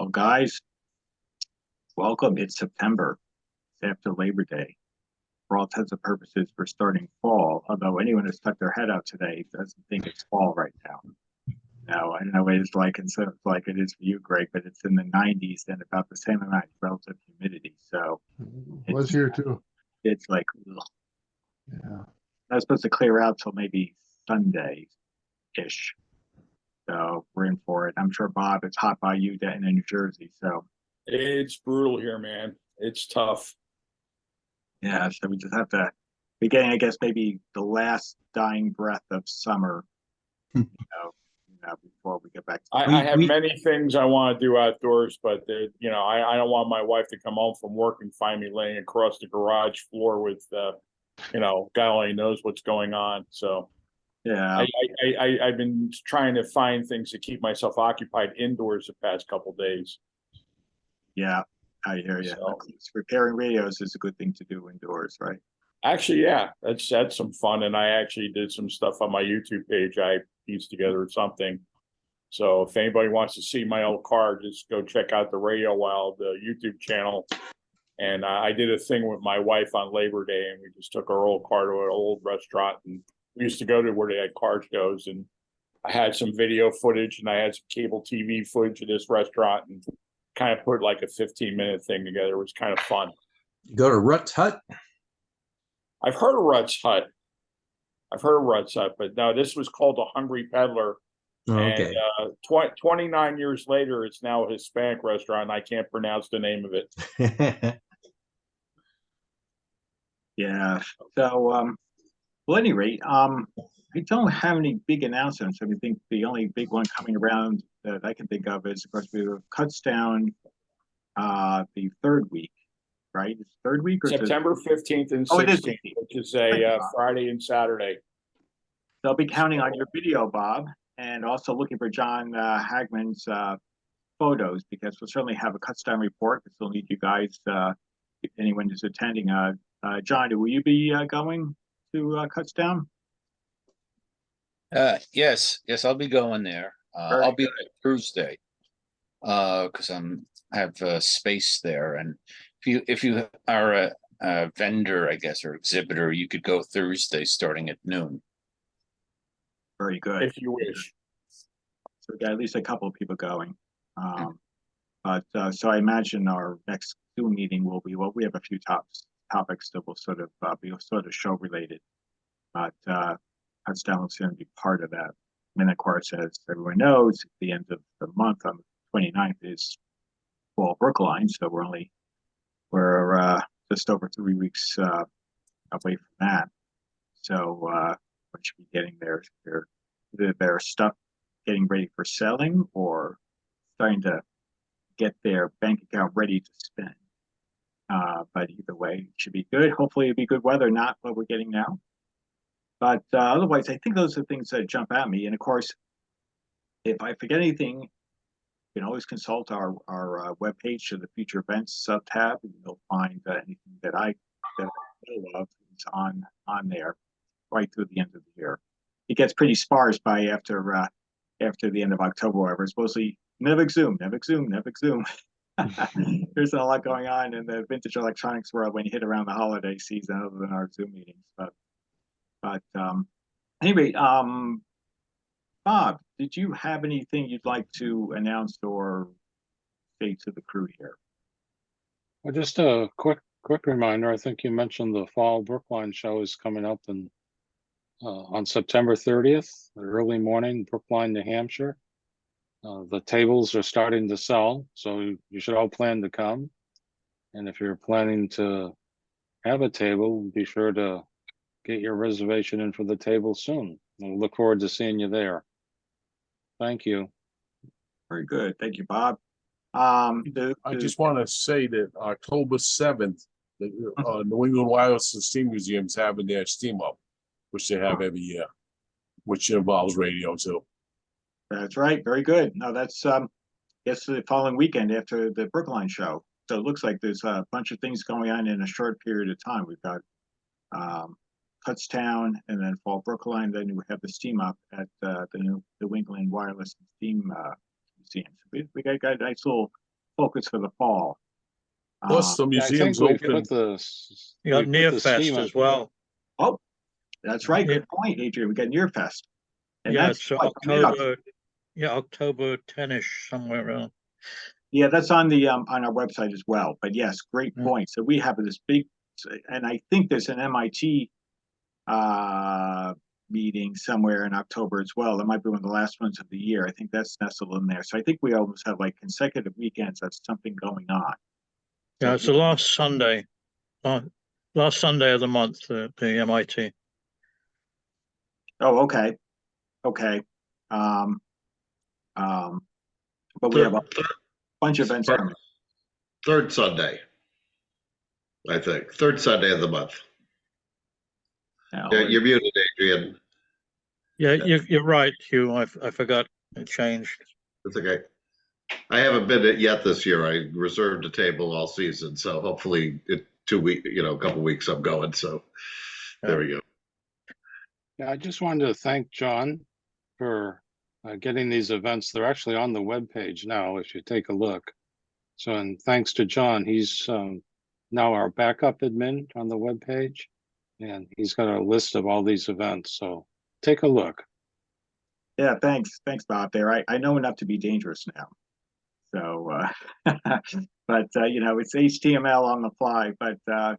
Well, guys, welcome. It's September. It's after Labor Day. For all intents and purposes, we're starting fall. Although anyone who's stuck their head out today doesn't think it's fall right now. Now, I know it's like it's like it is for you, Greg, but it's in the 90s and about the same amount of relative humidity. So Was it's here too. it's like ugh. Yeah. Not supposed to clear out till maybe Sunday-ish. So we're in for it. I'm sure Bob, it's hot by you down in New Jersey. So It's brutal here, man. It's tough. yeah, so we just have to be getting, I guess, maybe the last dying breath of summer, before we get back to I have many things I want to do outdoors, but I don't want my wife to come home from work and find me laying across the garage floor with, God only knows what's going on. So yeah, I've been trying to find things to keep myself occupied indoors the past couple days. yeah, I hear you. So, Repairing radios is a good thing to do indoors, right? actually, yeah, that's some fun, and I actually did some stuff on my YouTube page. I pieced together something. So if anybody wants to see my old car, just go check out the Radio Wild YouTube channel. And I did a thing with my wife on Labor Day, and we just took our old car to an old restaurant, and we used to go to where they had car shows. And I had some video footage, and I had some cable TV footage of this restaurant, and kind of put like a 15-minute thing together. It was kind of fun. Go to Rut's Hut. I've heard of Rutt's Hut. But no, this was called The Hungry Peddler. Okay. And 29 years later, it's now a Hispanic restaurant. And I can't pronounce the name of it. Yeah. So, well, at any rate, I don't have any big announcements. I mean, I think the only big one coming around that I can think of is, of course, we have Cuts Down the third week, right? It's third week or September 15th and 16th, Oh, it is. which is a Friday and Saturday. They'll be counting on your video, Bob, and also looking for John Hagman's photos, because we'll certainly have a Cuts Down report. We still need you guys, if anyone is attending. John, will you be going to Cuts Down? Yes, I'll be going there. I'll be there Thursday, because I have space there. And if you are a vendor, I guess, or exhibitor, you could go Thursday starting at noon. Very good. If you wish. So we got at least a couple of people going. But so I imagine our next Zoom meeting will be, well, we have a few topics that will sort of be sort of show related. But Cuts Down is going to be part of that. And of course, as everyone knows, at the end of the month on the 29th is Fall Brookline. So we're just over 3 weeks away from that. So what should be getting their stuff getting ready for selling, or starting to get their bank account ready to spend. But either way, it should be good. Hopefully it'll be good weather, not what we're getting now. But otherwise, I think those are things that jump at me. And of course, if I forget anything, you can always consult our webpage to the future events sub tab, and you'll find anything that I know of is on there right through the end of the year. It gets pretty sparse by after the end of October, however. It's mostly Nevik Zoom. There's a lot going on in the vintage electronics world when you hit around the holiday season, other than our Zoom meetings. But anyway, Bob, did you have anything you'd like to announce or say to the crew here? Well, just a quick reminder. I think you mentioned the Fall Brookline show is coming up on September 30th, early morning, Brookline, New Hampshire. The tables are starting to sell, so you should all plan to come. And if you're planning to have a table, be sure to get your reservation in for the table soon. We'll look forward to seeing you there. Thank you. Very good. Thank you, Bob. I just want to say that October 7th, the New England Wireless and Steam Museum's having their steam up, which they have every year, which involves radio too. That's right. Very good. Now that's guess the following weekend after the Brookline show. So it looks like there's a bunch of things going on in a short period of time. We've got Kutztown and then Fall Brookline. Then we have the steam up at the New England Wireless and Steam Museum. So we got a nice little focus for the fall. Plus, the Yeah, I think museum's we open. put the. You got we put Near the Fest STEAM as well. Oh, that's right. Yeah. Good point, Adrian. We got Near Fest. And Yeah, that's it's what, coming up. October. Yeah, October 10ish, somewhere around. Yeah, that's on the on our website as well. But yes, great Yeah. point. So we have this big, and I think there's an MIT meeting somewhere in October as well. That might be one of the last ones of the year. I think that's nestled in there. So I think we almost have like consecutive weekends of something going on. Yeah, it's the last Sunday. Last Sunday of the month, the MIT. Oh, okay. Okay. But we have a bunch of events coming. Third Sunday, I think. Third Sunday of the month. Now, Yeah, you're muted, Adrian. Yeah, you're right, Hugh. I forgot it changed. It's okay. I haven't been it yet this year. I reserved a table all season, so hopefully in 2 weeks, a couple weeks I'm going. So there we go. Yeah, I just wanted to thank John for getting these events. They're actually on the webpage now, if you take a look. So, and thanks to John, he's now our backup admin on the webpage, and he's got a list of all these events. So take a look. Yeah, thanks, Bob. There, I know enough to be dangerous now. So, but it's HTML on the fly. But hey,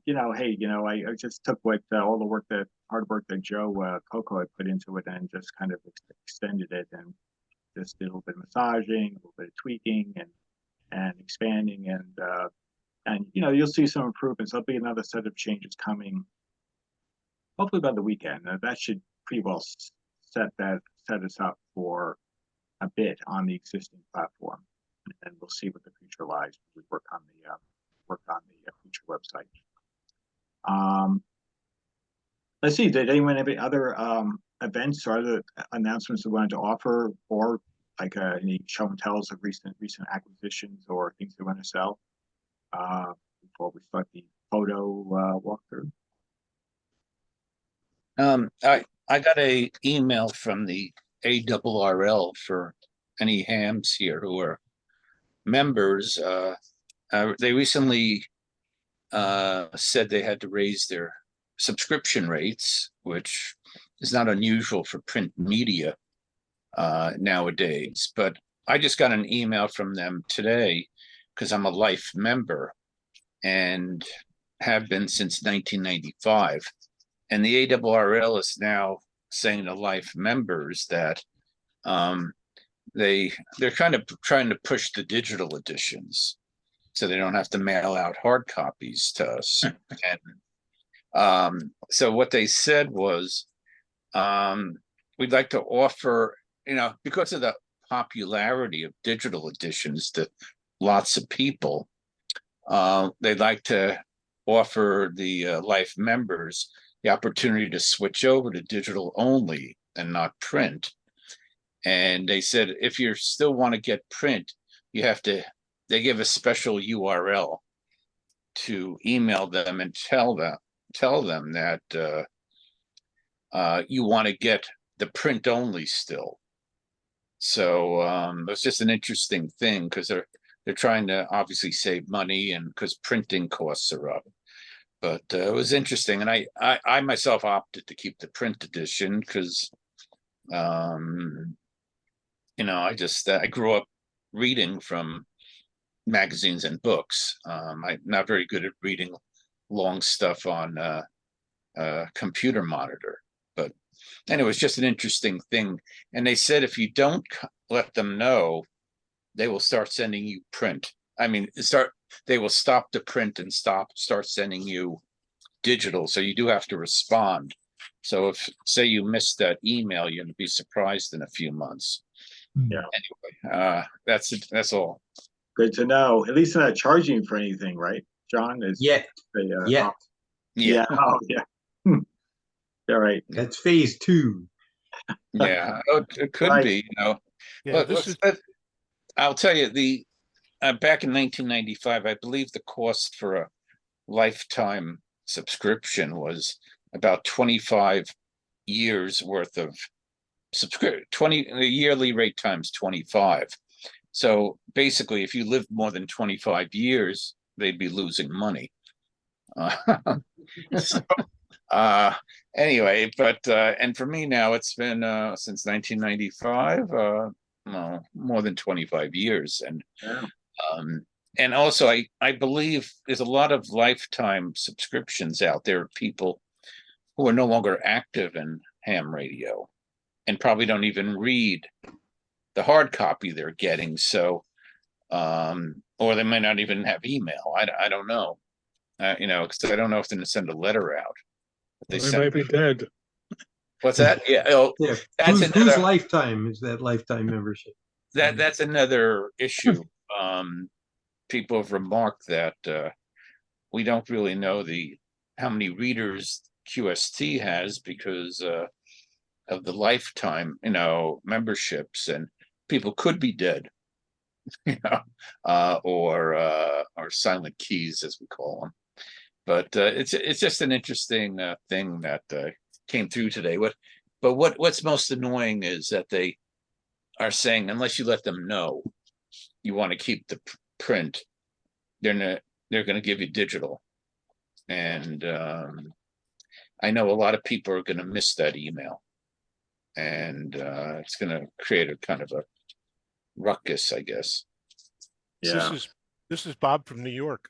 I just took all the hard work that Joe Coco had put into it, and just kind of extended it, and just did a little bit of massaging, a little bit of tweaking, and expanding, and you'll see some improvements. There'll be another set of changes coming, hopefully by the weekend. That should pretty well set us up for a bit on the existing platform, and we'll see what the future lies. We work on the future website. Let's see. Did anyone have any other events or other announcements they wanted to offer, or like any show and tells of recent acquisitions or things they want to sell before we start the photo walkthrough? I got a email from the ARRL for any hams here who are members. They recently said they had to raise their subscription rates, which is not unusual for print media nowadays. But I just got an email from them today because I'm a life member and have been since 1995. And the ARRL is now saying to life members that they're kind of trying to push the digital editions so they don't have to mail out hard copies to us. And so what they said was, we'd like to offer, because of the popularity of digital editions to lots of people, they'd like to offer the life members the opportunity to switch over to digital only and not print. And they said, if you still want to get print, they give a special URL to email them and tell them that you want to get the print only still. So it's just an interesting thing because they're trying to obviously save money, and because printing costs are up. But it was interesting, and I myself opted to keep the print edition because I grew up reading from magazines and books. I'm not very good at reading long stuff on a computer monitor. But anyway, it's just an interesting thing. And they said if you don't let them know, they will start sending you print. They will stop the print and start sending you digital. So you do have to respond. So if, say, you missed that email, you're going to be surprised in a few months. Yeah. Anyway, that's it. That's all. Good to know. At least they're not charging you for anything, right, John? Yeah. Yeah. Yeah. Oh, yeah. All right. That's phase 2. Yeah. It could Right. be, Yeah, I'll tell you, back in 1995, I believe the cost for a lifetime subscription was about 25 years worth of the yearly rate times 25. So basically, if you lived more than 25 years, they'd be losing money. So, anyway, but and for me now, it's been since 1995, well, more than 25 years, Yeah. and also I believe there's a lot of lifetime subscriptions out there of people who are no longer active in ham radio and probably don't even read the hard copy they're getting. So, or they might not even have email. I don't know. You know, because I don't know if they're going to send a letter out. But They may be dead. What's that? Yeah. Oh, Yeah. that's Whose another lifetime is that lifetime membership? that's another issue. People have remarked that we don't really know how many readers QST has because of the lifetime, memberships, and people could be dead, or silent keys as we call them. But it's just an interesting thing that came through today. What's most annoying is that they are saying unless you let them know you want to keep the print, they're going to give you digital, and I know a lot of people are going to miss that email, and it's going to create a kind of a ruckus, I guess. Yeah. This is Bob from New York.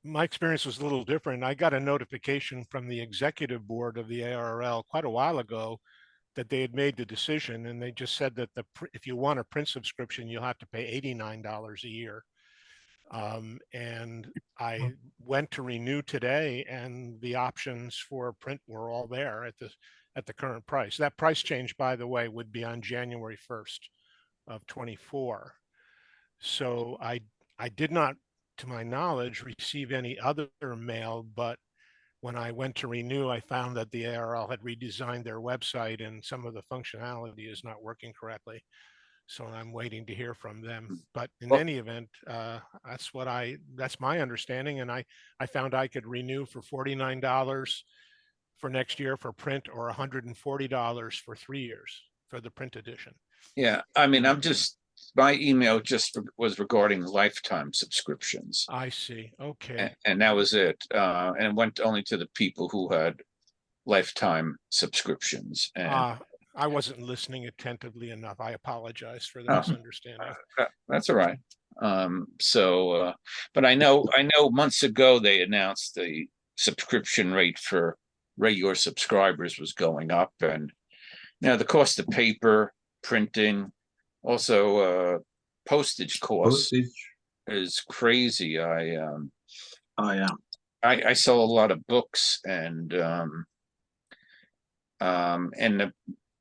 My experience was a little different. I got a notification from the executive board of the ARRL quite a while ago that they had made the decision, and they just said that if you want a print subscription, you'll have to pay $89 a year. And I went to renew today, and the options for print were all there at the current price. That price change, by the way, would be on January 1st of 24. So I did not, to my knowledge, receive any other mail, but when I went to renew, I found that the ARL had redesigned their website and some of the functionality is not working correctly. So I'm waiting to hear from them. But in any event, that's my understanding. And I found I could renew for $49 for next year for print, or $140 for 3 years for the print edition. Yeah, I mean, my email just was regarding lifetime subscriptions. I see. Okay. And that was it. And it went only to the people who had lifetime subscriptions. And I wasn't listening attentively enough. I apologize for the misunderstanding. That's all right. But I know months ago they announced the subscription rate for regular subscribers was going up, and the cost of paper, printing, also postage costs is crazy. Oh yeah. I sell a lot of books, and the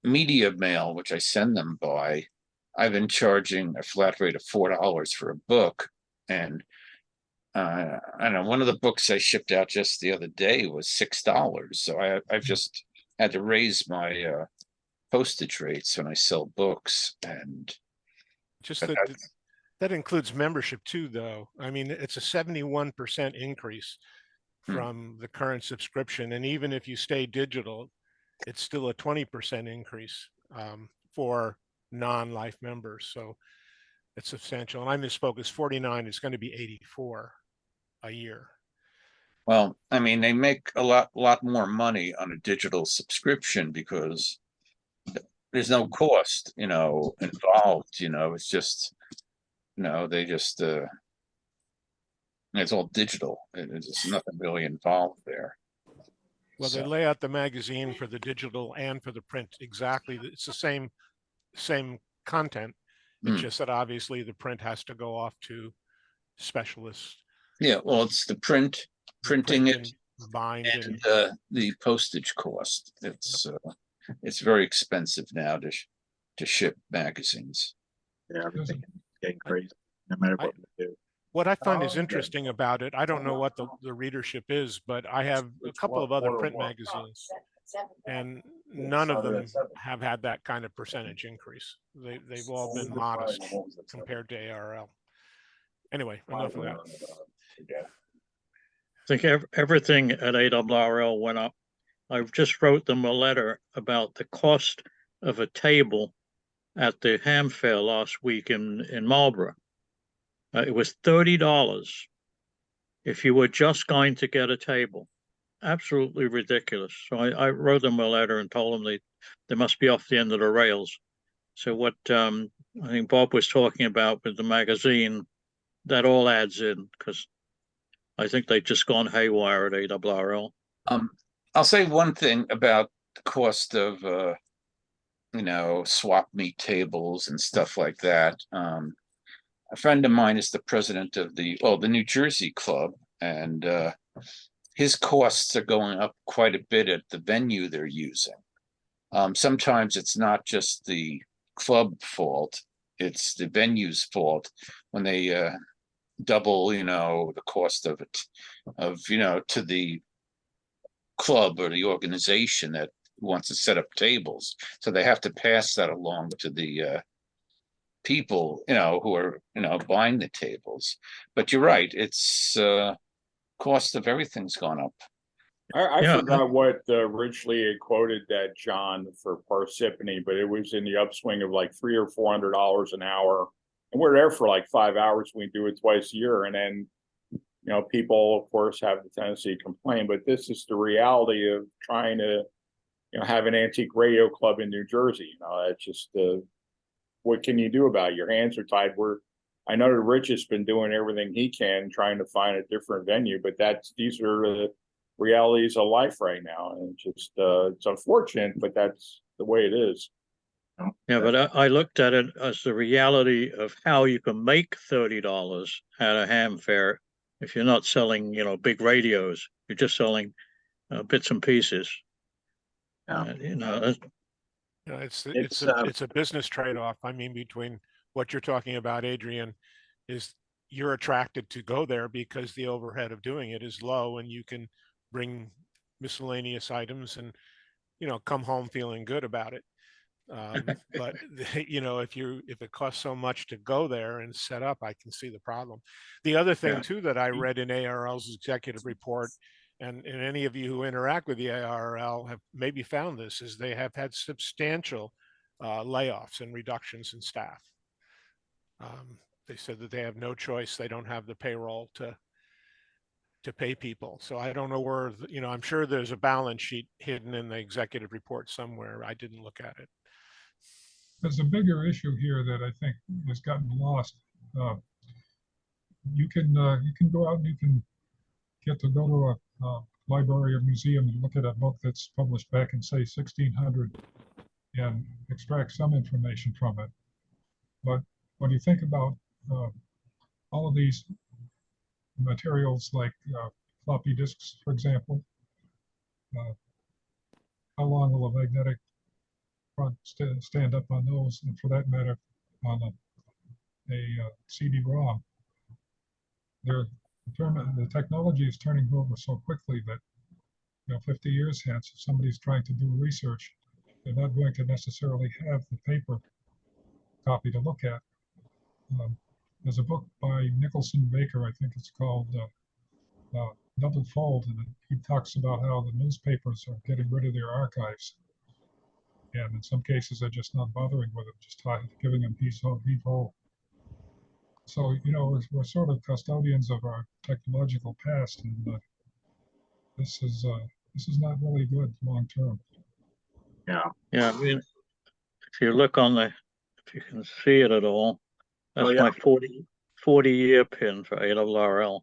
media mail, which I send them by, I've been charging a flat rate of $4 for a book. And I don't know, one of the books I shipped out just the other day was $6. So I've just had to raise my postage rates when I sell books. And just that includes membership too, though. I mean, it's a 71% increase from the current subscription. And even if you stay digital, it's still a 20% increase for non-life members. So it's substantial. And I misspoke, it's 49, it's going to be 84 a year. Well, I mean, they make a lot more money on a digital subscription because there's no cost, involved, it's just, they just, it's all digital. There's nothing really involved there. Well, they lay out the magazine for the digital and for the print exactly. It's the same content. It's just that obviously the print has to go off to specialists. Yeah, well, it's the printing it, bind, and the postage cost. It's very expensive now to ship magazines. Yeah, everything is getting crazy, no matter what we do. What I find is interesting about it, I don't know what the readership is, but I have a couple of other print magazines, and none of them have had that kind of percentage increase. They've all been modest compared to ARL. Anyway, enough of that. I think everything at ARRL went up. I just wrote them a letter about the cost of a table at the ham fair last week in Marlborough. It was $30 if you were just going to get a table. Absolutely ridiculous. So I wrote them a letter and told them they must be off the end of the rails. So what I think Bob was talking about with the magazine, that all adds in, because I think they've just gone haywire at ARRL. I'll say one thing about the cost of swap meet tables and stuff like that. A friend of mine is the president of the New Jersey Club, and his costs are going up quite a bit at the venue they're using. Sometimes it's not just the club fault, it's the venue's fault when they double, the cost of it, to the club or the organization that wants to set up tables. So they have to pass that along to the people, who are, buying the tables. But you're right, it's cost of everything's gone up. I Yeah. forgot what originally had quoted that John for Parsippany, but it was in the upswing of like $300 or $400 an hour. And we're there for like 5 hours. We do it twice a year. And then, people, of course, have the tendency to complain. But this is the reality of trying to, have an antique radio club in New Jersey. It's just, what can you do about it? Your hands are tied. I know that Rich has been doing everything he can trying to find a different venue, but these are the realities of life right now. And just, it's unfortunate, but that's the way it is. Yeah, but I looked at it as the reality of how you can make $30 at a ham fair if you're not selling, big radios. You're just selling bits and pieces. Yeah. It's a business trade-off. I mean, between what you're talking about, Adrian, is you're attracted to go there because the overhead of doing it is low, and you can bring miscellaneous items and come home feeling good about it. But if it costs so much to go there and set up, I can see the problem. The other thing too that I read in ARL's executive report, and any of you who interact with the ARL have maybe found this, is they have had substantial layoffs and reductions in staff. They said that they have no choice; they don't have the payroll to pay people. So I don't know where, I'm sure there's a balance sheet hidden in the executive report somewhere. I didn't look at it. There's a bigger issue here that I think has gotten lost. You can go out and you can get to go to a library or museum and look at a book that's published back in, say, 1600 and extract some information from it. But when you think about all of these materials like floppy disks, for example, how long will a magnetic front stand up on those, and for that matter, on a CD-ROM? The technology is turning over so quickly that 50 years hence, if somebody's trying to do research, they're not going to necessarily have the paper copy to look at. There's a book by Nicholson Baker, I think it's called Double Fold, and he talks about how the newspapers are getting rid of their archives. And in some cases, they're just not bothering with it, just giving them piece whole. So, we're sort of custodians of our technological past, and this is not really good long term. Yeah. Yeah, I mean, if you look if you can see it at all, that's my 40-year pin for ARRL.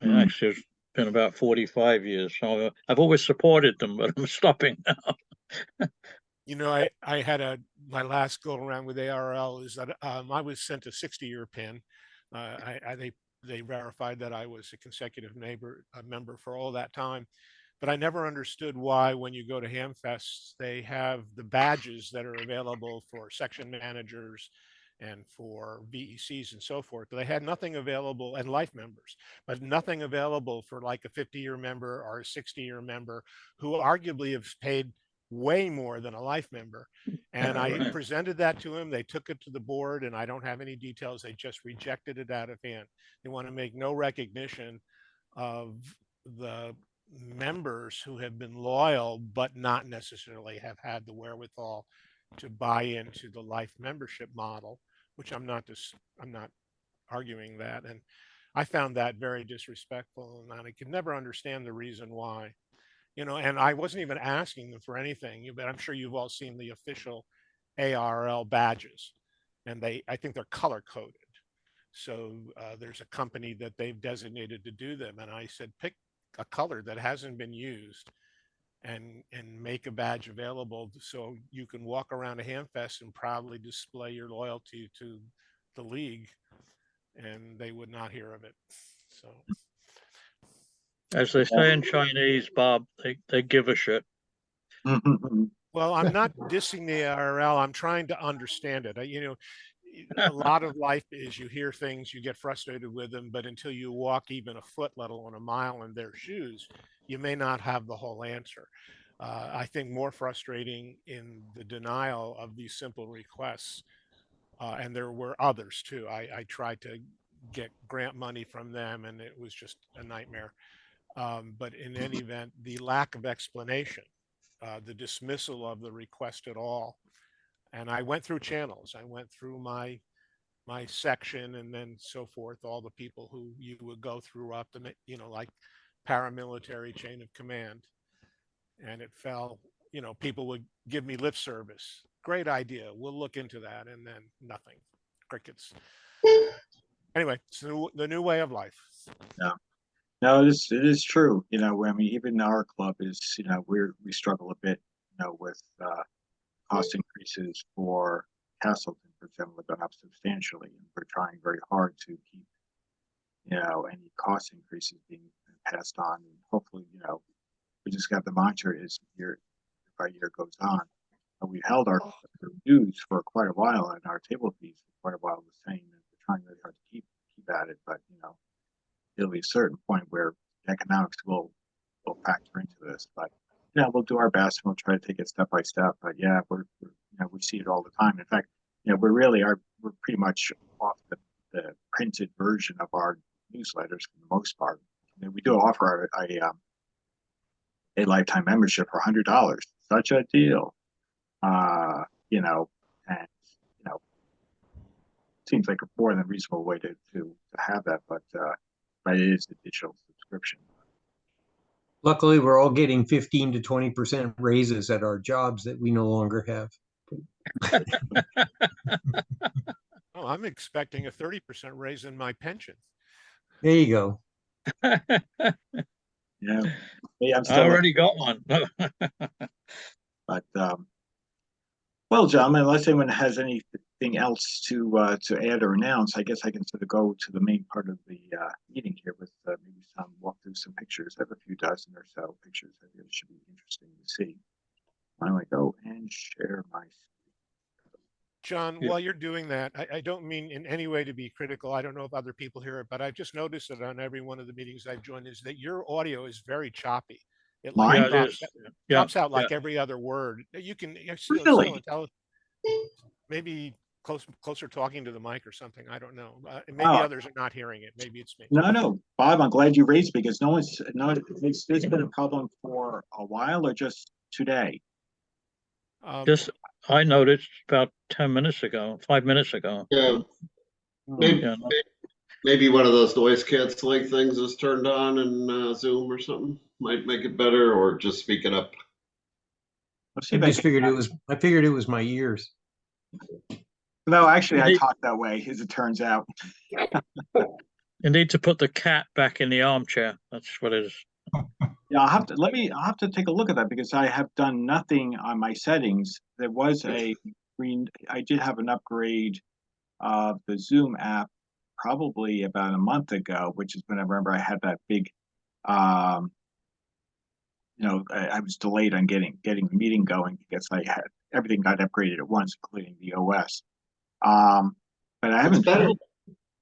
And actually, it's been about 45 years. So I've always supported them, but I'm stopping now. I had my last go around with ARL is that I was sent a 60-year pin. They verified that I was a consecutive member for all that time, but I never understood why, when you go to Hamfests, they have the badges that are available for section managers and for VECs and so forth. But they had nothing available, and life members, but nothing available for like a 50-year member or a 60-year member who arguably have paid way more than a life member. And I presented that to him. They took it to the board, and I don't have any details. They just rejected it out of hand. They want to make no recognition of the members who have been loyal, but not necessarily have had the wherewithal to buy into the life membership model, which I'm not arguing that. And I found that very disrespectful, and I could never understand the reason why. And I wasn't even asking them for anything. But I'm sure you've all seen the official ARL badges, and I think they're color coded. So there's a company that they've designated to do them, and I said, pick a color that hasn't been used, and make a badge available so you can walk around a Hamfest and proudly display your loyalty to the league. And they would not hear of it. So, As they say in Chinese, Bob, they give a shit. well, I'm not dissing the ARL. I'm trying to understand it. A lot of life is you hear things, you get frustrated with them, but until you walk even a foot, let alone a mile in their shoes, you may not have the whole answer. I think more frustrating in the denial of these simple requests, and there were others too. I tried to get grant money from them, and it was just a nightmare. But in any event, the lack of explanation, the dismissal of the request at all, and I went through channels. I went through my section, and then so forth. All the people who you would go through up to, like paramilitary chain of command, and it fell. People would give me lip service. Great idea. We'll look into that, and then nothing. Crickets. Anyway, so the new way of life. Yeah. No, it is true. I mean, even our club is, we struggle a bit, with cost increases for Castleton, for example, have gone up substantially, and we're trying very hard to keep, any cost increases being passed on. And hopefully, we just got to monitor it as year by year goes on. And we held our dues for quite a while, and our table fees for quite a while, was saying that we're trying really hard to keep at it, but there'll be a certain point where economics will factor into this. But we'll do our best, and we'll try to take it step by step. But yeah, we're we see it all the time. In fact, we're pretty much off the printed version of our newsletters for the most part. We do offer a lifetime membership for $100. Such a deal, and seems like a more than reasonable way to have that, but it is a digital subscription. Luckily, we're all getting 15 to 20% raises at our jobs that we no longer have. Oh, I'm expecting a 30% raise in my pension. There you go. Yeah, I'm I still already got one. but well, gentlemen, unless anyone has anything else to add or announce, I guess I can sort of go to the main part of the meeting here with maybe walk through some pictures. I have a few dozen or so pictures. I think it should be interesting to see. Why don't I go and share my screen? John, Yeah. while you're doing that, I don't mean in any way to be critical. I don't know if other people hear it, but I've just noticed that on every one of the meetings I've joined is that your audio is very choppy. It like Mine? Yeah, it drops, is. Yeah, drops out like yeah. every other word. You're Really? maybe closer talking to the mic or something. I don't know. Maybe Wow. others are not hearing it. Maybe it's me. No, Bob, I'm glad you raised it, because it's been a problem for a while, or just today. Just I noticed about 10 minutes ago, 5 minutes ago. Yeah, maybe, Yeah, maybe one of those noise canceling things is turned on in Zoom or something. Might make it better, or just speak it up. Let's see I if I just can. figured it was my ears. No, actually, I Indeed. talk that way, as it turns out. you need to put the cat back in the armchair. That's what it is. Yeah, I'll have to take a look at that, because I have done nothing on my settings. There was I did have an upgrade of the Zoom app probably about a month ago, which is when I remember I had that big, I was delayed on getting the meeting going, because I had everything got upgraded at once, including the OS. But I haven't.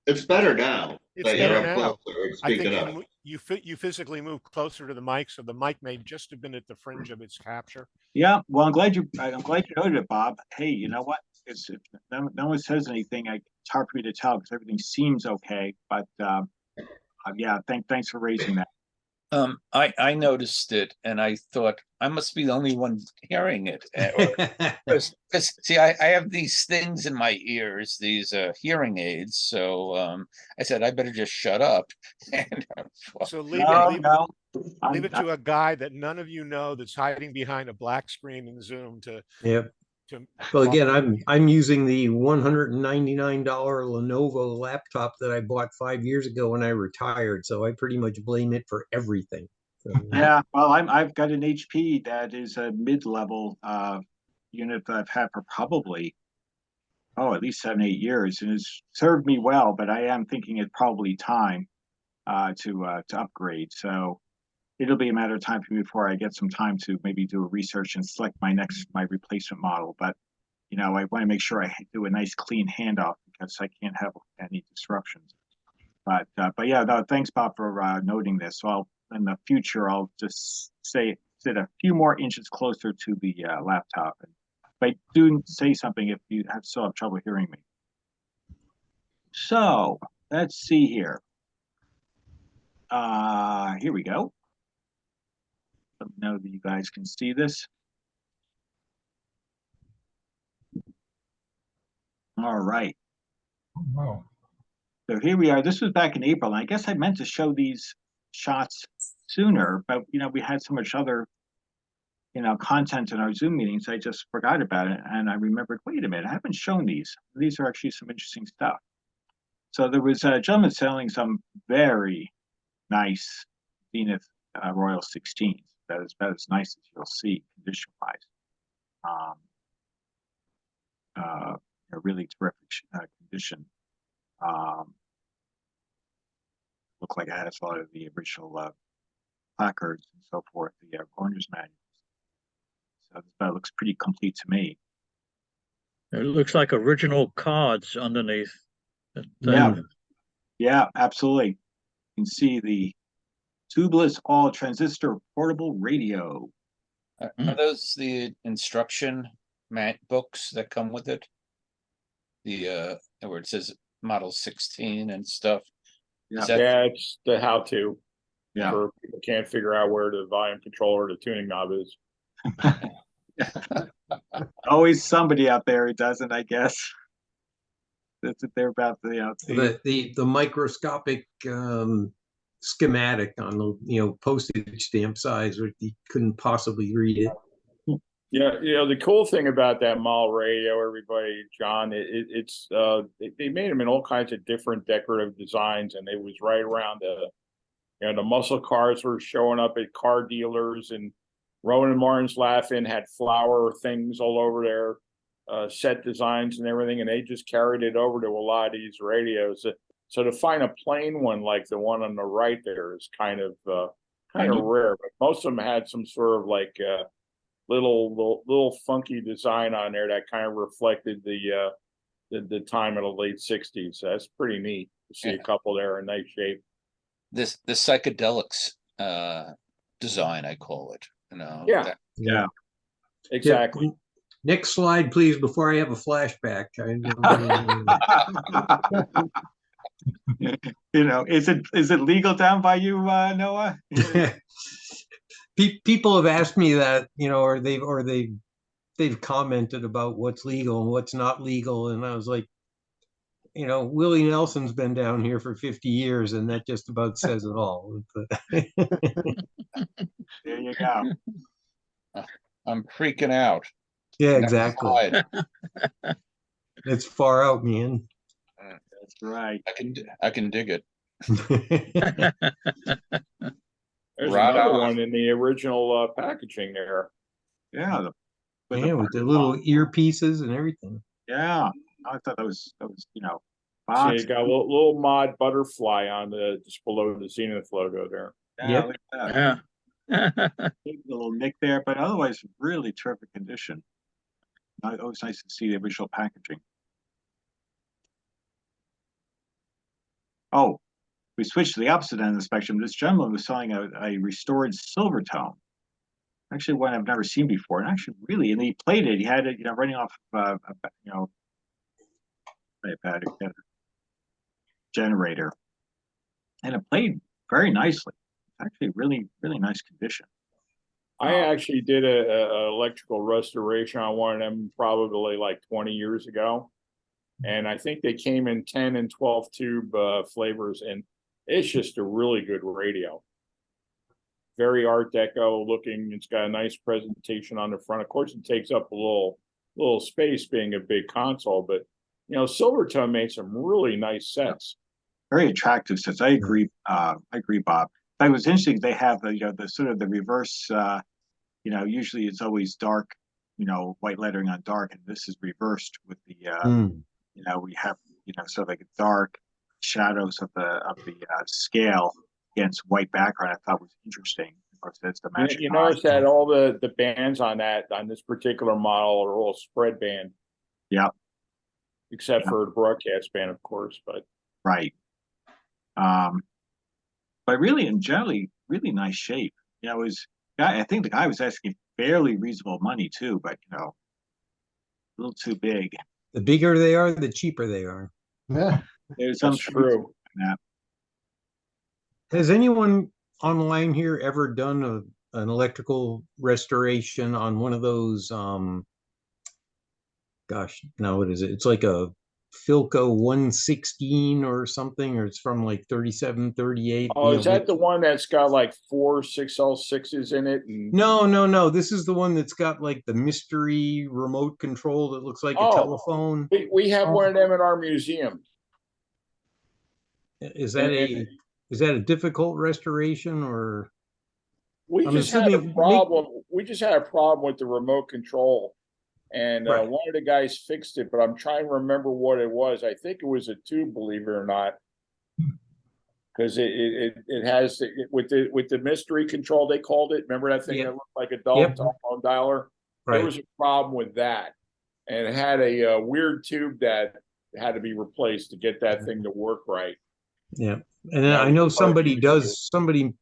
It's better now. It's That you're better up now. closer and I speak think it up. you physically move closer to the mic, so the mic may just have been at the fringe of its capture. Yeah, well, I'm glad you noted it, Bob. Hey, you know what? If no one says anything, it's hard for me to tell, because everything seems okay. But yeah, thanks for raising that. I noticed it and I thought I must be the only one hearing it. Because see, I have these things in my ears, these hearing aids. So I said I better just shut up. And So No, leave no. it to a guy that none of you know that's hiding behind a black screen in Zoom Yep. to Well, again, I'm using the $199 Lenovo laptop that I bought 5 years ago when I retired, so I pretty much blame it for everything. So, Yeah, well, I've got an HP that is a mid-level unit that I've had for probably at least 7, 8 years, and it's served me well. But I am thinking it's probably time to upgrade. So it'll be a matter of time for me before I get some time to maybe do a research and select my replacement model. But I want to make sure I do a nice clean handoff because I can't have any disruptions. But yeah, no, thanks, Bob, for noting this. So in the future, I'll just sit a few more inches closer to the laptop. But do say something if you still have trouble hearing me. So let's see here. Here we go. Let me know that you guys can see this. All right. Oh, wow. So here we are. This was back in April, and I guess I meant to show these shots sooner, but we had so much other content in our Zoom meetings, I just forgot about it. And I remembered, wait a minute, I haven't shown these. These are actually some interesting stuff. So there was a gentleman selling some very nice Zenith Royal 16s. That is about as nice as you'll see condition-wise. A really terrific condition. Look like it has a lot of the original placards and so forth, the owner's manuals. So that looks pretty complete to me. It looks like original cards underneath. Yeah, yeah, absolutely. You can see the tubeless all transistor portable radio. are those the instruction books that come with it? The where it says model 16 and stuff. Yeah, Yeah, it's the how-to. Yeah. For people can't figure out where the volume controller, the tuning knob is. Always somebody out there who doesn't, I guess. That's what they're about the microscopic schematic on the postage stamp size, where you couldn't possibly read it. Yeah, the cool thing about that mall radio, everybody, John, it's they made them in all kinds of different decorative designs, and it was right around the muscle cars were showing up at car dealers, and Rowan and Martin's Laughing had flower things all over their set designs and everything, and they just carried it over to a lot of these radios. So to find a plain one like the one on the right there is kind of rare, but most of them had some sort of like little funky design on there that kind of reflected the time of the late 60s. So that's pretty neat to see a couple there in nice shape. The psychedelics design, I call it. Yeah. Yeah. Exactly. Next slide, please, before I have a flashback. Is it legal down by you, Noah? People have asked me that, or they've commented about what's legal and what's not legal, and I was like, Willie Nelson's been down here for 50 years, and that just about says it all. There you go. I'm freaking out. Yeah, exactly. It's far out, man. That's right. I can dig it. There's Right another on. one in the original packaging there. Yeah. With the little earpieces and everything. Yeah. I thought that was See, box. you got a little mod butterfly on just below the Zenith logo there. Yeah, Yep. look at that. Yeah. Maybe a little nick there, but otherwise really terrific condition. Always nice to see the original packaging. Oh, we switched to the opposite end of the spectrum. This gentleman was selling a restored silver tone. Actually, one I've never seen before, and actually, really, and he played it. He had it, running off, a generator, and it played very nicely. actually really, really nice condition. I actually did a electrical restoration on one of them probably like 20 years ago. And I think they came in 10 and 12 tube flavors, and it's just a really good radio. Very Art Deco looking. It's got a nice presentation on the front. Of course, it takes up a little space being a big console, but Silvertone made some really nice sets. Very attractive sets. I agree. I agree, Bob. It was interesting. They have the sort of the reverse. Usually it's always dark, white lettering on dark, and this is reversed with the. We have sort of like dark shadows of the scale against white background. I thought was interesting. Of course, that's the magic. You notice that all the bands on this particular model are all spread band. Yeah. Except for the broadcast band, of course, but. Right. But really, in generally, really nice shape. I think the guy was asking fairly reasonable money too, but a little too big. The bigger they are, the cheaper they are. Yeah. There's some true. Has anyone online here ever done an electrical restoration on one of those? Gosh, now what is it? It's like a Philco 116 or something, or it's from like 37, 38. Oh, is that the one that's got like 4 6L6s in it? No. This is the one that's got like the mystery remote control that looks like a telephone. We have one of them in our museum. Is that a difficult restoration, or? We just had a problem. We just had a problem with the remote control. And one of the guys fixed it, but I'm trying to remember what it was. I think it was a tube, believe it or not, because it has with the mystery control, they called it. Remember that thing that looked like a telephone dialer? There was a problem with that, and it had a weird tube that had to be replaced to get that thing to work right. Yeah, and I know somebody does the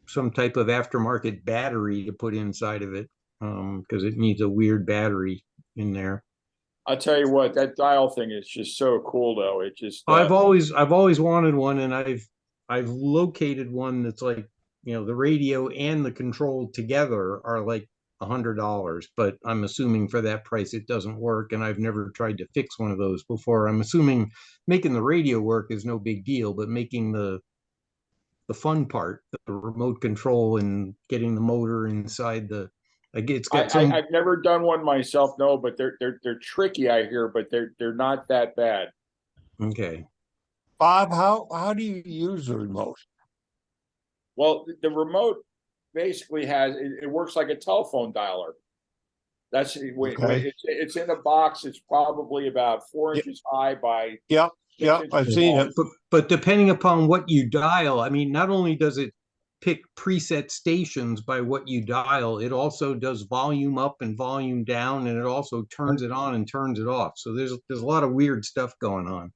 some type of aftermarket battery to put inside of it. Because it needs a weird battery in there. I'll tell you what, that dial thing is just so cool, though. It just I've always wanted one, and I've located one that's like the radio and the control together are like $100, but I'm assuming for that price it doesn't work, and I've never tried to fix one of those before. I'm assuming making the radio work is no big deal, but making the fun part, the remote control and getting the motor inside the. It's got I've never done one myself, no, but they're tricky, I hear, but they're not that bad. Okay. Bob, how do you use the remote? Well, the remote basically it works like a telephone dialer. That's it's in a box. It's probably about 4 inches high by. Yep, I've seen it. But depending upon what you dial, I mean, not only does it pick preset stations by what you dial, it also does volume up and volume down, and it also turns it on and turns it off. So there's a lot of weird stuff going on.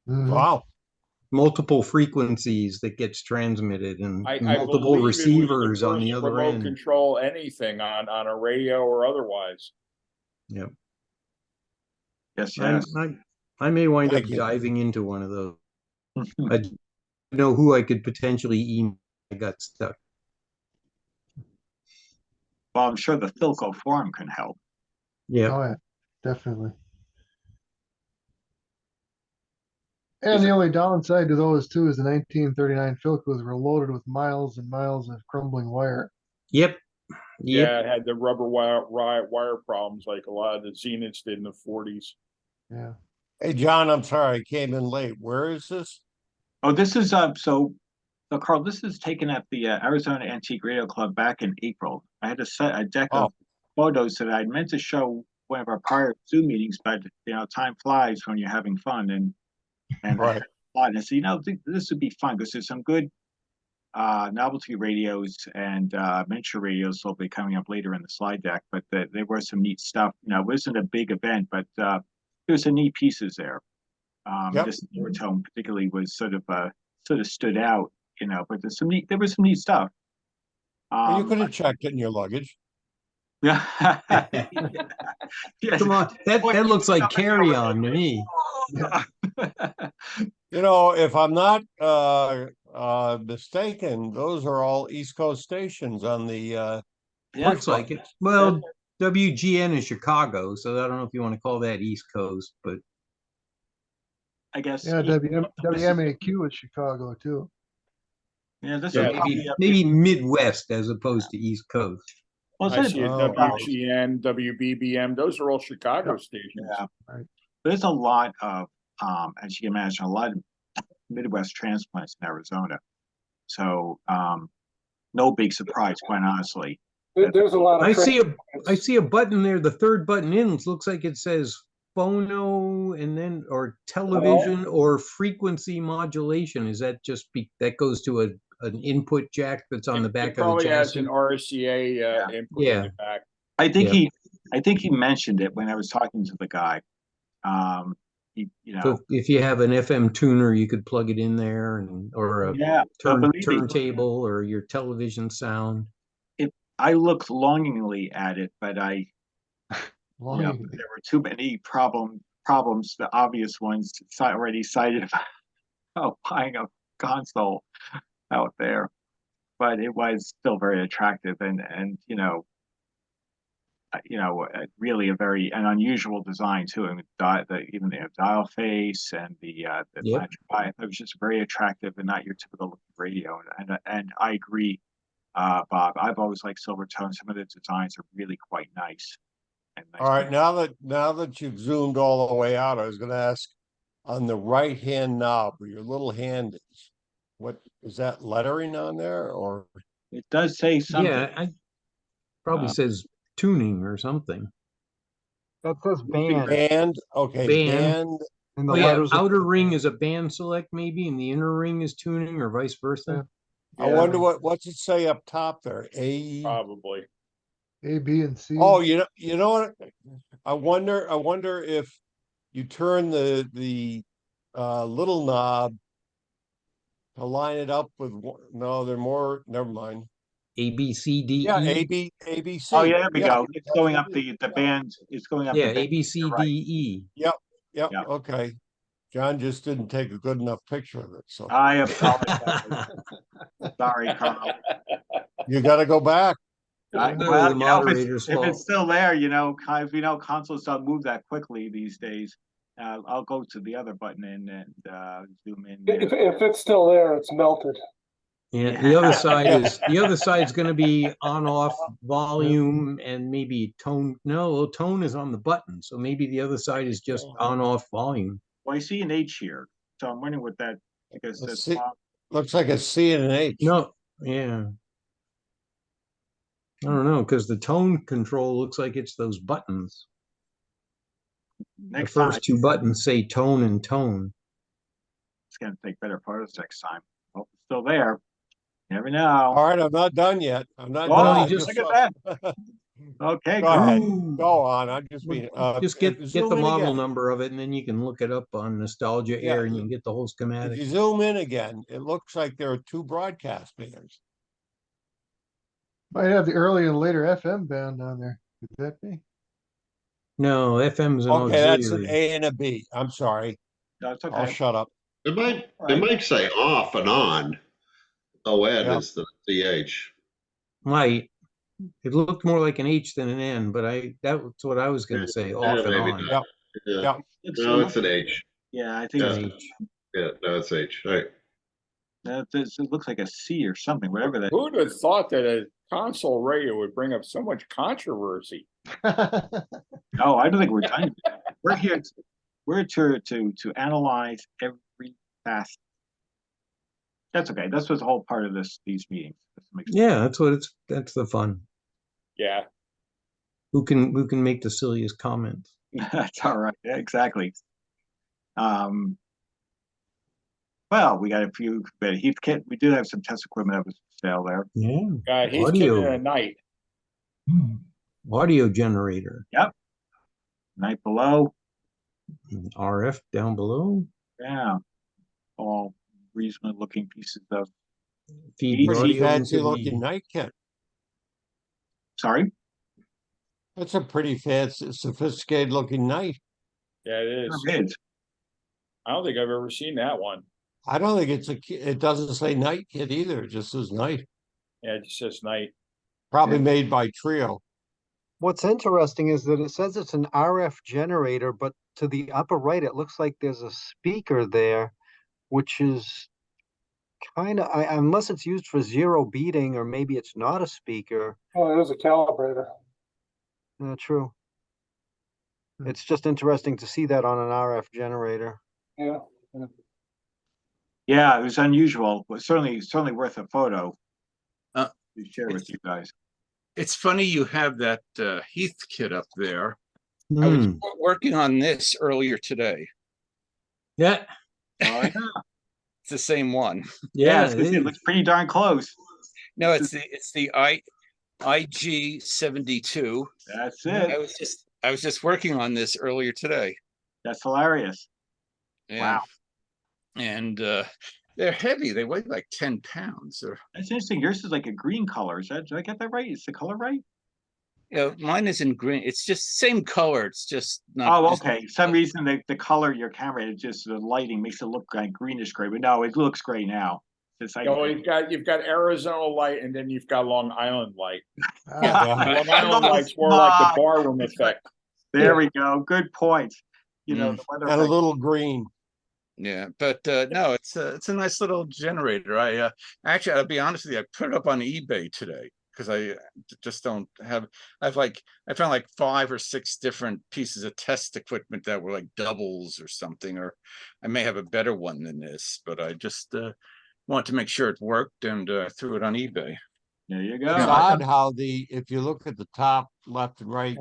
Wow. Multiple frequencies that gets transmitted, and multiple receivers on the other end. Control anything on a radio or otherwise. Yep. Yes. I may wind up diving into one of those. I know who I could potentially email. I got stuck. Well, I'm sure the Philco forum can help. Yeah. Oh, yeah, definitely. And the only downside to those too is the 1939 Philcos were loaded with miles and miles of crumbling wire. Yep. Yeah, it had the rubber wire problems like a lot of the Zeniths did in the 40s. Yeah. Hey, John, I'm sorry I came in late. Where is this? Oh, this is so Carl, this is taken at the Arizona Antique Radio Club back in April. I had a deck of photos that I meant to show one of our prior Zoom meetings, but time flies when you're having fun, and right. I said, this would be fun because there's some good novelty radios and miniature radios will be coming up later in the slide deck, but there was some neat stuff. It wasn't a big event, but there's some neat pieces there. This Silvertone particularly was sort of stood out. But there was some neat stuff. Well, you could have checked it in your luggage. Yeah. Come on, that looks like carry-on to me. If I'm not mistaken, those are all East Coast stations on the Yeah, Looks like it. Well, WGN is Chicago, so I don't know if you want to call that East Coast, but I guess. Yeah, WMAQ is Chicago too. Yeah, this Yeah, is maybe Midwest as opposed to East Coast. well, I it's see a Oh, WGN, WBBM, those are all Chicago stations. yeah. Right. There's a lot of, as you can imagine, a lot of Midwest transplants in Arizona. So, no big surprise, quite honestly. There's a lot of. I see a button there. The third button in looks like it says phono and then or television or frequency modulation. Is that just that goes to an input jack that's on the back It of the probably has chassis? an RCA Yeah. input in the back. I think Yeah. I think he mentioned it when I was talking to the guy. You So know, if you have an FM tuner, you could plug it in there and or a yeah, but believe me, turntable or your television sound. I looked longingly at it, but there Longingly. were too many problems, the obvious ones already cited about buying a console out there. But it was still very attractive and really an unusual design too. And even the dial face and the Yep. latch it was just very attractive and not your typical radio. And I agree, Bob. I've always liked Silvertone. Some of the designs are really quite nice. And nice. all right, now that you've zoomed all the way out, I was gonna ask on the right-hand knob where your little hand is, what is that lettering on there or? It does say something. Yeah, I probably says tuning or something. That says band. Band, okay, Band. band, And the Oh yeah, letters are- outer ring is a band select maybe, and the inner ring is tuning, or vice versa. I wonder what's it say up top there? Probably. A, B, and C. Oh, you know what? I wonder if you turn the little knob to line it up with no, they're more. Never mind. A B C D Yeah, E. A B C. Oh yeah, there we go. It's that's going what up it is. the band. It's going up. Yeah, the band. A B C You're D right. E. Yep. Yeah. Okay. John just didn't take a good enough picture of it, so I apologize. Sorry, Carl. you got to go back. Well, The if moderator's if fault. it's still there, as we know, consoles don't move that quickly these days. I'll go to the other button and zoom in. If it's still there, it's melted. Yeah, the other side's going to be on off volume and maybe tone. No, tone is on the button, so maybe the other side is just on off volume. Well, I see an H here, so I'm wondering what that. Because Let's that's see. Looks like a C and an H. No, yeah. I don't know, because the tone control looks like it's those buttons. next The time first two buttons say tone and tone. it's going to take better photos next time. Hope it's still there. Never know. All right, I'm not done yet. I'm not Oh, done. I just look at that. Okay, Go Carl. ahead. Ooh. Go on. I'm just being. Just get zoom the in model again. number of it, and then you can look it up on Nostalgia Yeah, Air, and you can get the whole If schematic. you zoom in again, it looks like there are two broadcast bands. Might have the early and later FM band on there. Could that be? No, FM is an Okay, that's an auxiliary. A and a B. I'm sorry. No, it's I'll okay. shut up. It might Right. say off and on. ON Yeah. is the CH. Might. It looked more like an H than an N, but that's what I was going to say, off and maybe on. not. Yeah. Yeah. No, it's an H. Yeah, I think Yeah. it's, H. Yeah, no, it's H. All right. it looks like a C or something, whatever that. Who'd have thought that a console radio would bring up so much controversy? No, I don't think we're done. We're here. We're to analyze every facet. That's okay. That's what's the whole part of these meetings. Yeah, that's the fun. Yeah. Who can make the silliest comments? That's all right. Yeah, exactly. Well, we got a few, but we do have some test equipment that was for sale there. Yeah. He's kidding at night. Audio generator. Yep. Night below. RF down below. Yeah. All reasonable looking pieces of. Feed Pretty audio fancy into looking the. night kit. Sorry. That's a pretty fancy, sophisticated looking night. Yeah, it is. Sure is. I don't think I've ever seen that one. I don't think it doesn't say night kit either. It just says night. Yeah, it just says night. Probably made by Trio. What's interesting is that it says it's an RF generator, but to the upper right, it looks like there's a speaker there, which is kind of, unless it's used for zero beating, or maybe it's not a speaker. Oh, it is a calibrator. True. It's just interesting to see that on an RF generator. Yeah. Yeah, it was unusual, but certainly worth a photo Uh, to share with you guys. It's funny you have that Heath kit up there. I was working on this earlier today. Yeah. Oh, yeah. It's the same one. Yeah, it it looks pretty darn close. No, it's the IG-72. That's I it. was just working on this earlier today. That's hilarious. Yeah. Wow. And they're heavy. They weigh like 10 pounds. That's interesting. Yours is like a green color. Did I get that right? Is the color right? Yeah, mine is in green. It's just same color. It's just not. Oh, okay. Some reason the color of your camera, it just the lighting makes it look like greenish gray, but no, it looks gray now. It's like, Oh, you've got Arizona light, and then you've got Long Island light. Yeah. Long Island light's more like the barroom effect. There we go. Good point. You know, the weather and a little green. Yeah, but no, it's a nice little generator. I actually, I'll be honest with you, I put it up on eBay today because I just don't have. I found like 5 or 6 different pieces of test equipment that were like doubles or something, or I may have a better one than this, but I just want to make sure it worked and threw it on eBay. There you go. It's odd how if you look at the top left and right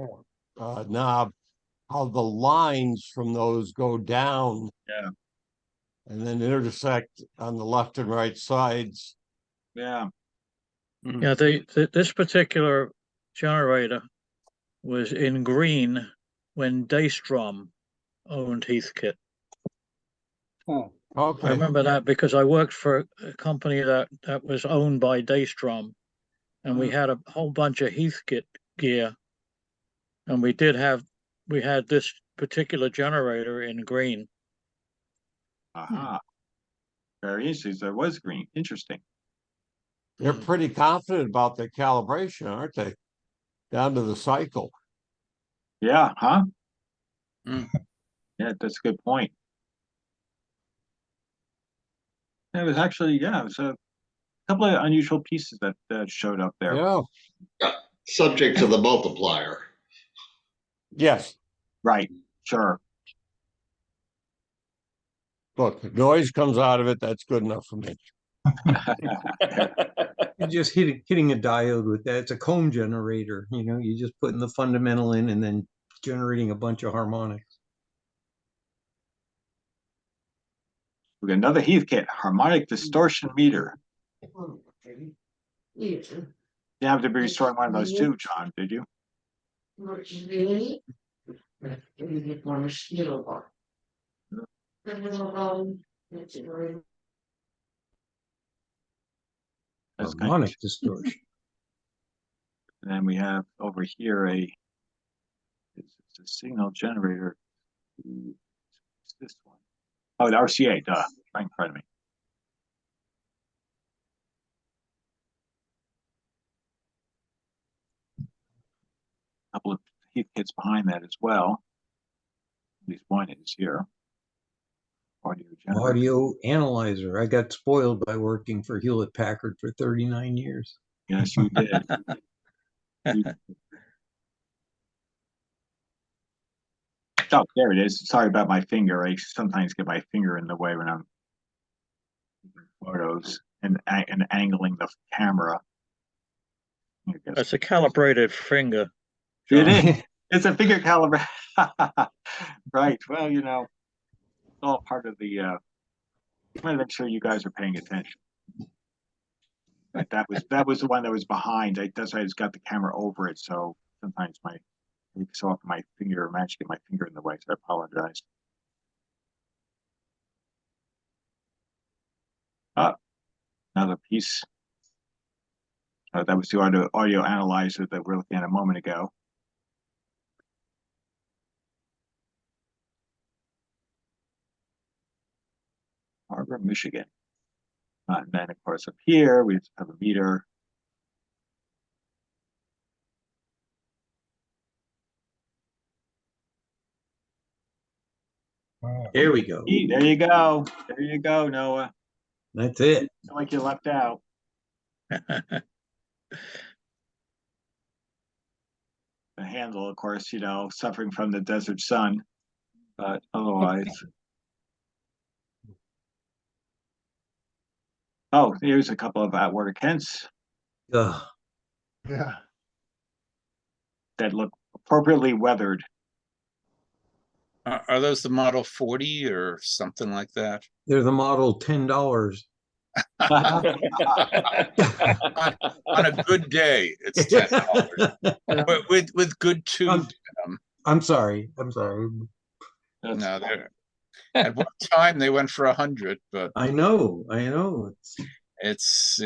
knob, how the lines from those go down. Yeah. And then intersect on the left and right sides. Yeah. Yeah, this particular generator was in green when Daystrom owned Heathkit. Okay. I remember that because I worked for a company that was owned by Daystrom, and we had a whole bunch of Heathkit gear, and we had this particular generator in green. Aha. Very interesting. So it was green. Interesting. They're pretty confident about their calibration, aren't they? Down to the cycle. Yeah, huh? Yeah, that's a good point. It was actually, it was a couple of unusual pieces that showed up there. Yeah. Subject to the multiplier. Yes. Right. Sure. Look, if noise comes out of it, that's good enough for me. You're just hitting a diode with that. It's a comb generator. You know, you're just putting the fundamental in and then generating a bunch of harmonics. We got another Heathkit harmonic distortion meter. You have to be restoring one of those too, John, did you? That's harmonic distortion. And then we have over here it's a signal generator. What's this one? Oh, the RCA, duh, right in front of me. A couple of Heathkits behind that as well. At least one is here. Audio analyzer. I got spoiled by working for Hewlett Packard for 39 years. Yes, you did. Oh, there it is. Sorry about my finger. I sometimes get my finger in the way when I'm taking photos and angling the camera. That's a calibrated finger. It is. It's a finger caliber. Right. Well, you know, it's all part of the. I want to make sure you guys are paying attention. But that was the one that was behind. That's why I just got the camera over it. So sometimes so often my finger, I managed to get my finger in the way. So I apologize. Another piece. That was the audio analyzer that we were looking at a moment ago. River, Michigan. And then, of course, up here, we have a meter. Wow. There we go. There you go. There you go, Noah. That's it. Feel like you left out. The handle, of course, suffering from the desert sun, but otherwise. Oh, here's a couple of Atwater Kents Ugh. Yeah. that look appropriately weathered. Are those the Model 40 or something like that? They're the model $10. On a good day, it's $10. With good tube. I'm sorry. I'm sorry. No, they're at one time they went for 100, but I know. it's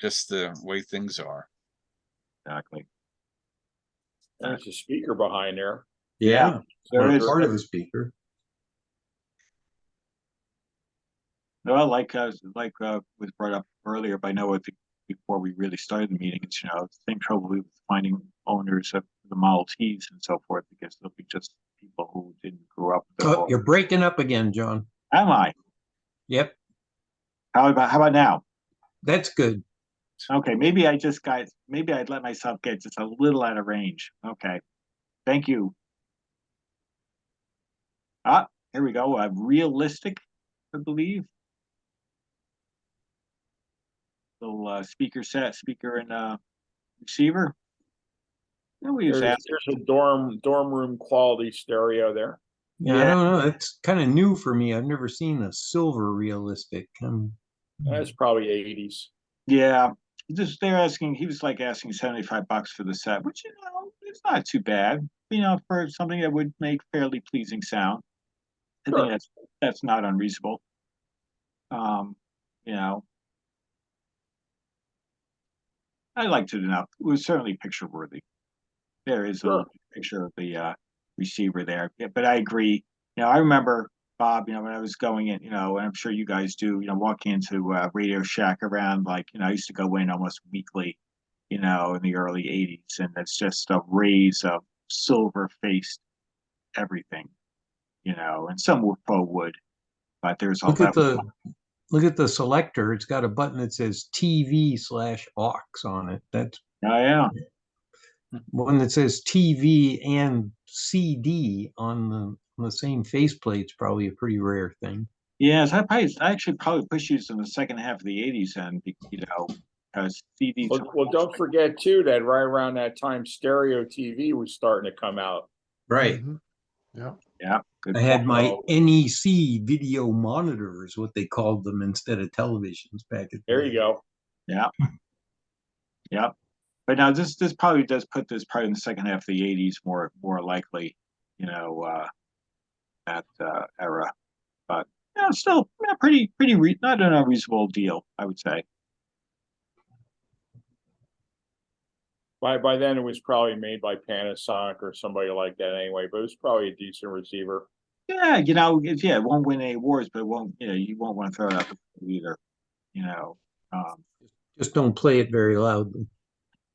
just the way things are. Exactly. There's a speaker behind there. Yeah. There is part of a speaker. Well, like was brought up earlier by Noah before we really started the meeting. It's same trouble with finding owners of the Model Ts and so forth, because they'll be just people who didn't grow up. Oh, you're breaking up again, John. Am I? Yep. How about now? That's good. Okay, maybe I'd let myself get just a little out of range. Okay. Thank you. Here we go. Realistic, I believe. Little speaker and receiver. There's a dorm room quality stereo there. Yeah, I don't know. That's kind of new for me. I've never seen a silver realistic. That's probably 80s. Yeah, he was like asking $75 for the set, which it's not too bad. For something that would make fairly pleasing sound. I think that's not unreasonable. I liked it enough. It was certainly picture worthy. There is a picture of the receiver there. Yeah, but I agree. I remember, Bob, when I was going in, and I'm sure you guys do, walking into Radio Shack around, I used to go in almost weekly, in the early 80s, and it's just a rays of silver-faced everything, and some faux wood, but there's all that. Look at the selector. It's got a button that says TV/aux on it. That's one that says TV and CD on the same faceplate's probably a pretty rare thing. Yes, I actually probably pushed these in the second half of the 80s, and because CDs. Well, don't forget too that right around that time, stereo TV was starting to come out. Right. Mm-hmm. Yeah. Yeah. I had my NEC video monitors, what they called them, instead of televisions back at. There you go. Yeah. Yeah. But now this probably does put this probably in the second half of the 80s more likely, that era. But still pretty not an unreasonable deal, I would say. By then it was probably made by Panasonic or somebody like that anyway, but it was probably a decent receiver. Yeah, it won't win any awards, but it won't, you won't want to throw it out either, Just don't play it very loudly.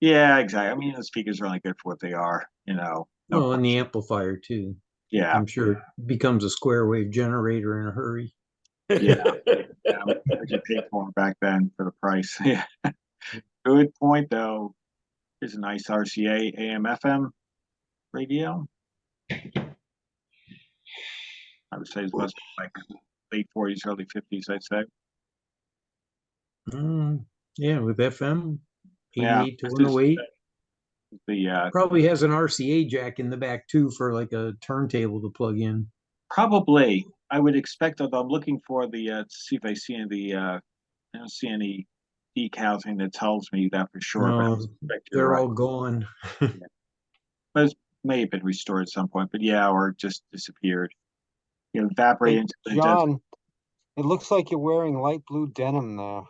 Yeah, exactly. I mean, the speakers are only good for what they are, Well, and the amplifier too. Yeah. I'm sure it becomes a square wave generator in a hurry. Yeah. What you paid for back then for the price. Yeah. Good point, though. Here's a nice RCA AM/FM radio. I would say it must be like late 40s, early 50s, I'd say. Yeah, with FM, 88 to 108. Probably has an RCA jack in the back too for like a turntable to plug in. Probably. I would expect, although I'm looking for to see if I see I don't see any decalcing that tells me that for sure. No, they're all gone. But it may have been restored at some point, but or just disappeared. Evaporate into the John, it looks like you're wearing light blue denim there.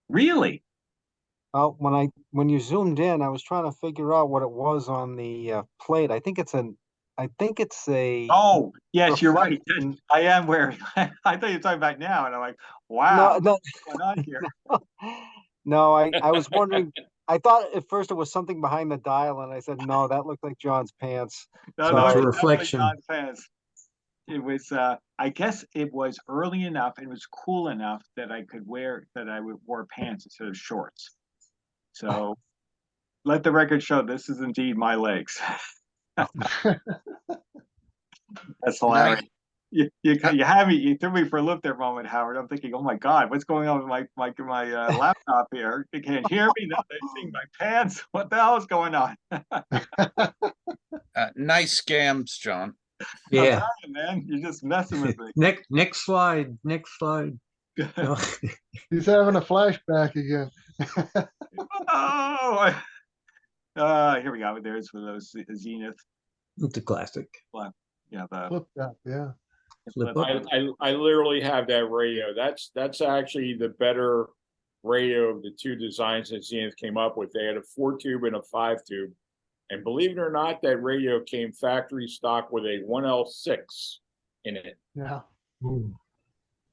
Really? Oh, when you zoomed in, I was trying to figure out what it was on the plate. I think it's I think it's a. Oh, yes, you're right. reflection- I am wearing, I thought you were talking about now, and I'm like, No, wow, no, what's going on here? no, I was wondering, I thought at first it was something behind the dial and I said, no, that looked like John's pants. No, Sorry. it's It's a definitely reflection. John's pants. It was, I guess it was early enough, it was cool enough that I could wear, that I would wear pants instead of shorts. So let the record show this is indeed my legs. That's hilarious. You had me, you threw me for a loop there, a moment, Howard. I'm thinking, oh my God, what's going on with my laptop here? You can't hear me now. They're seeing my pants. What the hell is going on? Nice scams, John. I'm Yeah. telling you, man, you're just messing with me. Next slide. Next slide. No. He's having a flashback again. Oh, here we go. There's for those Zenith. It's a classic. Yeah, the Flip that, yeah. Flip up. I literally have that radio. That's actually the better radio of the two designs that Zenith came up with. They had a 4-tube and a 5-tube. And believe it or not, that radio came factory stock with a 1L6 in it. Yeah. Ooh.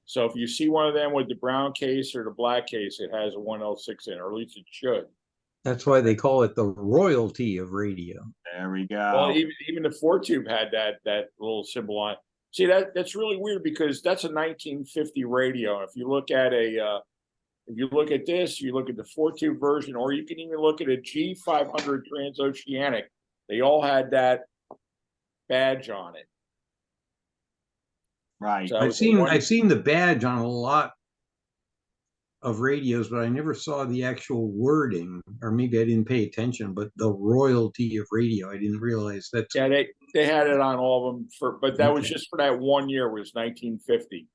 So if you see one of them with the brown case or the black case, it has a 1L6 in it, or at least it should. That's why they call it the royalty of radio. there we Well, go. even the 4-tube had that little symbol on it. See, that's really weird because that's a 1950 radio. If you look at if you look at this, you look at the 4-tube version, or you can even look at a G500 transoceanic. They all had that badge on it. Right. So I've seen the badge on a lot of radios, but I never saw the actual wording, or maybe I didn't pay attention, but the royalty of radio, I didn't realize that's. Yeah, they had it on all of them but that was Okay. just for that 1 year, was 1950.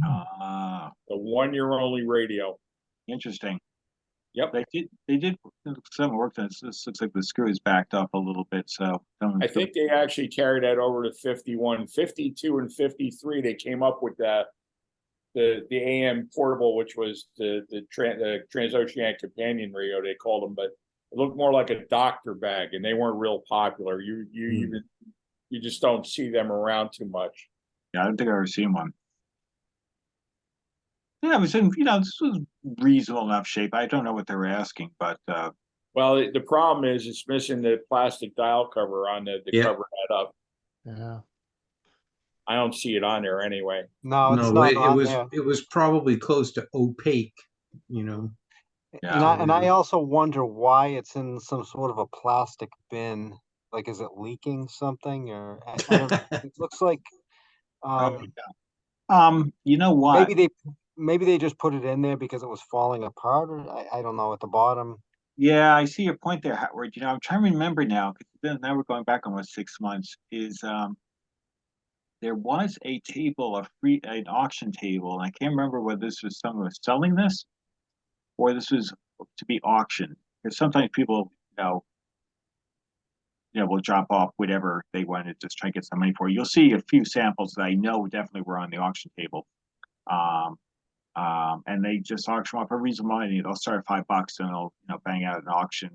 Ah, The 1 year only radio. interesting. Yep. They did some work on this. This looks like the screw is backed up a little bit, so I think they actually carried that over to 51, 52, and 53. They came up with the AM portable, which was the transoceanic companion radio, they called them, but it looked more like a doctor bag, and they weren't real popular. You just don't see them around too much. yeah, I don't think I've ever seen one. Yeah, it was in, this was reasonable enough shape. I don't know what they were asking, but Well, the problem is it's missing the plastic dial cover on the Yeah. cover head up. Yeah. I don't see it on there anyway. No, it's No, not it on was there. it was probably close to opaque, you know. Yeah. And I also wonder why it's in some sort of a plastic bin. Like, is it leaking something, or I don't know. It looks like you know what? maybe they just put it in there because it was falling apart, or I don't know, at the bottom. Yeah, I see your point there, Howard. I'm trying to remember now, because now we're going back almost 6 months, is there was a table, an auction table, and I can't remember whether this was someone was selling this or this was to be auctioned. Because sometimes people, will drop off whatever they want to just try to get some money for. You'll see a few samples that I know definitely were on the auction table. And they just auction off a reasonable money. They'll start at $5 and they'll, bang out an auction.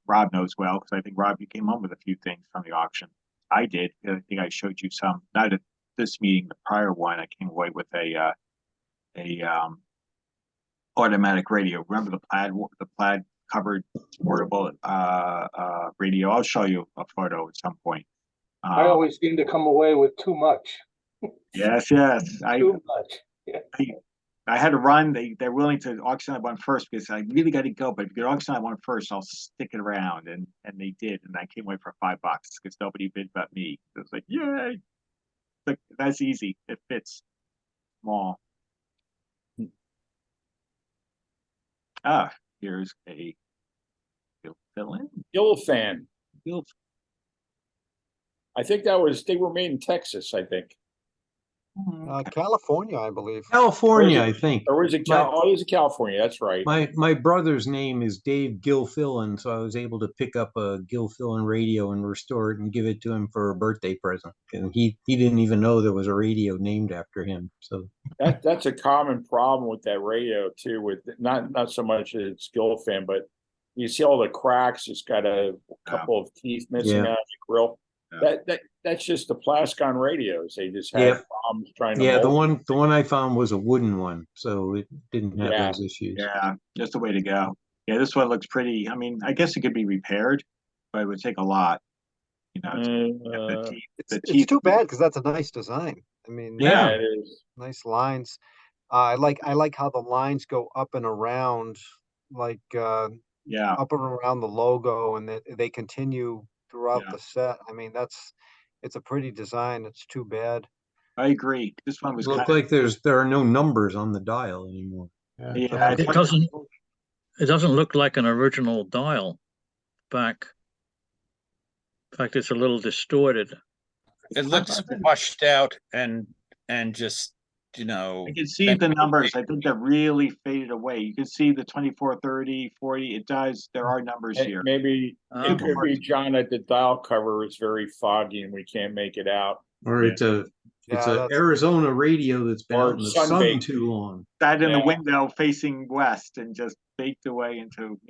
Rob knows well, because I think Rob, you came home with a few things from the auction. I did. I think I showed you some, not at this meeting, the prior one. I came away with a automatic radio. Remember the plaid covered portable radio? I'll show you a photo at some point. I always seem to come away with too much. Yes. Too much. Yeah. I had to run. They're willing to auction that one first because I really got to go. But if you can auction that one first, I'll stick it around. And they did. And I came away for $5 because nobody bid but me. It was like, yay. But that's easy. It fits small. Here's a fill-in. Gilfan. I think they were made in Texas, I think. California, I believe. California, I think. Or is it it is California, that's right. My brother's name is Dave Gilfillan, so I was able to pick up a Gilfillan radio and restore it and give it to him for a birthday present. And he didn't even know there was a radio named after him. So That's a common problem with that radio too, with not so much it's Gilfan, but You see all the cracks, it's got a couple of teeth missing Yeah. out of the grill. Yeah. That's just the Plascon radios. They just had Yeah. problems trying to Yeah, the mold. one I found was a wooden one, so it didn't have Yeah. those issues. Yeah, just the way to go. Yeah, this one looks pretty. I mean, I guess it could be repaired, but it would take a lot, you know, to get the teeth. It's, The it's teeth. too bad because that's a nice design. I mean, Yeah, Yeah. it is. nice lines. I like how the lines go up and around, like Yeah, up and around the logo, and that they continue throughout Yeah. the set. I mean, it's a pretty design. It's too bad. I agree. This one was Look kind like there are no numbers on the dial anymore. of, it's yeah, almost it's It like, doesn't look like an original dial back. In fact, it's a little distorted. It looks washed out and just, you know. I can see the numbers. I think they're really faded away. You can see the 24, 30, 40. It does. There are numbers here. Maybe Oh. it could be, John, that the dial cover is very foggy and we can't make it out. Or Yeah. it's a Yeah, Arizona radio that's been Or out in the sun sun baked. too long. Sat in the Yeah. window facing west and just baked away into,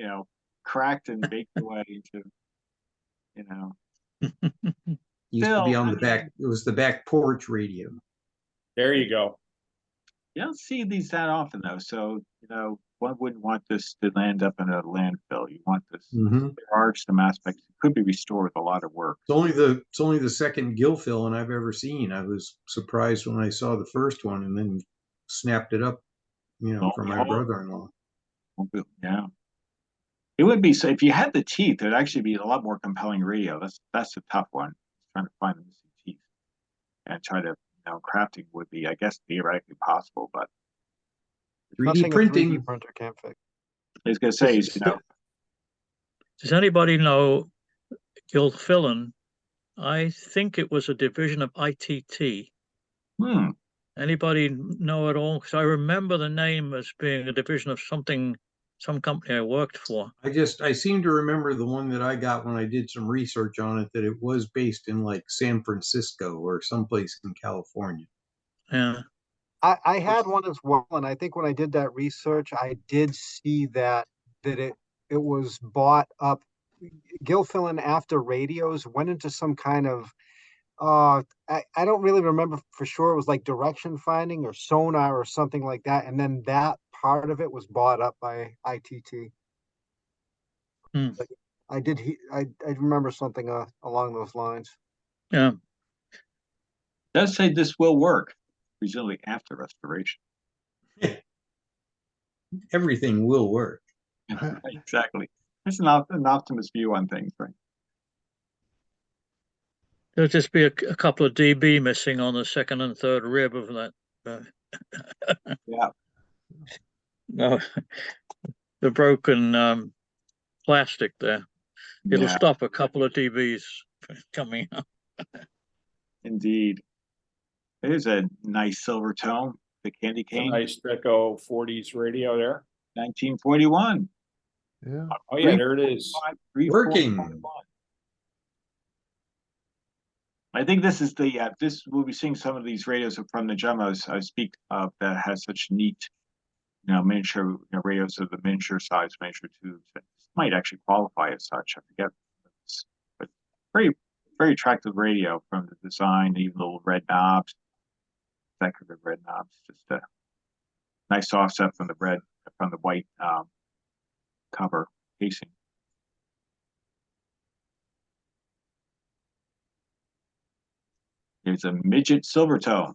cracked and baked away into, you know. Used to Still, be on I the back. It was the back porch radio. There you go. You don't see these that often though. So, one wouldn't want this to land up in a landfill. You want this. Mhm. There are some aspects that could be restored with a lot of work. It's only the second gill filling I've ever seen. I was surprised when I saw the first one and then snapped it up, for my brother-in-law. Yeah. It would be, so if you had the teeth, it'd actually be a lot more compelling radio. That's the tough one. Trying to find the missing teeth and try to, crafting would be, I guess, theoretically possible, but 3D nothing a 3D printing. printer can't fix. I was gonna say is, Does anybody know Gilfillan? I think it was a division of ITT. hmm, Anybody know at all? Because I remember the name as being a division of some company I worked for. I seem to remember the one that I got when I did some research on it, that it was based in like San Francisco or someplace in California. Yeah. I had one as well, and I think when I did that research, I did see that it was bought up. Gilfillan, after radios, went into some kind of I don't really remember for sure. It was like direction finding or sonar or something like that, and then that part of it was bought up by ITT. Hmm. I remember something along those lines. Yeah. does say this will work, presumably after restoration. Everything will work. Exactly. It's an optimist view on things, right? There'll just be a couple of dB missing on the second and third rib of that. Yeah. No, the broken plastic there. It'll Yeah, stop a couple of dBs coming up. indeed. There's a nice silver tone, the candy It's a cane, nice Deco 40s radio there. 1941. Yeah. Oh yeah, there it is. Working. I think this is this we'll be seeing some of these radios from the Gemos I speak of that has such neat, miniature radios of the miniature size, miniature tubes. This might actually qualify as such. I forget, but very, very attractive radio from the design, even little red knobs, decorative red knobs, just a nice offset from the white cover casing. There's a midget silver tone.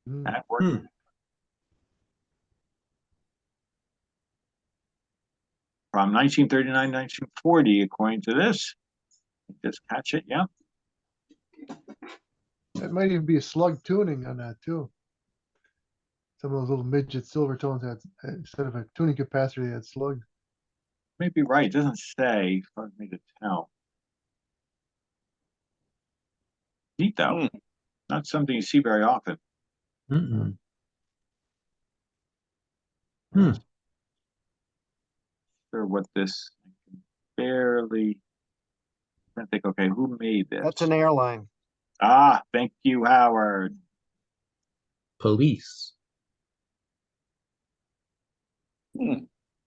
That works. From 1939, 1940, according to this. Just catch it, yeah. That might even be a slug tuning on that too. Some of those little midget silver tones had, instead of a tuning capacitor, they had slugs. Maybe right. It doesn't say. It's hard for me to tell. Neat though. Not something you see very often. Mm-mm. Sure what this, I can barely I think, okay, who made this? That's an airline. Ah, thank you, Howard. Police.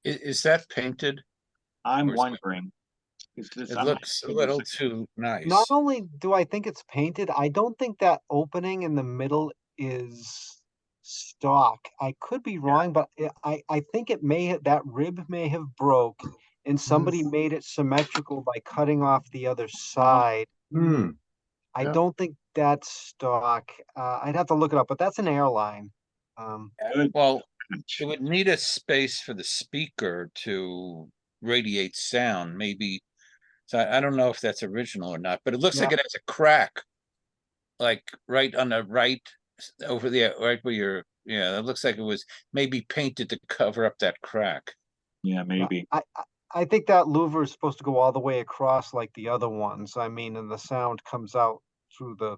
Is that painted? I'm Or is it- wondering. It looks a little too Not nice. only do I think it's painted, I don't think that opening in the middle is stock. I could be wrong, but I think it may have, that rib may have broke and somebody made it symmetrical by cutting off the other side. Hmm. I Yeah. don't think that's stock. I'd have to look it up, but that's an airline. Well, it would need a space for the speaker to radiate sound, maybe. So I don't know if that's original or not, but it looks like Yeah. it has a crack. Like right on the right over there, right where you're, yeah, it looks like it was maybe painted to cover up that crack. Yeah, maybe. I think that louver is supposed to go all the way across like the other ones. I mean, and the sound comes out through the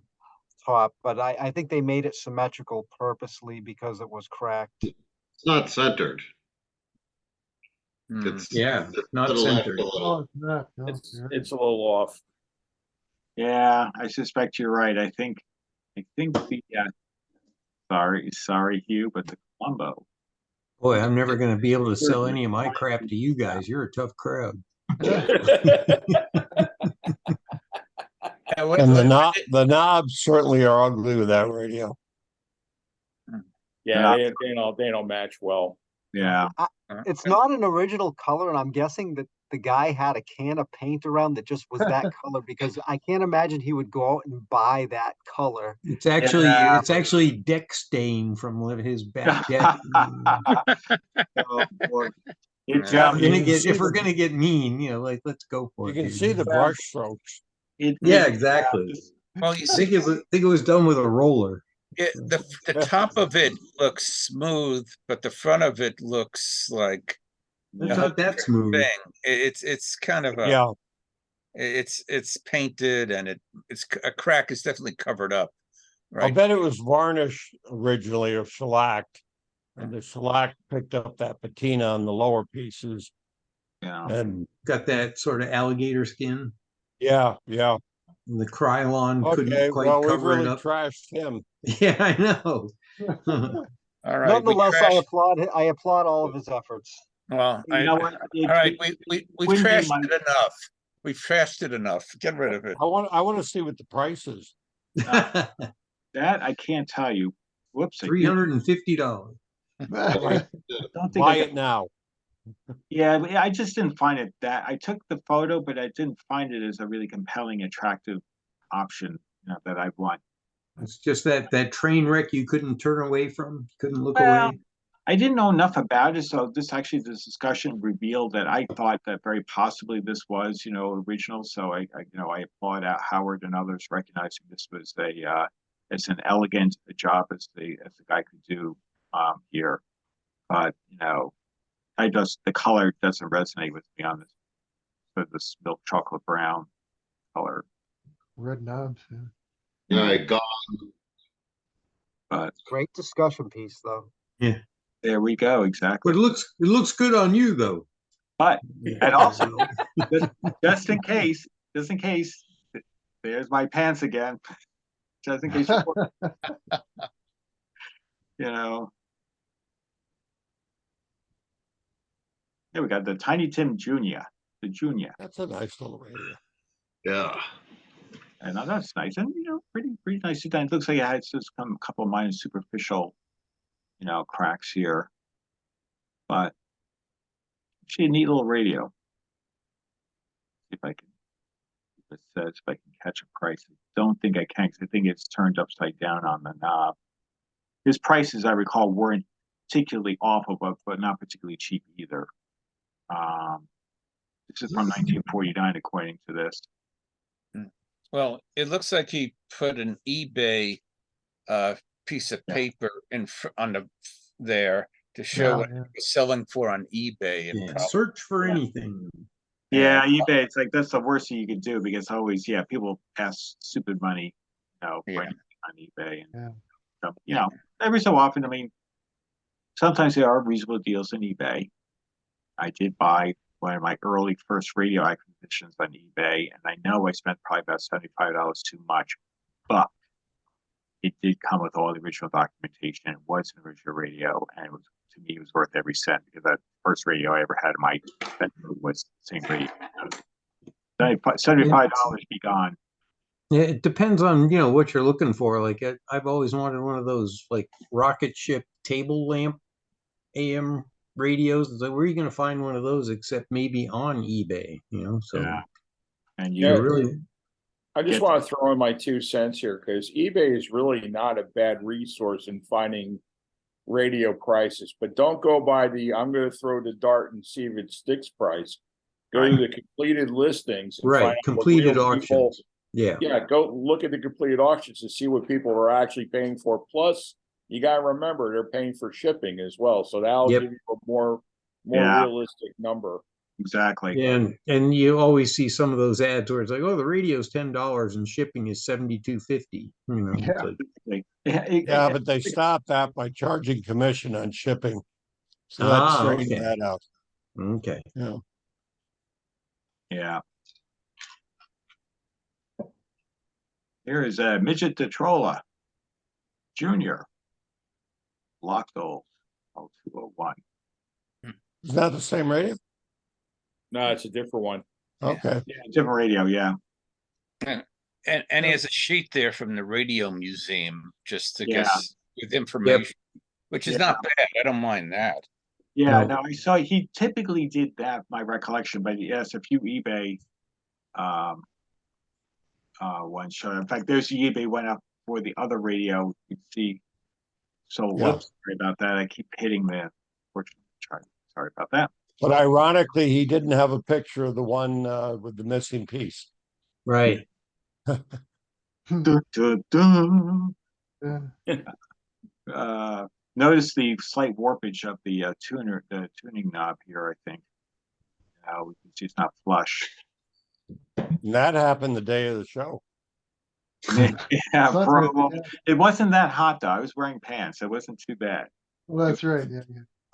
top, but I think they made it symmetrical purposely because it was cracked. It's not centered. Hmm. It's Yeah, it's not to the left centered. a little. No, it's not. No, It's you're right. it's a little off. Yeah, I suspect you're right. I think the sorry, Hugh, but the Columbo. Boy, I'm never gonna be able to sell any of my crap to you guys. You're a tough crowd. Yeah, And the knobs certainly are ugly with that radio. Yeah, they don't match well. Yeah. It's not an original color, and I'm guessing that the guy had a can of paint around that just was that color because I can't imagine he would go out and buy that color. It's actually deck stain from his back deck. Oh, boy. It's If we're gonna get mean, let's go for You it. can see the brush strokes. Yeah, exactly. well, you I see, think it was done with a roller. the top of it looks smooth, but the front of it looks like It's a not that smooth. thing. It's kind of a Yeah, it's painted and it's a crack is definitely covered up, I'll right? bet it was varnish originally or shellacked. And the shellac picked up that patina on the lower pieces. Yeah. And Got that sort of alligator skin. yeah. And the Krylon Okay, couldn't quite well, we've cover really it up. trashed him. Yeah, I know. All right. Nonetheless, I applaud all of his efforts. Well, You know what? all right, we've wouldn't be trashed my- it enough. We've trashed it enough. Get rid of it. I want to see what the price is. That I can't tell you. Whoops. $350. Right. Don't think Buy it now. Yeah, I just didn't find it that I took the photo, but I didn't find it as a really compelling, attractive option, that I want. It's just that train wreck you couldn't turn away from, couldn't look Well, away. I didn't know enough about it, so this discussion revealed that I thought that very possibly this was, original. So I applaud Howard and others recognizing this was as an elegant job as the guy could do here. But the color doesn't resonate with me on this. So this milk chocolate brown color. Red knobs. Yeah. All right, gone. But Great discussion piece, though. Yeah. there we go. Exactly. But it looks good on you though. But and also just in case, there's my pants again. Just in case Here we got the Tiny Tim Jr. The Junior. That's a nice little radio. Yeah. And that's nice. And pretty nice design. It looks like it has just a couple of minor superficial, cracks here. But actually a neat little radio. See if I can it says if I can catch a price. I don't think I can because I think it's turned upside down on the knob. His prices, I recall, weren't particularly awful, but not particularly cheap either. This is from 1949, according to this. Well, it looks like he put an eBay piece of paper on there to show what he was selling for on eBay. And search for anything. Yeah, eBay. It's like that's the worst thing you could do because always, people pass stupid money, for anything on eBay. And so, every so often, sometimes there are reasonable deals on eBay. I did buy one of my early first radio acquisitions on eBay, and I know I spent probably about $75 too much, but it did come with all the original documentation. It was an original radio, and it was to me, it was worth every cent, because that first radio I ever had in my bedroom was the same radio. $75 be gone. Yeah, it depends on, what you're looking for. Like I've always wanted one of those like rocket ship table lamp AM radios. It's like, where are you going to find one of those except maybe on eBay, so Yeah. And Yeah. you really, I just Get- want to throw in my 2 cents here because eBay is really not a bad resource in finding radio prices, but don't go by I'm going to throw the dart and see if it sticks price. Go to the completed listings and right, find out what completed real people- auctions. Yeah. Yeah, go look at the completed auctions to see what people are actually paying for. Plus, you got to remember they're paying for shipping as well, so that'll Yep. give you a more Yeah. realistic number. exactly. And you always see some of those ads where it's like, oh, the radio's $10 and shipping is $72.50. Yeah, but they stopped that by charging commission on shipping. So that straightened okay. that out. Okay. Yeah. Yeah. Here is Midget Detrola Jr. Lockdoll 0201. Is that the same radio? No, it's a different one. Okay. Yeah, different radio, yeah. And he has a sheet there from the radio museum just to Yeah. guess with information, which is Yeah. not bad. I don't mind that. Yeah, No. no, I saw he typically did that, my recollection, but yes, a few eBay one shot. In fact, there's the eBay went up for the other radio. You can see. So whoops, sorry about that. I keep hitting the fortunate chart. Sorry about that. But ironically, he didn't have a picture of the one with the missing piece. Right. Dun, dun, dun. Notice the slight warpage of the tuning knob here, I think. We can see it's not flush. And that happened the day of the show. Yeah, probably. It wasn't that hot though. I was wearing pants. It wasn't too bad. Well, that's right. Yeah.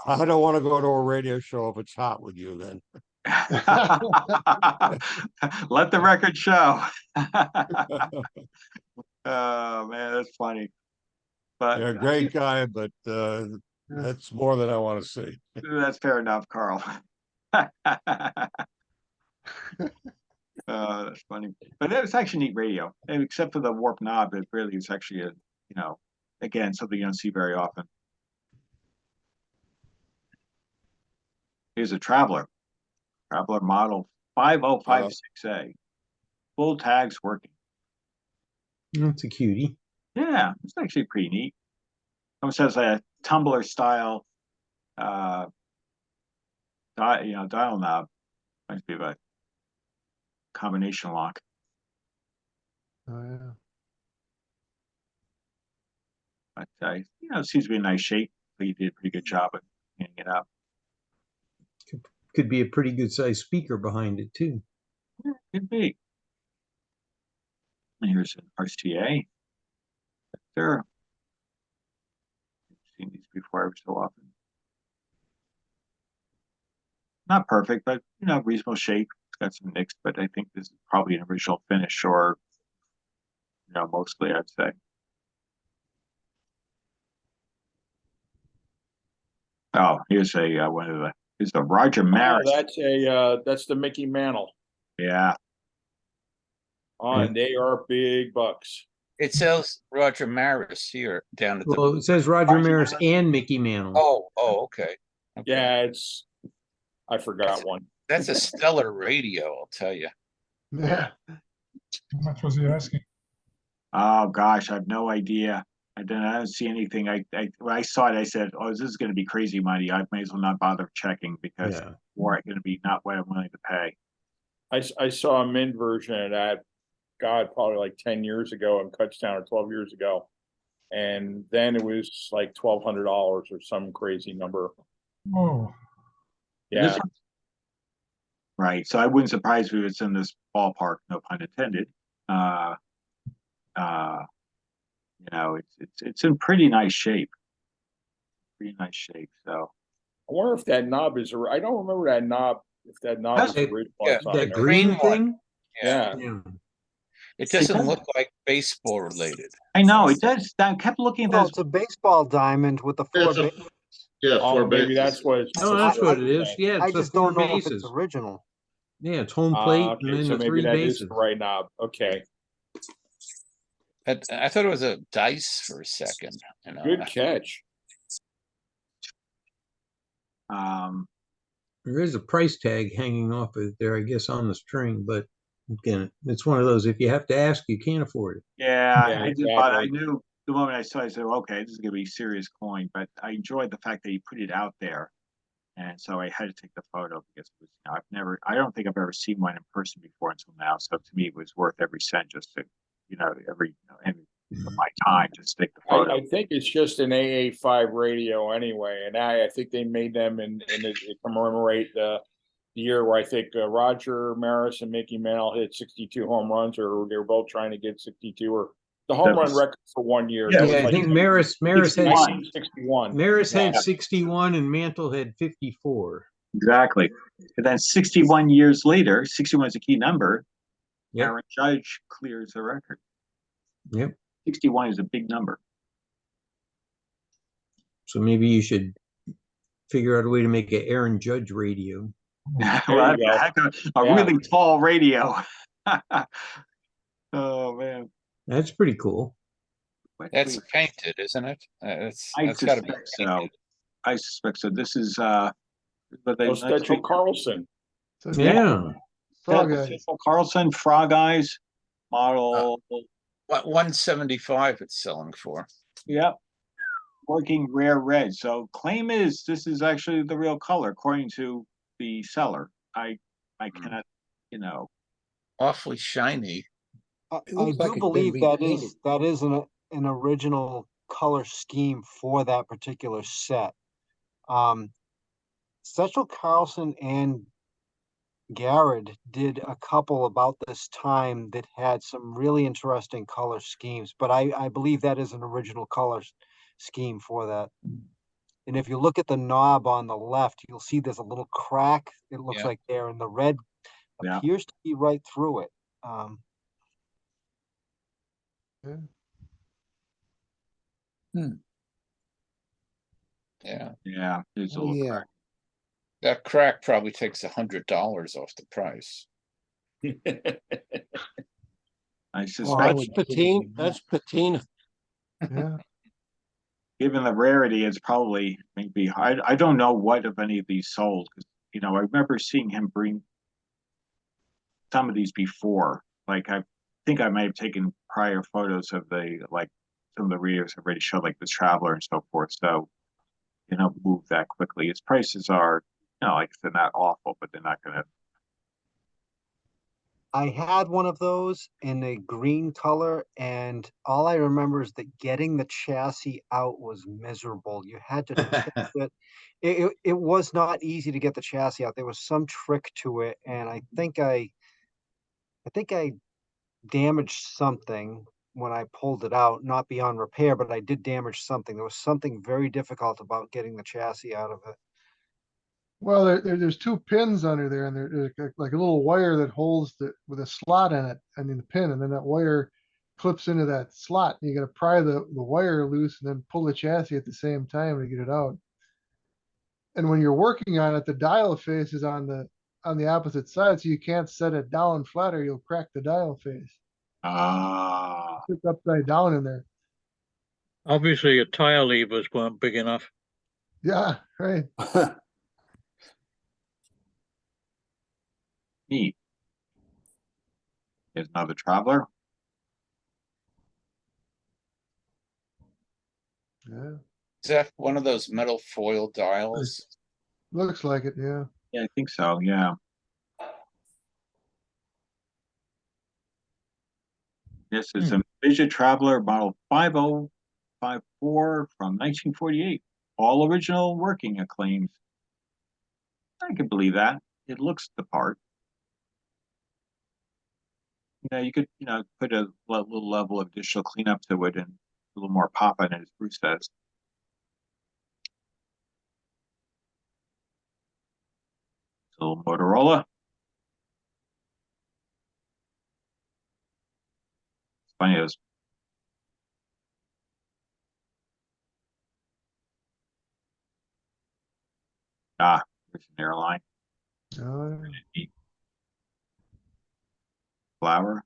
I don't want to go to a radio show if it's hot with you then. Let the record show. Oh man, that's funny. But You're a great guy, but that's more than I want to see. that's fair enough, Carl. That's funny. But it was actually neat radio. And except for the warp knob, it really is actually a, again, something you don't see very often. Here's a Traveler model 5056A. Full tags working. That's a cutie. Yeah, it's actually pretty neat. Almost has a tumbler style dial knob. Might be a combination lock. Oh yeah. But it seems to be a nice shape. He did a pretty good job at hanging it up. Could be a pretty good sized speaker behind it too. Yeah, could be. And here's an RCA. There. I've seen these before every so often. Not perfect, but reasonable shape. It's got some nicks, but I think this is probably an original finish, or mostly I'd say. Oh, here's here's the Roger Maris. That's the Mickey Mantle. Yeah. And they are big bucks. It says Roger Maris here down at the. Well, it says Roger Maris and Mickey Mantle. Oh, okay. Yeah, I forgot one. That's a stellar radio, I'll tell you. Yeah. How much was he asking? Oh gosh, I have no idea. I don't see anything. When I saw it, I said, "Oh, this is going to be crazy money. I may as well not bother checking because it's going to be not what I'm willing to pay." I saw a mint version of that. God, probably like 10 years ago in Kutztown, or 12 years ago, and then it was like $1,200 or some crazy number. Oh, Yeah. Right. So I wouldn't surprise me if it's in this ballpark, no pun intended. It's in pretty nice shape. Pretty nice shape. So I wonder if that knob is. I don't remember that knob. If that knob is original. That green thing. Yeah. It doesn't look like baseball related. I know it does. I kept looking at Well, this. it's a baseball diamond with the four. Yeah, Oh, four maybe bases. that's what it's. Oh, that's what it is. Yeah, I it's the just don't four know if it's bases. original. Yeah, it's home plate and Okay, then so the maybe three that is bases. the right knob. Okay, I thought it was a dice for a second, you know. good catch. There is a price tag hanging off of there, I guess, on the string, but again, it's one of those, if you have to ask, you can't afford it. Yeah, Yeah, I did, but I exactly. knew the moment I saw it, I said, okay, this is gonna be serious coin, but I enjoyed the fact that he put it out there. And so I had to take the photo because it was, I don't think I've ever seen one in person before until now. So to me, it was worth every cent just to, and of my time just to take the photo. I think it's just an AA5 radio anyway, and I think they made them in to commemorate the year where I think Roger Maris and Mickey Mantle hit 62 home runs, or they were both trying to get 62 or the home run record for 1 year. Yeah, That was Yeah, I like think Maris had 1961. Maris had Yeah. 61 and Mantle had 54. Exactly. And then 61 years later, 61 is a key number. Yep. Aaron Judge clears the record. Yep. 61 is a big number. So maybe you should figure out a way to make an Aaron Judge radio. Well, that'd be a heck of a really tall radio. Oh man, that's pretty cool. That's painted, isn't it? That's I gotta be suspect so. painted. I suspect so. This is Stetchel Carlson. Yeah. Frog Eyes. Carlson, Frog Eyes, model. What 175 it's selling for? Yep. Working rare red. So claim is this is actually the real color according to the seller. I cannot, Awfully shiny. I do believe that is an original color scheme for that particular set. Satchel Carlson and Garrett did a couple about this time that had some really interesting color schemes, but I believe that is an original color scheme for that. And if you look at the knob on the left, you'll see there's a little crack, it looks like there, and the red appears to be right through it. Yeah. Yeah, there's a little crack. That crack probably takes $100 off the price. I suspect that's patina. That's patina. Yeah. given the rarity, it's probably maybe I don't know what if any of these sold because I remember seeing him bring some of these before. Like I think I might have taken prior photos of some of the readers have already showed like the Traveler and so forth. So move that quickly. Its prices are like they're not awful, but they're not gonna. I had one of those in a green color, and all I remember is that getting the chassis out was miserable. You had to twist it. It was not easy to get the chassis out. There was some trick to it, and I think I damaged something when I pulled it out, not beyond repair, but I did damage something. There was something very difficult about getting the chassis out of it. Well, there's two pins under there, and there's like a little wire that holds with a slot in it, and then the pin, and then that wire clips into that slot. And you got to pry the wire loose and then pull the chassis at the same time to get it out. And when you're working on it, the dial face is on the opposite side, so you can't set it down flat or you'll crack the dial face. It's upside down in there. Obviously, your tire levers weren't big enough. Yeah, right. Neat. Here's another Traveler. Yeah. Is that one of those metal foil dials? Looks like it, yeah. Yeah, I think so. Yeah. This is a Vision Traveler model 5054 from 1948. All original working acclaims. I can believe that. It looks the part. You could, put a little level of additional cleanup to it and a little more pop on it, as Bruce says. A little Motorola. It's funny, those Ah, there's an airline. Oh, Flower.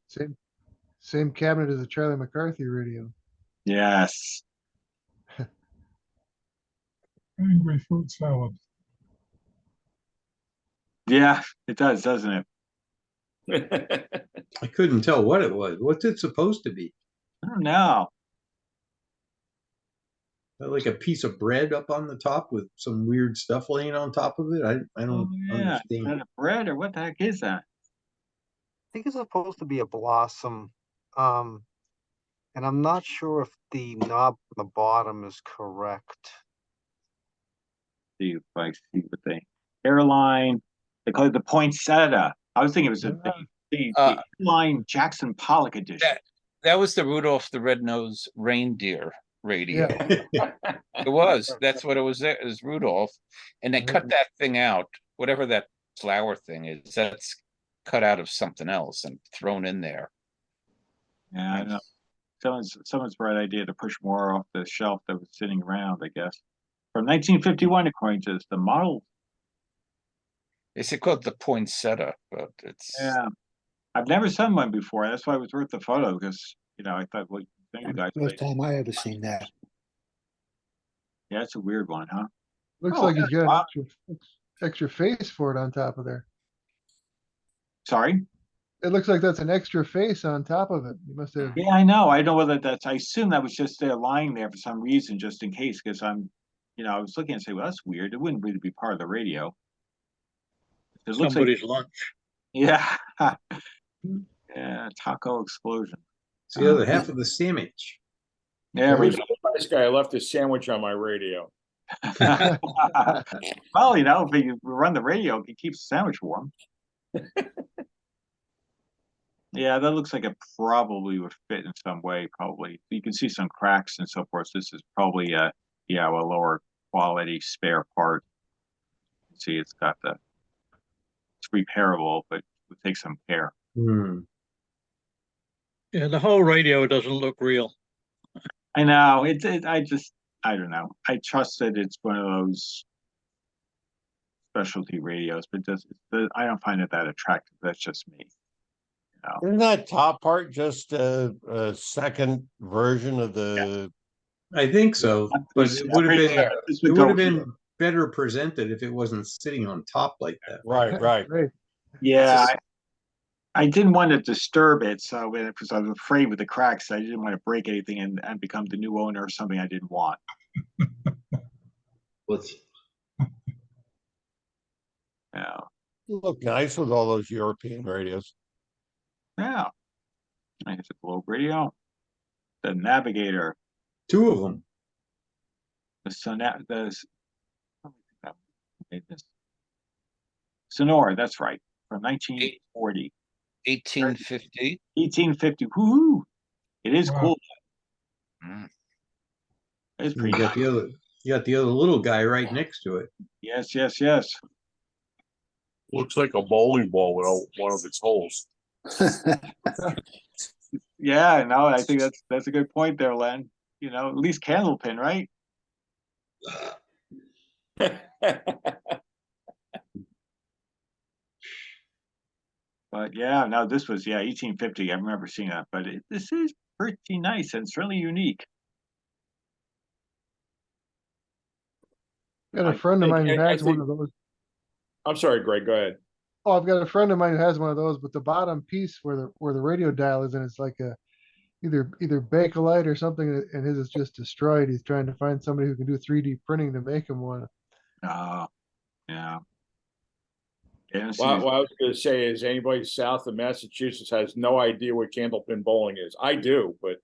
same cabinet as the Charlie McCarthy radio. Yes. Angry fruit salad. Yeah, it does, doesn't it? I couldn't tell what it was. What's it supposed to be? I don't know. Like a piece of bread up on the top with some weird stuff laying on top of it? I Oh, don't yeah. Is understand. that a bread or what the heck is that? I think it's supposed to be a blossom. And I'm not sure if the knob on the bottom is correct. See if I see what they airline. They call it the poinsettia. I was thinking it was the airline Jackson Pollock edition. That was the Rudolph the Red-Nosed Reindeer radio. Yeah. It was. That's what it was. It was Rudolph, and they cut that thing out. Whatever that flower thing is, that's cut out of something else and thrown in there. Yeah, I know. Someone's bright idea to push more off the shelf that was sitting around, I guess. From 1951, according to this, the model. They say called the poinsettia, but it's Yeah, I've never seen one before. That's why it was worth the photo because I thought, well, thank you guys. First time I ever seen that. Yeah, it's a weird one, huh? Looks Oh, like he's got wow. an extra face for it on top of there. Sorry. It looks like that's an extra face on top of it. You must have. Yeah, I know. I know whether that's. I assume that was just there lying there for some reason, just in case. Because I was looking and say, well, that's weird. It wouldn't really be part of the radio. It looks like, Somebody's lunch. yeah, yeah, taco explosion. It's the other half of the sandwich. There we Who's go. the nice guy left a sandwich on my radio? Well, if you run the radio, it keeps the sandwich warm. Yeah, that looks like it probably would fit in some way. Probably you can see some cracks and so forth. This is probably a lower quality spare part. See, it's repairable, but it would take some care. Yeah, the whole radio doesn't look real. I know I don't know. I trust that it's one of those specialty radios, but I don't find it that attractive. That's just me. Isn't that top part just a second version of the? I think so, but it would have been better presented if it wasn't sitting on top like that. Right. Yeah, I didn't want to disturb it, so because I was afraid with the cracks, I didn't want to break anything and become the new owner of something I didn't want. Yeah. Look nice with all those European radios. Yeah. I guess a Globe radio, the Navigator, Two of them. Sonora, that's right, from 1940. 1850. 1850. Woo! It is Wow. cool. Mm. It's You pretty. got the other little guy right next to it. Yes. Looks like a bowling ball without one of its holes. Yeah, no, I think that's a good point there, Len. At least candlepin, right? But yeah, no, this was 1850. I remember seeing that, but this is pretty nice and certainly unique. Got a friend of mine who I has one think- of those. I'm sorry, Greg, go ahead. Oh, I've got a friend of mine who has one of those, but the bottom piece where the radio dial is in, it's like either Bakelite or something, and his is just destroyed. He's trying to find somebody who can do 3D printing to make him one. Oh, yeah. Well, what I was going to say is anybody south of Massachusetts has no idea what candlepin bowling is. I do, but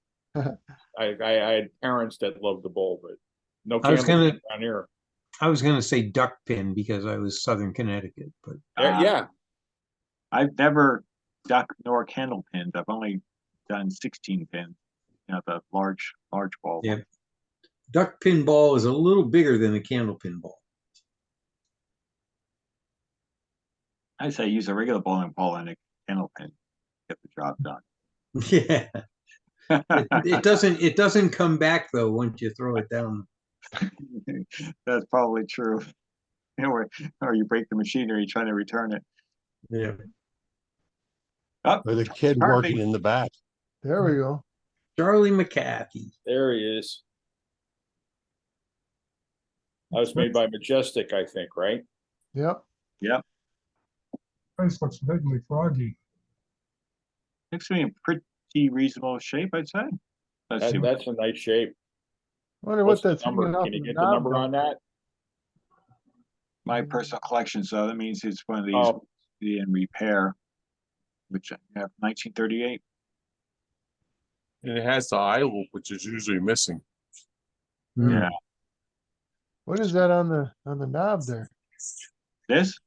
I had parents that loved the bowl, but no I was candlepin down here. I was gonna say duck pin because I was Southern Connecticut, but Yeah. I've never duck nor candle pinned. I've only done 16 pin, the large ball. yeah, duck pin ball is a little bigger than a candle pin ball. I say use a regular bowling ball and a candle pin, get the job done. Yeah, it doesn't come back though once you throw it down. That's probably true. or you break the machinery trying to return it. Yeah. Oh, Or the kid Charlie. working in the back. There we go. Charlie McCaffey. There he is. That was made by Majestic, I think, right? Yep. Yep. Place looks vaguely froggy. Looks to be in pretty reasonable shape, I'd say. Let's see. That's a nice shape. Wonder What's what the that's number? hanging off Can you the get the knob number there. on that? My personal collection, so that means it's one of these Oh. in repair, which I have 1938. And it has the eye loop, which is usually missing. Yeah. What is that on the knob there? This?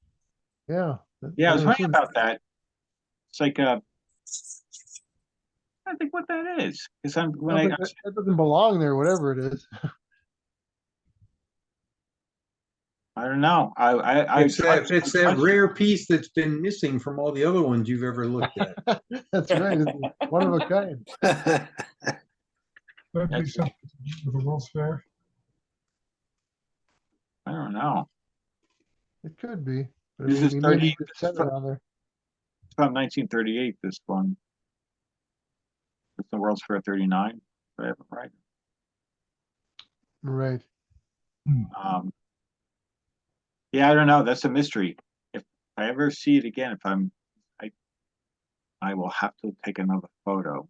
Yeah. Yeah, I was never wondering seen- about that. It's like I think what that is. Because I'm when I I think that doesn't belong there, whatever it is. I don't know. I It's that rare piece that's been missing from all the other ones you've ever looked at. That's right. It's one of a kind. That'd be That's- something with the World's Fair. I don't know. It could be. But This is we may 30 need to send it on there. It's from 1938. This one. It's the World's Fair 39. If I have it right. Right. Yeah, I don't know. That's a mystery. If I ever see it again, I will have to take another photo.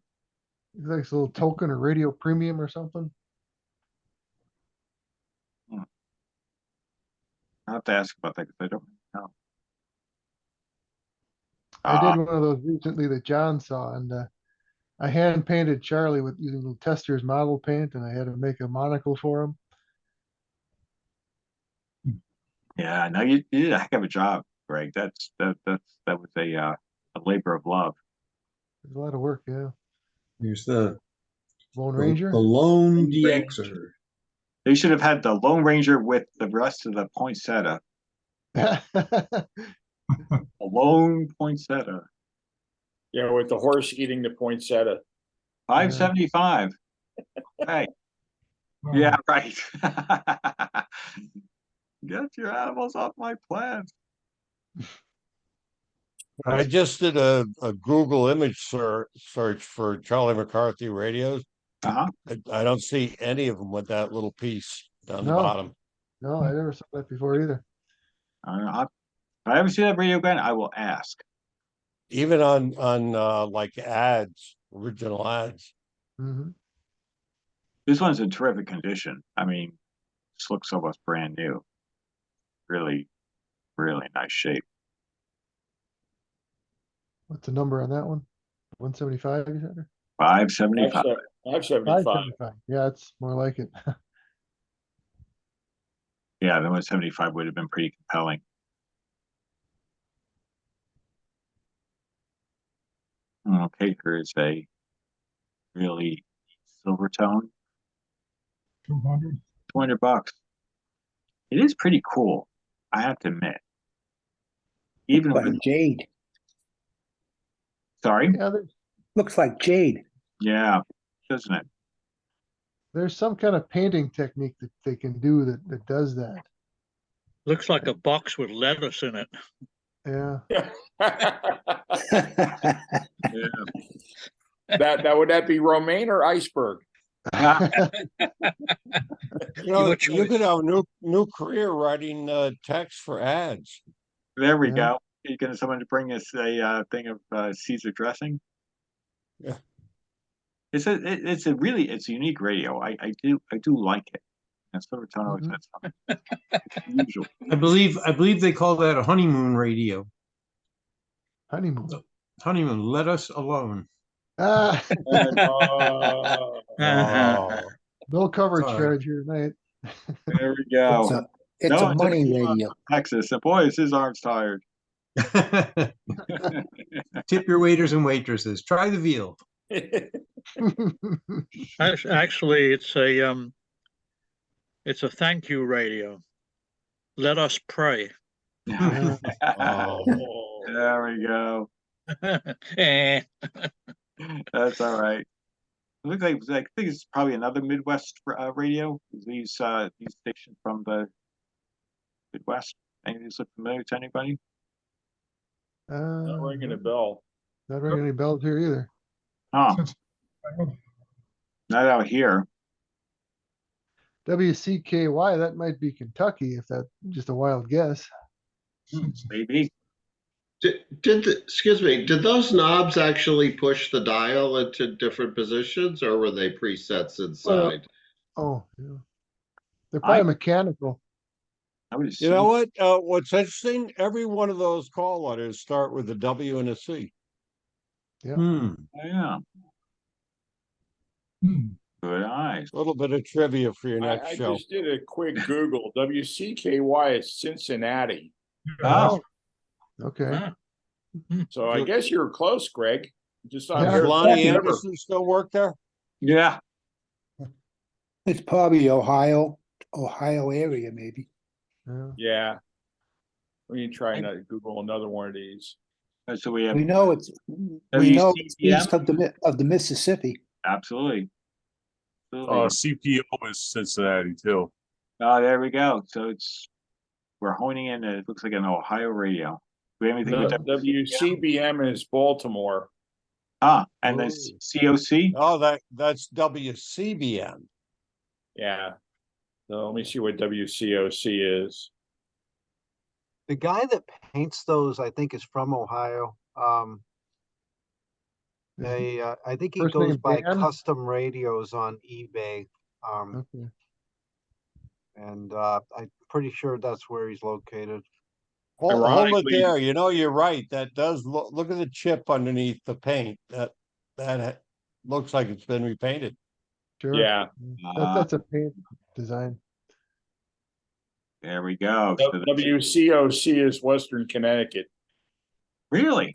It's like a little token or radio premium or something. I'll have to ask about that because I don't know. I did one of those recently that John saw, and I hand painted Charlie with using little Tester's model paint, and I had to make a monocle for him. Yeah, no, you did a heck of a job, Greg. That was a labor of love. There's a lot of work, yeah. Here's the Lone Ranger. the Lone DXer. They should have had the Lone Ranger with the rest of the poinsettia. A lone poinsettia. Yeah, with the horse eating the poinsettia. 575. Hey. Yeah, right. Get your animals off my plants. I just did a Google image search for Charlie McCarthy radios. Uh-huh. I don't see any of them with that little piece down the No. bottom. No, I never saw that before either. If I ever see that radio again, I will ask. Even on like ads, original ads. Mm-hmm. This one's in terrific condition. I mean, this looks almost brand new. Really, really nice shape. What's the number on that one? 175, you said? 575. 575. 575. Yeah, it's more like it. Yeah, the 175 would have been pretty compelling. Okay, here's a really silver tone. 200. $200. It is pretty cool, I have to admit. Even Like with jade. sorry, Yeah, Looks like jade. yeah, doesn't it? there's some kind of painting technique that they can do that does that. Looks like a box with lettuce in it. Yeah. Yeah. That would that be romaine or iceberg? You know, Your you choice. could have a new career writing text for ads. There we Yeah. go. You gonna someone to bring us a thing of Caesar dressing? Yeah. It's a unique radio. I do like it. And silver tone always has something unusual. I believe they call that a honeymoon radio. Honeymoon. Honeymoon, let us alone. Ah, Oh, no coverage Sorry. strategy tonight. There we go. It's No, a money radio. Texas, and boy, is his arms tired. Tip your waiters and waitresses. Try the veal. Actually, it's a thank you radio. Let us pray. Yeah. oh. There we go. Eh. That's all right. It looks like I think it's probably another Midwest radio. These stations from the Midwest. Anything look familiar to anybody? Not ringing a Not bell. ringing any bells here either. Huh, Since- not out here. WCKY, that might be Kentucky, if that's just a wild guess. since- Maybe. Excuse me, did those knobs actually push the dial into different positions or were they presets inside? Oh, yeah. They're I- probably mechanical. I would You know assume. what? What's interesting? Every one of those call letters start with a W and a C. Hmm. Yeah, Hmm. good eyes. A little bit of trivia for your next I show. just did a quick Google. WCKY is Cincinnati. Oh, Okay. Ah, So I guess you're close, Greg. Just on Yeah. here. Does Lonnie River. Anderson still work there? yeah. It's probably Ohio area, maybe. Yeah. Yeah. We can try and Google another one of these. So we have We know it's WCBM? east of the Mississippi. Absolutely. Absolutely. CPO is Cincinnati too. Oh, there we go. So we're honing in. It looks like an Ohio radio. Do we have anything with WCBM is Baltimore. and then Oh. COC? Oh, that's WCBN. Yeah. So let me see what WCOC is. The guy that paints those, I think, is from Ohio. I think he First goes name by Dan? Custom Radios on eBay. Okay. And I'm pretty sure that's where he's located. Hold it Ironically- there. You know, you're right. That does look at the chip underneath the paint. That looks like it's been repainted. Sure. Yeah. That's a paint design. There we go. So WCOC is Western Connecticut. really?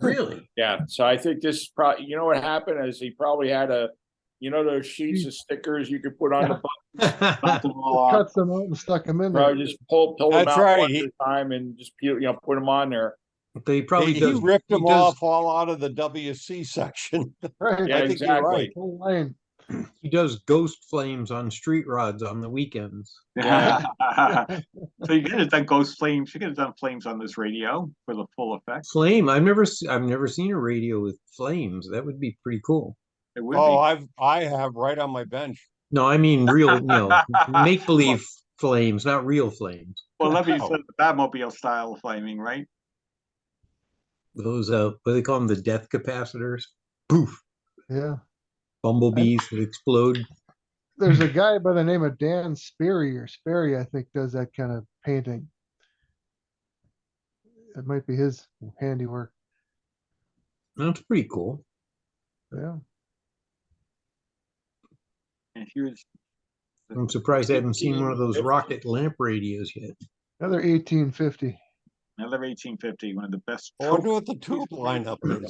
Yeah. So I think this is probably, you know what happened is he probably had those sheets of stickers you could put on the button. Cut them all off. Cuts them out and stuck them in there. Probably just pull them That's out right. one at a time and just put them on there. They probably He does. ripped he them does- off all out of the WC section. Right. Yeah, I think you're right. Whole line. He does ghost flames on street rods on the weekends. So you could have done ghost flames. You could have done flames on this radio for the full effect. Flame. I've never seen a radio with flames. That would be pretty cool. It would Oh, be. I have right on my bench. No, I mean real, make believe flames, not real flames. Well, let me say the Batmobile style flaming, right? Those what do they call them? The death capacitors. Poof. Yeah. Bumblebees that explode. There's a guy by the name of Dan Sperry I think, does that kind of painting. It might be his handiwork. That's pretty cool. Yeah. And here's I'm surprised I haven't seen one of those rocket lamp radios yet. Another 1850. another 1850, one of the best. I wonder what the tube lineup is. I mean,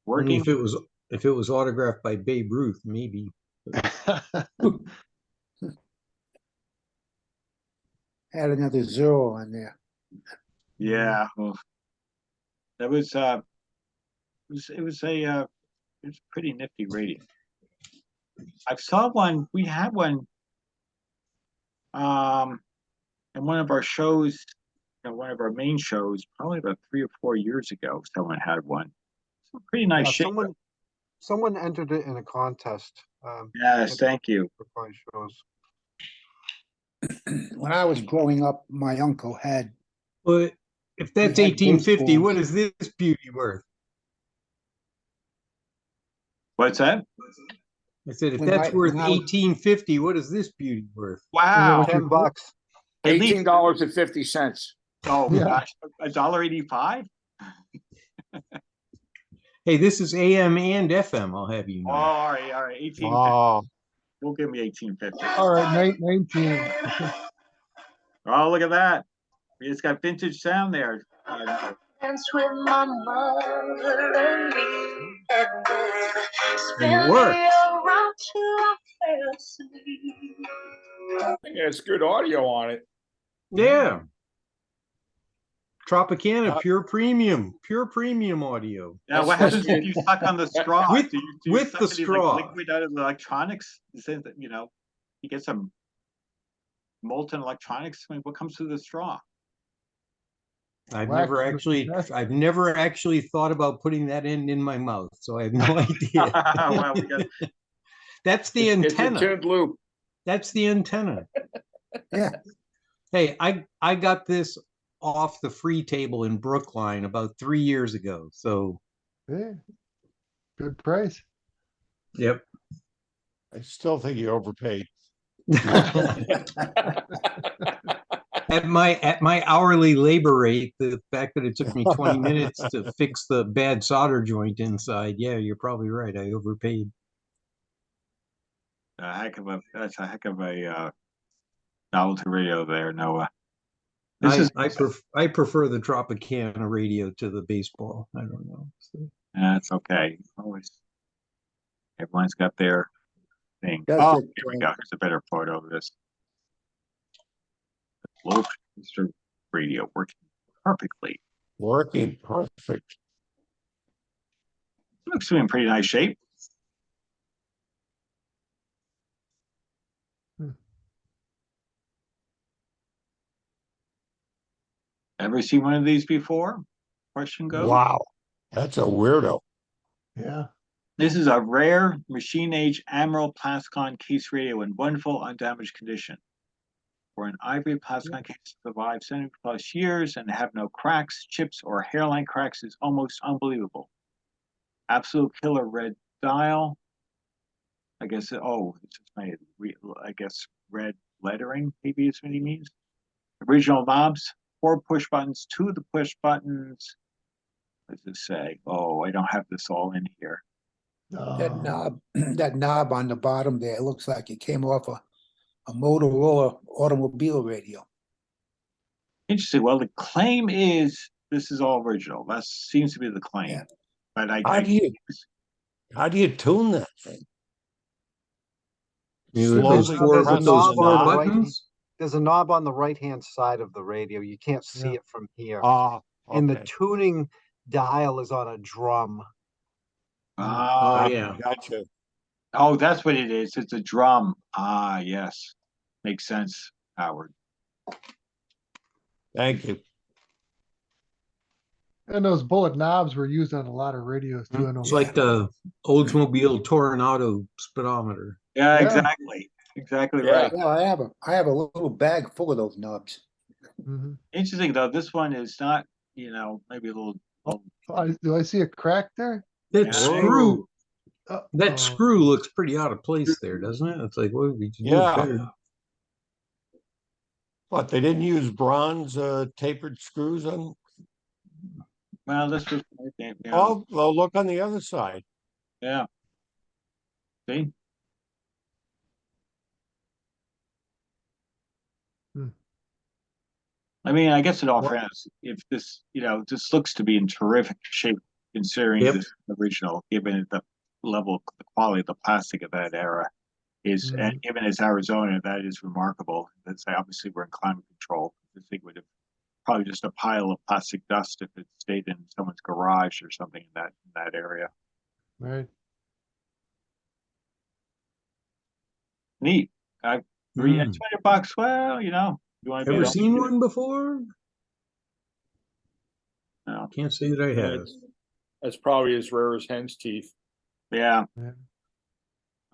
Working. if it was autographed by Babe Ruth, maybe. Add another zero on there. Yeah, well, that was it was a pretty nifty radio. I saw one. We had one in one of our shows, one of our main shows, probably about 3 or 4 years ago. Someone had one. Some pretty nice shape. Someone entered it in a contest. Yes, thank you. For fun shows. When I was growing up, my uncle had. But if that's We had 1850, ghost what is this beauty worth? What's that? I said, if When that's I- worth when I was- 1850, what is this beauty worth? Wow. $10. At least- $18.50. Oh Yeah. gosh, $1.85. Hey, this is AM and FM, I'll have you Oh, know. all right, 1850. Oh, We'll give me 1850. All right, 19. Oh, look at that. It's got vintage sound there. With my mother and me, and then spin And me work. around till I fell asleep. Yeah, it's good audio on it. Yeah. Tropicana, Uh, pure premium audio. Now, what happens if you suck on the straw? With- do you with suck the any, like, straw. liquid out of the electronics? You get some molten electronics. I mean, what comes through the straw? I've Whack never the actually, desk. I've never actually thought about putting that in my mouth, so I have no idea. Well, we got- That's the It's a antenna. tuned loop. That's the antenna. Yeah, Hey, I got this off the free table in Brookline about 3 years ago. So, Yeah. Good price. yep. I still think you overpaid. At my hourly labor rate, the fact that it took me 20 minutes to fix the bad solder joint inside, yeah, you're probably right. I overpaid. That's a heck of a novelty radio there, Noah. This is I prefer the Tropicana radio to the baseball. I don't know. So. That's okay. Always, everyone's got their thing. That's Oh, it, here we go. Here's a better photo of this. Low transistor radio working perfectly. Working perfect. Looks to be in pretty nice shape. Ever seen one of these before? Question goes. Wow, that's a weirdo. Yeah. This is a rare machine age Admiral Plascon case radio in wonderful undamaged condition. For an ivory Plascon case to survive 70 plus years and have no cracks, chips, or hairline cracks is almost unbelievable. Absolute killer red dial. I guess, oh, it's just made, I guess, red lettering, maybe is what he means. Original knobs, 4 push buttons, 2 of the push buttons. What does it say? Oh, I don't have this all in here. that knob, that knob on the bottom there, it looks like it came off a Motorola automobile radio. Interesting. Well, the claim is this is all original. That seems to be the claim. Yeah. But How do you tune that thing? Those Slowly four, press with those the 4 knob. buttons. There's a knob on the right-hand side of the radio. You can't see Yeah. it from here. Ah, And the okay. tuning dial is on a drum. Oh, yeah. Gotcha. oh, that's what it is. It's a drum. Ah, yes. Makes sense, Howard. Thank you. And those bullet knobs were used on a lot of radios too. I know. It's like the Oldsmobile Tornado speedometer. Yeah, Yeah. exactly. Exactly Yeah. right. Yeah, I have a little bag full of those knobs. Mhm. Interesting though, this one is not, maybe a little Do I see a crack there? That Yeah. screw, that Oh. screw looks pretty out of place there, doesn't it? It's like, what did you do Yeah. there? What, they didn't use bronze tapered screws on? well, this was Oh, well, look on the other side. yeah. See? Hmm. I mean, I guess in all What- fairness, if this, this looks to be in terrific shape considering Yep. this original, given the level, the quality of the plastic of that era is, and given it's Arizona, that is remarkable. That's obviously we're in climate control. This thing would have probably just a pile of plastic dust if it stayed in someone's garage or something in that area. Right. Neat. $20. Well, you want to be Ever seen one before? No. Can't say that I have. That's probably as rare as hen's teeth. Yeah.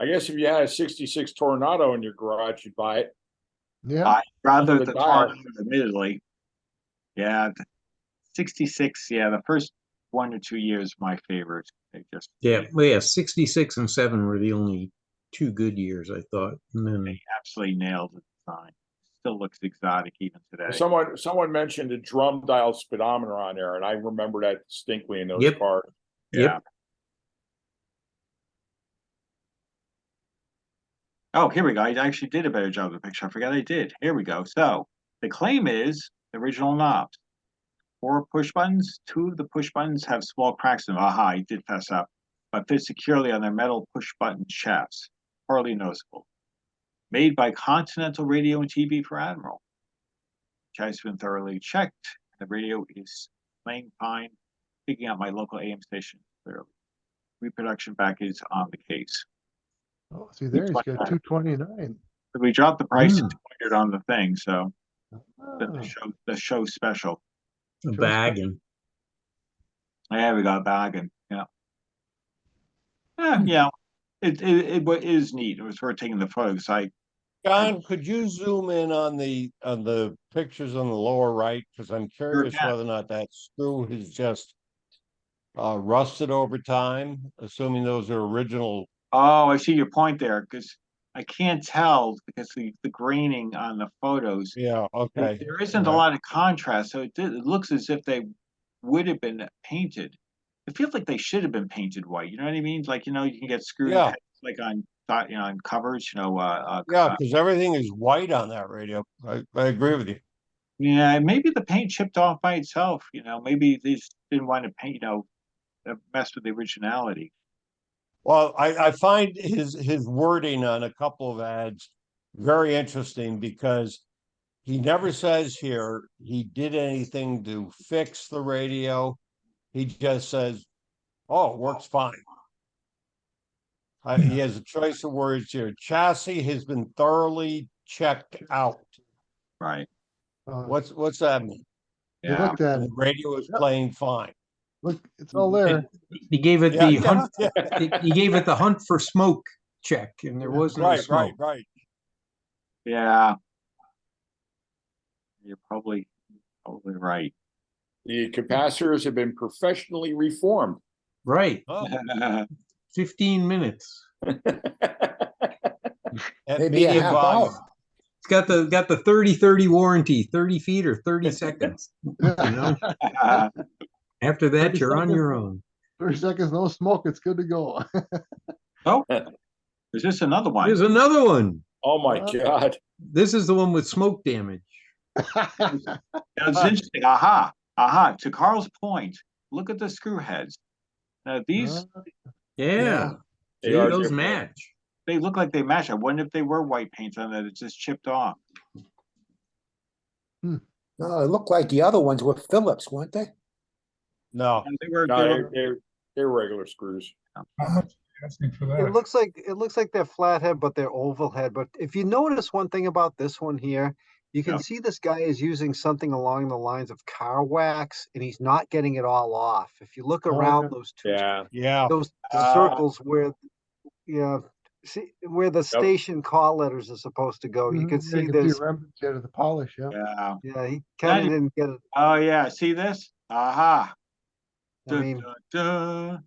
I guess if you had a 66 Tornado in your garage, you'd buy it. Yeah. Rather The the dial. Tornado, admittedly. Yeah. 66. Yeah. The first 1 or 2 years, my favorite. They just Well, yeah, 66 and 7 were the only 2 good years, I thought. And then absolutely nailed the design. Still looks exotic even today. Someone mentioned a drum dial speedometer on there, and I remember that distinctly in those Yep. cars. Yeah. Oh, here we go. I actually did a better job of the picture. I forgot I did. Here we go. So the claim is the original knobs. 4 push buttons. 2 of the push buttons have small cracks in them. Aha, I did fess up. But fit securely on their metal push button shafts. Hardly noticeable. Made by Continental Radio and TV for Admiral. Which has been thoroughly checked. The radio is playing fine. Picking up my local AM station clearly. Reproduction package on the case. Oh, see there, he's got 229. We dropped the price to 200 on the thing, so Oh. the show special. A bagging. Yeah, we got a bargain. Yeah. Yeah. It is neat. It was worth taking the photos. John, could you zoom in on the pictures on the lower right? Because I'm curious can. whether or not that screw has just rusted over time, assuming those are original. Oh, I see your point there, because I can't tell because the graining on the photos. Yeah, okay. There isn't a All right. lot of contrast, so it looks as if they would have been painted. It feels like they should have been painted white. You know what I mean? Like, you can get screws Yeah. like on on covers. Yeah, because everything is white on that radio. I agree with you. Yeah, maybe the paint chipped off by itself. Maybe they just didn't want to paint. Mess with the originality. Well, I find his wording on a couple of ads very interesting because he never says here he did anything to fix the radio. He just says, "Oh, it works fine." He has a choice of words here. Chassis has been thoroughly checked out. Right. What's that mean? He looked at And it. the radio is playing fine. Look, it's all there. He gave it Yeah, the yeah, hunt. yeah. He gave it the hunt for smoke check, and there was no Right, smoke. right. Yeah. You're probably right. The capacitors have been professionally reformed. Right. Oh, 15 minutes. at Maybe a medium half volume. hour. It's got the 30-30 warranty, 30 feet or 30 seconds. After that, 30 you're on seconds. your own. 30 seconds, no smoke. It's good to go. Oh, is this another one? Here's another one. Oh my God. This is the one with smoke damage. It's interesting. Aha. To Carl's point, look at the screw heads. Now these, Yeah. They See, are those different. match. they look like they match. I wonder if they were white paint on that. It's just chipped off. No, it looked like the other ones were Phillips, weren't they? No, And they were. No, they're regular screws. How much are you asking for that? It looks like they're flathead, but they're oval head. But if you notice one thing about this one here, you can Yeah. see this guy is using something along the lines of car wax, and he's not getting it all off. If you look around those two, Yeah. those circles where, see where the station call letters are supposed to go, you can Yeah, see there's, remnants of the polish. Yeah. Yeah. yeah, he kind of didn't get it. Oh yeah. See this? Aha. I mean, Duh.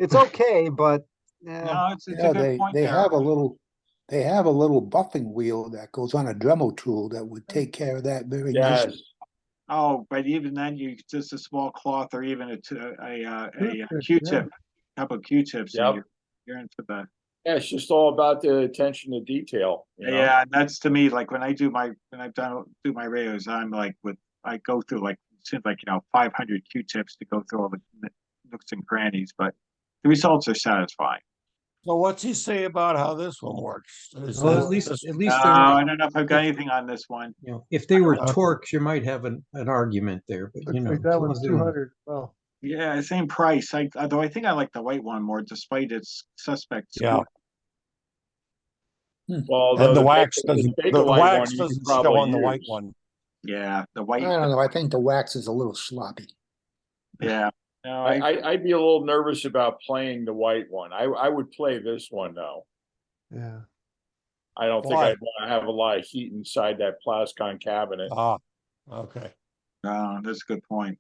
it's okay, but No, it's a Yeah, good point they there. have a little buffing wheel that goes on a Dremel tool that would take care of that very Yes. nicely. Oh, but even then, you just a small cloth or even a Toothpick, Q-tip, couple of Q-tips, Yep. and you're into the. Yeah, it's just all about the attention to detail. Yeah, that's to me like when I do my radios, I'm like I go through like it seems like 500 Q-tips to go through all the nooks and crannies, but the results are satisfying. so what's he say about how this one works? Is Well, this- at least this- I don't know if I've got anything on this one. if they were Okay. torques, you might have an argument there. But Looks like as that long one's as they're- 200. Well, Yeah, same price. Although I think I like the white one more, despite its suspect. Yeah. Well, And the wax the doesn't, the Bakelite wax one you can doesn't show probably on the white use. one. Yeah, the I white. don't know, I think the wax is a little sloppy. Yeah. No, I'd be a little nervous about playing the white one. I would play this one though. yeah. I don't think Why? I'd want to have a lot of heat inside that Plascon cabinet. Ah, okay. that's a good point.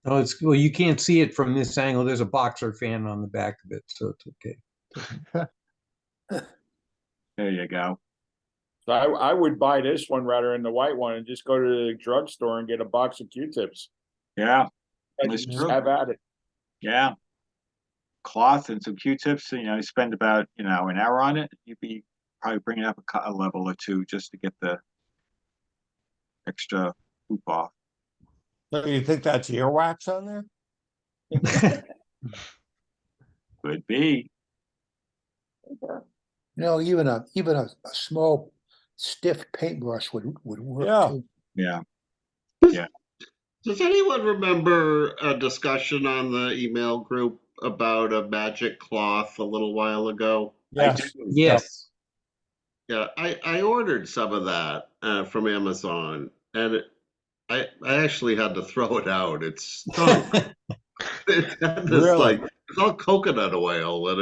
Oh, well, you can't see it from this angle. There's a boxer fan on the back of it, so it's okay. There you go. So I would buy this one rather than the white one and just go to the drugstore and get a box of Q-tips. Yeah. And That's just true. have at it. Yeah. Cloth and some Q-tips, you spend about, an hour on it. You'd be probably bringing up a level or two just to get the extra poop off. So you think that's earwax on there? Could be. Even a small stiff paintbrush would work Yeah. too. Yeah. Does anyone remember a discussion on the email group about a magic cloth a little while ago? Yes. Yes. Yeah, I ordered some of that from Amazon, and I actually had to throw it out. It stunk. It had this Really? it's all coconut oil, and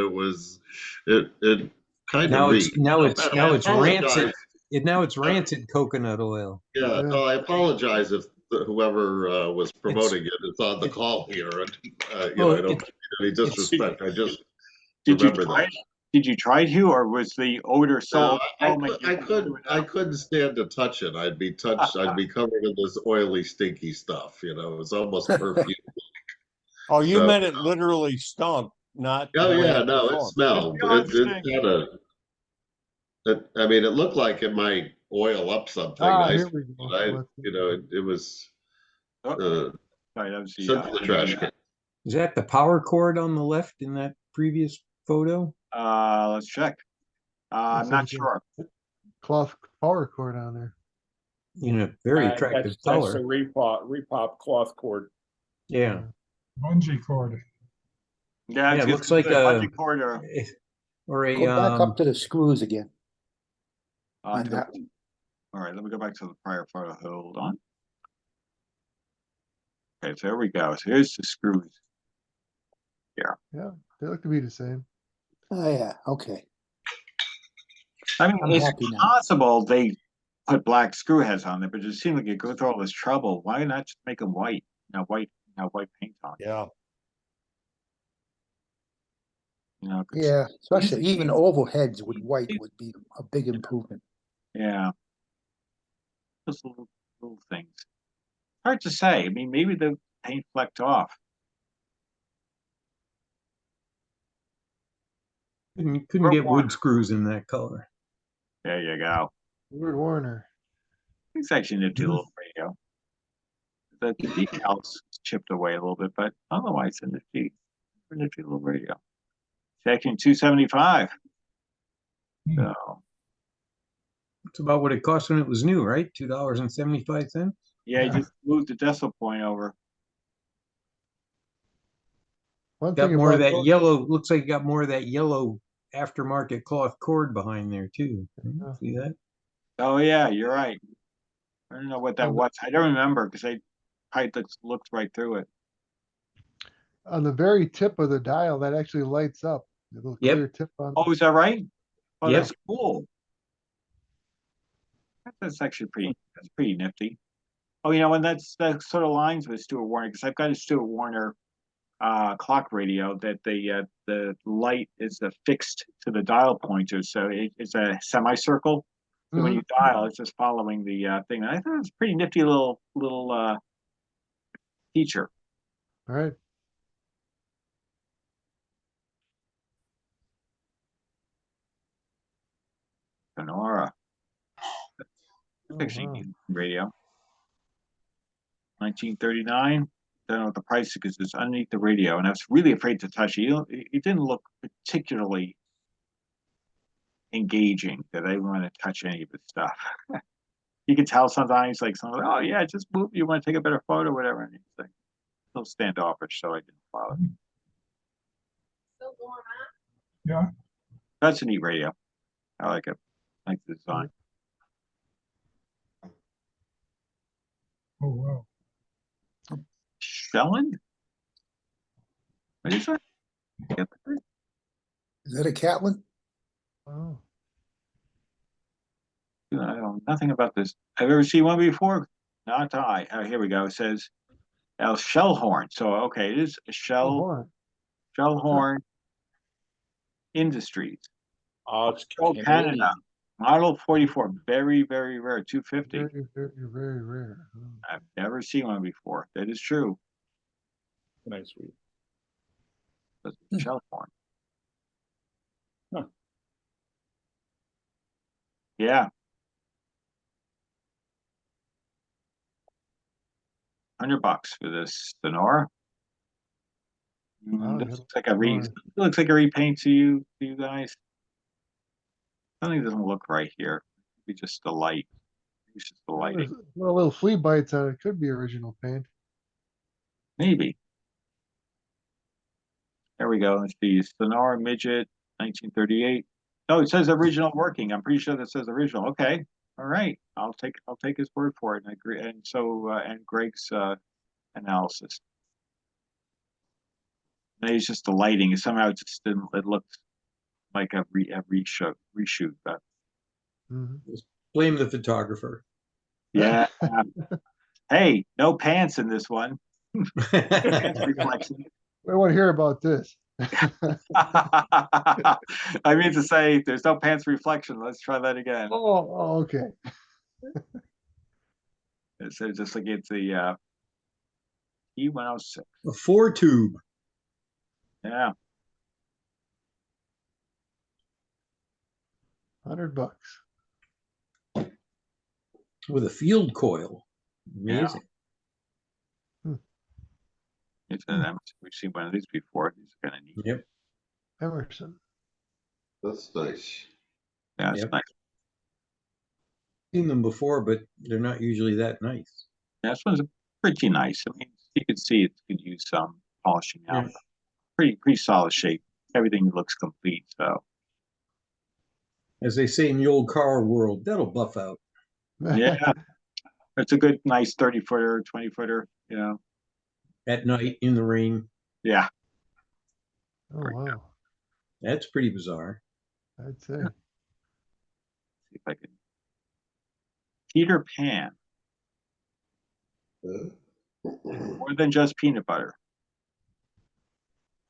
it kind of Now reeked. now it's rancid. Apologize. Now it's rancid coconut oil. Yeah, Yeah. no, I apologize if whoever was promoting it is on the call here, and Well, I don't mean any disrespect. I just Did you remember try that. it? Did you try to, or was the odor so No, overwhelming? you couldn't do it I out? couldn't stand to touch it. I'd be covered in this oily, stinky stuff. You know, it was almost perfume. Oh, you So, meant it literally stunk, not oh the way yeah, it no, it performed. smelled. Beyond It stink. had I mean, it looked like it might oil up something Ah, nice, here we go. but Let's- it was Oh, sorry, that was the, sent to the trash can. Is that the power cord on the left in that previous photo? let's check. I'm Looks not like a sure. Cloth power cord on there. In a very attractive That's the color. repop cloth cord. Yeah. Bungee cord. Yeah, Yeah, it's it looks like bungee a cord or a Go back up to the screws again. on onto- that. all right, let me go back to the prior photo. Hold on. Okay, so there we go. So here's the screws. Yeah, they look to be the same. Oh, yeah, okay. I mean, I'm it's happy now. possible they put black screw heads on there, but it seems like you go through all this trouble. Why not just make them white? White paint on it. Yeah. You know, 'cause- Yeah, especially even overheads with white would be a big improvement. yeah. Those little things. Hard to say. I mean, maybe the paint flecked off. Couldn't get wood screws in that color. There you go. Word Warner. It's actually a nifty little radio. The decals chipped away a little bit, but otherwise a nifty little radio. Section 275. So It's about what it cost when it was new, right? $2.75. yeah, you just moved the decimal point over. One Got thing more of about that yellow. Looks like you got more of that yellow aftermarket cloth cord behind there too. See that? Oh yeah, you're right. I don't know what that was. I don't remember because I just looked right through it. on the very tip of the dial that actually lights up. The little Yep. clear tip on. Oh, is that right? Oh, Yep. that's cool. That's actually pretty nifty. Oh, and that sort of lines with Stuart Warner because I've got a Stuart Warner clock radio that the light is affixed to the dial pointer, so it's a semicircle. So when you dial, it's just following the thing. And I thought it was a pretty nifty little feature. All right. Sonora. Oh, Actually, wow. neat radio. 1939. Don't know what the price is because it's underneath the radio, and I was really afraid to touch it. It didn't look particularly engaging that I didn't want to touch any of the stuff. You can tell sometimes, like someone, oh yeah, just move. You want to take a better photo, or whatever. And it's like a little standoffish, so I didn't follow. Yeah. That's a neat radio. I like it. I like the design. Oh, wow. Shelling? What is that? Is that a Catlin? Oh. I don't know nothing about this. I've ever seen one before. Not I. Oh, here we go. It says shell horn. So okay, it is a shell horn industries. Oh, it's Canada. Model 44. Very, very rare. 250. Very, very, very rare. Oh. I've never seen one before. That is true. Nice. Sweet. That's shell horn. Huh. Yeah. $100 for this Sonora. Wow, This good looks like a Sonora. it looks like a repaint to you guys. Something doesn't look right here. Maybe just the light. It's just the Well, lighting. there's little flea bites on it. Could be original paint. Maybe. There we go. Let's see. Sonora Midget, 1938. No, it says original working. I'm pretty sure that says original. Okay. All right, I'll take his word for it and agree. And so, and Greg's, analysis. Maybe it's just the lighting. Somehow it just didn't, it looked like a reshoot, but Blame the photographer. yeah. Hey, no pants in this one. Pants reflection. I want to hear about this. I mean to say, there's no pants reflection. Let's try that again. Oh, okay. So just looking at the E106. A 4-tube. Yeah. $100 With a field coil. Amazing. We've seen one of these before. These are kind of neat. Yep. Emerson. That's nice. Yeah, it's Yep. nice. Seen them before, but they're not usually that nice. Yeah, this one's pretty nice. I mean, you could see it could use some polishing out. Yeah. Pretty solid shape. Everything looks complete. So As they say in the old car world, that'll buff out. yeah, it's a good, nice 30-footer, 20-footer. You know, At night in the rain. yeah. Oh, wow. That's pretty bizarre. I'd say. See if I can. Peter Pan. More than just peanut butter.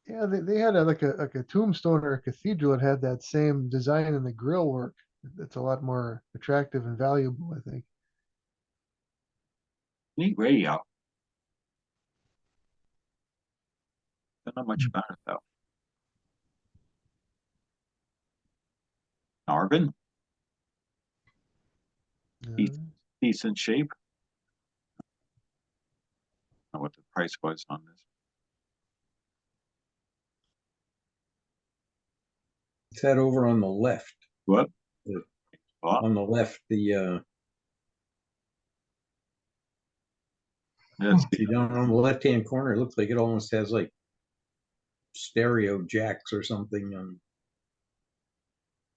Yeah, they had like a tombstone or a cathedral that had that same design in the grill work. That's a lot more attractive and valuable, I think. Neat radio. Don't know much about it though. Marvin, decent shape. I don't know what the price was on this. It's that over on the left. What? On the left, down on the left-hand corner, it looks like it almost has like stereo jacks or something.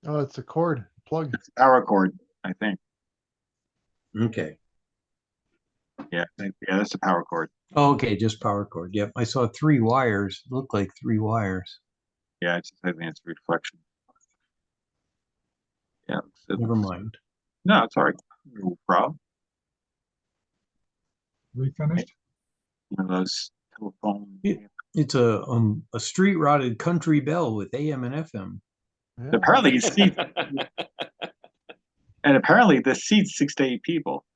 Oh, it's a cord plug. It's a power cord, I think. Okay. Yeah, that's a power cord. Oh, okay, just power cord. Yep, I saw 3 wires. Looked like 3 wires. Yeah, I think it's a reflection. Yeah. Never mind. No, it's all right. No problem. Refinished? One of those telephone. It's a street rotted country bell with AM and FM. Yeah. Apparently, it seats, and apparently this seats 6 to 8 people.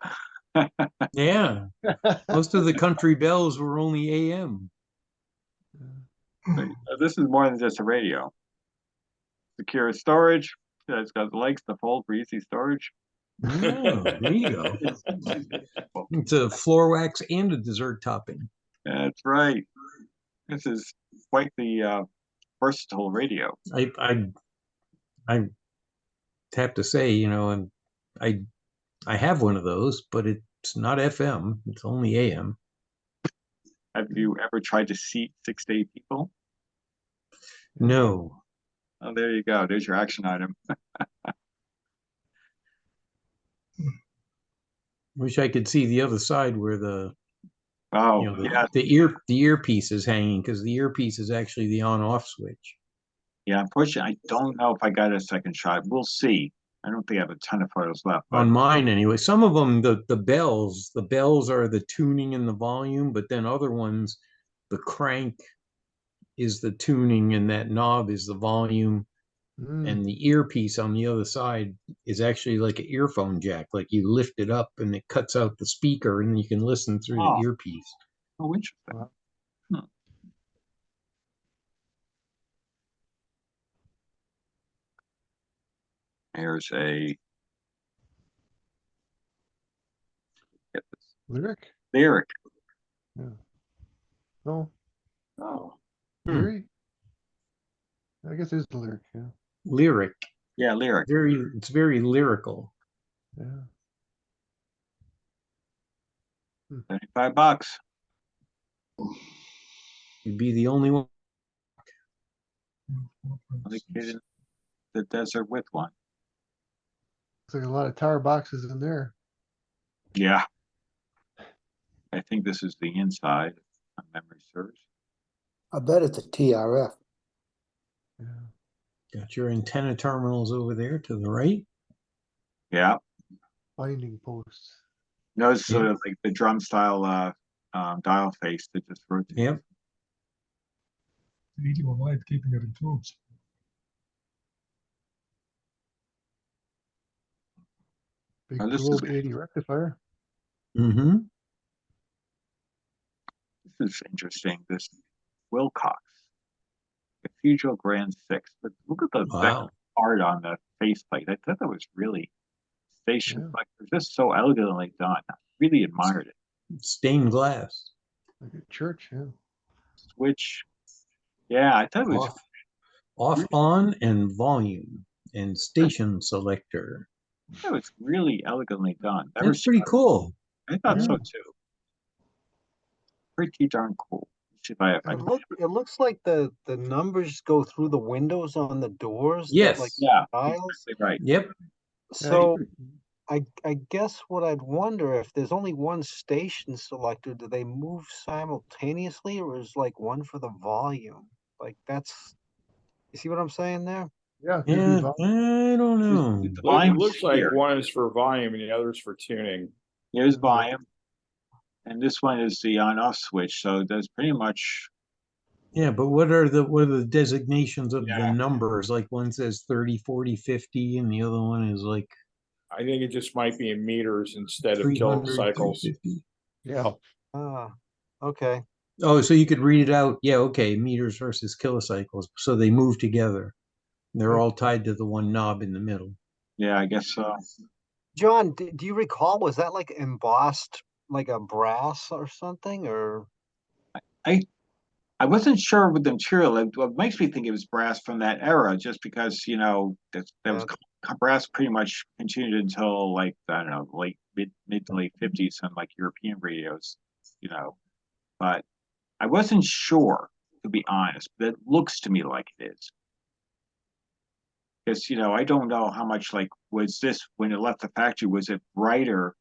Yeah, most of the country bells were only AM. But, this is more than just a radio. Secure storage. It's got the legs to fold for easy storage. Oh, there you go. It's a floor wax and a dessert topping. That's right. This is quite the versatile radio. I have to say, and I have one of those, but it's not FM. It's only AM. Have you ever tried to seat 6 to 8 people? No. Oh, there you go. There's your action item. Wish I could see the other side where the yeah. the earpiece is hanging, because the earpiece is actually the on-off switch. Yeah, unfortunately, I don't know if I got a second shot. We'll see. I don't think I have a ton of photos left. But On mine anyway. Some of them, the bells are the tuning and the volume, but then other ones, the crank is the tuning and that knob is the volume. And the earpiece on the other side is actually like an earphone jack. Like you lift it up and it cuts out the speaker and you can listen through the earpiece. Oh, interesting. Here's a Lyric? Lyric. Yeah. No. Oh. Lyric? I guess it's the lyric, yeah. Lyric. Yeah, lyric. It's very lyrical. Yeah. $35. You'd be the only one. Only kid in the desert with one. like a lot of tower boxes in there. Yeah. I think this is the inside, if my memory serves. I bet it's a TRF. Got your antenna terminals over there to the right. Yeah. Binding posts. No, it's sort of like the drum style dial face that just rotates. Yep. Easy one life keeping it in tubes. Big Now, this is 1280 rectifier. Mm-hmm. This is interesting. This Wilcox Cathedral Grand 6. But look at the Wow. art on the faceplate. I thought that was really station Yeah. like just so elegantly done. I really admired it. Stained glass. Like a church, yeah. Switch. Yeah, I thought it was Off, on, and volume, and station selector. that was really elegantly done. Never That's pretty cool. I thought so Yeah. too. Pretty darn cool. See if I It looks like the numbers go through the windows on the doors. Yes. Like yeah, dials. exactly right. Yep. So I guess what I'd wonder if there's only one station selector, do they move simultaneously or is like one for the volume? Like that's, you see what I'm saying there? Yeah, could be Yeah, volume. I don't know. The It volume's looks like here. one is for volume and the other is for tuning. Here's volume. And this one is the on-off switch. So there's pretty much Yeah, but what are the designations of the Yeah. numbers? Like one says 30, 40, 50, and the other one is like I think it just might be in meters instead of 300, kilocycles. 350. Yeah. Ah, okay. Oh, so you could read it out. Yeah, okay, meters versus kilocycles. So they move together. They're all tied to the one knob in the middle. yeah, I guess so. John, do you recall, was that like embossed like a brass or something or? I wasn't sure with the material. What makes me think it was brass from that era, just because that was brass pretty much continued until like I don't know, mid to late 50s on like European radios, But I wasn't sure, to be honest. But it looks to me like it is, because I don't know how much was this when it left the factory. Was it brighter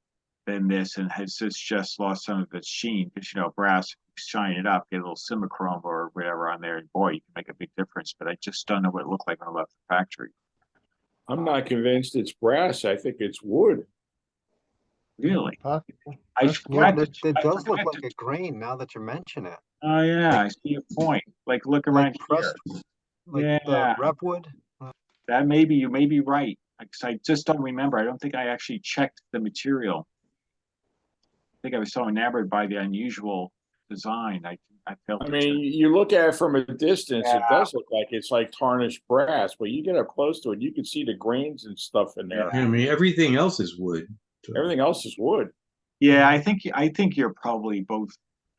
than this, and has this just lost some of its sheen? Because brass, shine it up, get a little simichrome or whatever on there, and boy, you can make a big difference. But I just don't know what it looked like when it left the factory. I'm not convinced it's brass. I think it's wood. Really? Possible. I Yeah, forgot it I does look forgot like a grain now that you mention it. Oh yeah, I see your point. Like look around here. Pressed, like the Yeah. repwood. You may be right. Because I just don't remember. I don't think I actually checked the material. I think I was so enamored by the unusual design. I failed I to mean, check. you look at it from a distance, it Yeah. does look like it's like tarnished brass, but you get up close to it, you can see the grains and stuff in there. I mean, everything else is wood. So. Everything else is wood. Yeah, I think you're probably both.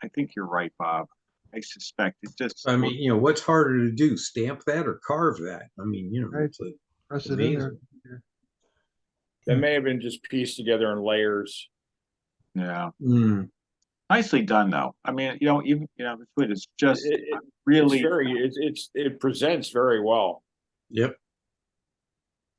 I think you're right, Bob. I suspect it just. I mean, what's harder to do, stamp that or carve that? I mean, Right. it's like Press it in there. They may have been just pieced together in layers. Yeah. Mm. Nicely done, though. I mean, even the wood is just It's really. it presents very well. Yep.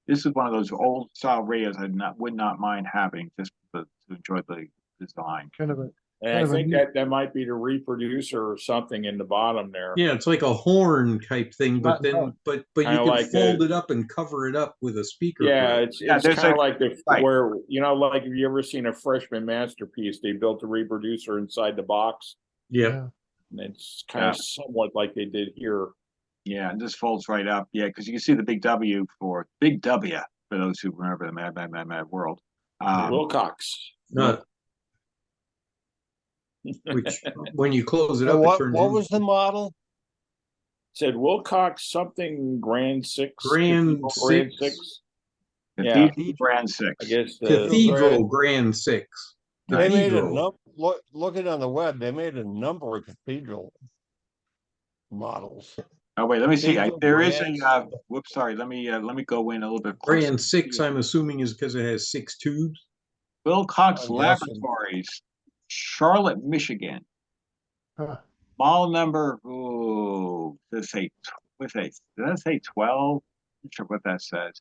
This is one of those old style radios I would not mind having just to enjoy the design. Kind of a And I think that might be the reproducer or something in the bottom there. Yeah, it's like a horn type thing, but Not then bad. but you Kinda can like fold the- it up and cover it up with a speaker. Yeah, grill. it's there's kind of like- like right. where like have you ever seen a freshman masterpiece? They built a reproducer inside the box, Yep. and it's kind of somewhat like they did here. Yeah, and this folds right up. Yeah, because you can see the big W for those who remember the Mad World. Wilcox. Which when you close it So up, it what turns was the model? Said Wilcox something Grand Six. Grand Grand Six. Six. Cathedral Grand 6. I guess Cathedral Grand 6. They made a Cathedral. looking on the web, they made a number of cathedral models. Oh wait, let me see. Cathedral There is Grand- a. Whoops, sorry. Let me go in a little bit closer. Grand 6, I'm assuming, is because it has 6 tubes. Wilcox I'm guessing. Laboratories, Charlotte, Michigan. Huh. Model number. Oh, does it say? Does that say 12? I'm not sure what that says.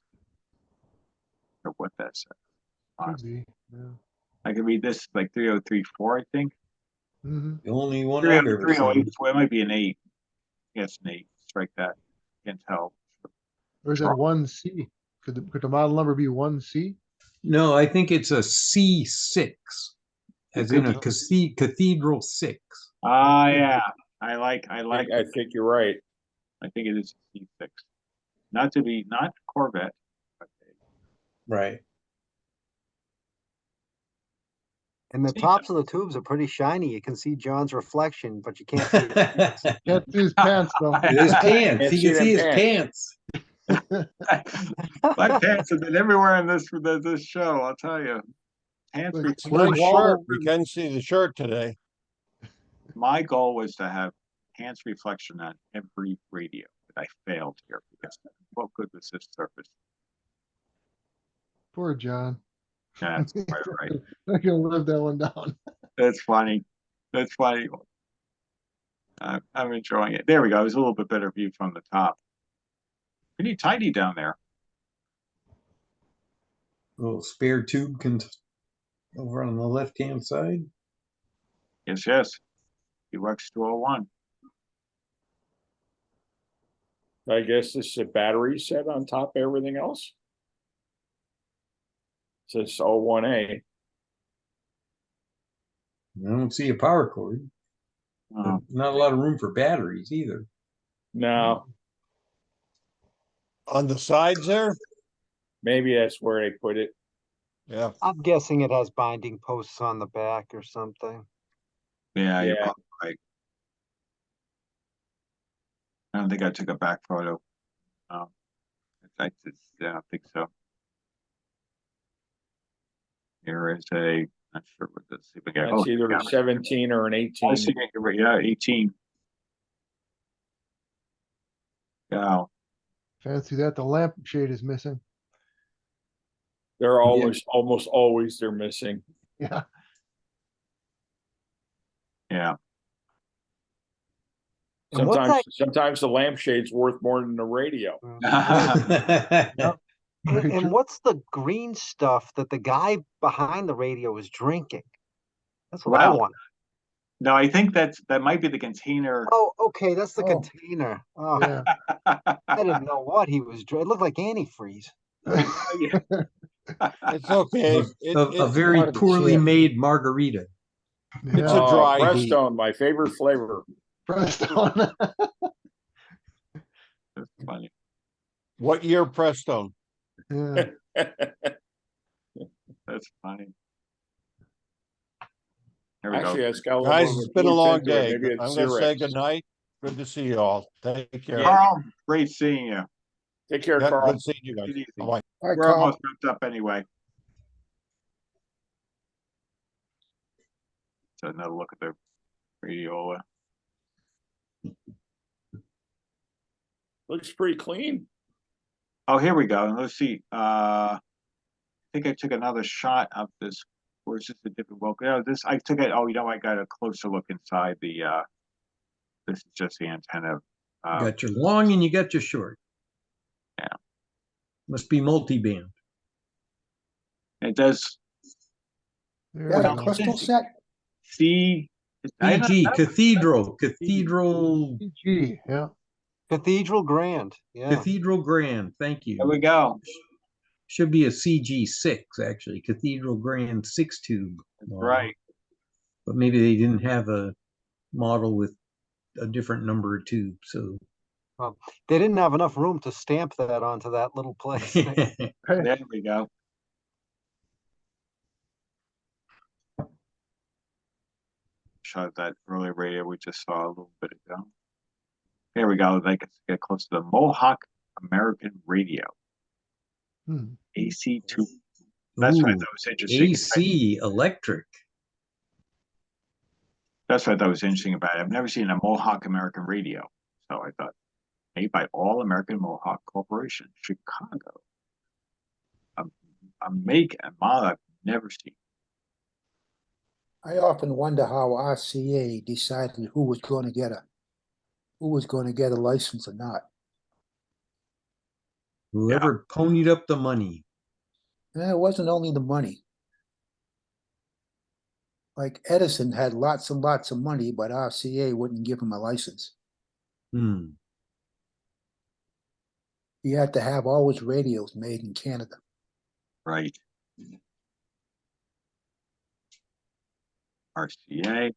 sure what that says. Could be, yeah. I can read this like 3034, I think. Mhm. The only one I've ever 308, seen. well, it might be an 8. Yes, an 8. Strike that. Can't tell. Or is that one C? Could the model number be 1C? No, I think it's a C6, as in a cathedral 6. Yeah. I like I think you're right. I think it is a C6. Not Corvette. But Right. And the See tops of the tubes are pretty shiny. You can see John's reflection, but you can't see his pants. Can't see his pants though. His pants. Can't He see can them see his pants. pants. my pants have been everywhere in this show, I'll tell you. Pants Like, It's a reflect- nice shirt. We can see the shirt today. My goal was to have pants reflection on every radio, but I failed here because what good was this surface? Poor John. Yeah, that's quite right. Not gonna live that one down. That's funny. That's funny. I'm enjoying it. There we go. It's a little bit better view from the top. Pretty tidy down there. Little spare tube over on the left-hand side. Yes. UX 201. I guess this is a battery set on top of everything else. It says 01A. I don't see a power cord. Not a lot of room for batteries either. No, On the sides there? maybe that's where they put it. Yeah. I'm guessing it has binding posts on the back or something. Yeah, you're Yeah. probably right. I don't think I took a back photo. I don't think so. Here is not sure what this. See if we can- That's either yeah. a 17 or an 18. I see it, you're right, yeah, 18. Yeah, Fancy that. The lampshade is missing. They're almost always they're missing. Yeah. yeah. And what's Sometimes the lampshade's worth more than the radio. And what's the green stuff that the guy behind the radio is drinking? That's what I Wow. want. No, I think that might be the container. Oh, okay, that's the Oh. container. Oh, Yeah. I didn't know what he was drinking. It looked like antifreeze. It's okay. A very part of the poorly chip. made margarita. It's Yeah. a dry heat. Prestone, my favorite flavor. Prestone. That's funny. What year Prestone? Yeah. That's funny. Here we Actually, go. it's got a little Guys, bit it's of been a booze long into it. day. Maybe it's I'm gonna say Xerox. goodnight. Good to see you all. Take care. Carl, great seeing you. Take care, Yeah, Carl. good seeing you guys. Take it easy. Bye. All right, We're Carl. almost wrapped up anyway. So another look at the radiola. Looks pretty clean. Oh, here we go. Let's see. I think I took another shot of this. Or is this a different well? Yeah, this I took it. Oh, I got a closer look inside the. This is just the antenna. You got your long and you got your short. Yeah. Must be multi-band. It does. There Got we a go. crystal set? See. CG, Cathedral G, yeah. Cathedral Grand. Yeah. Cathedral Grand. Thank you. There we go. Should be a CG6 actually, Cathedral Grand 6 tube. Right. But maybe they didn't have a model with a different number of tubes. So They didn't have enough room to stamp that onto that little place. There we go. Shot that earlier radio we just saw a little bit ago. Here we go. They can get close to the Mohawk American Radio. Hmm. AC2. That's what I Ooh, thought was interesting. AC electric. That's what I thought was interesting about it. I've never seen a Mohawk American Radio. So I thought, made by All American Mohawk Corporation, Chicago. A make and model I've never seen. I often wonder how RCA decided who was going to get a license or not. Whoever ponied up the money. And it wasn't only the money. Like Edison had lots and lots of money, but RCA wouldn't give him a license. Hmm. He had to have all his radios made in Canada. Right. RCA.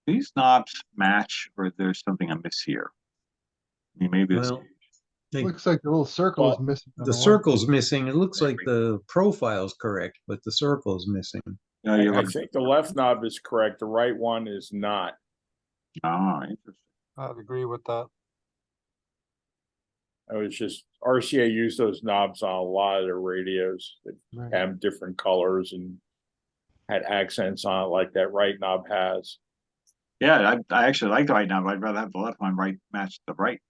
These knobs match, or there's something I miss here? I mean, maybe it's, Well, they- Looks like the little circle is Well, missing. on the one. circle's missing. It looks like the profile's correct, but the circle's missing. you know, you're I looking, think the left knob is correct. The right one is not. oh, interesting. I'd agree with that. I was just RCA used those knobs on a lot of their radios that Right. have different colors and had accents on it like that right knob has. Yeah, I actually like the right knob. I'd rather have the left one match the right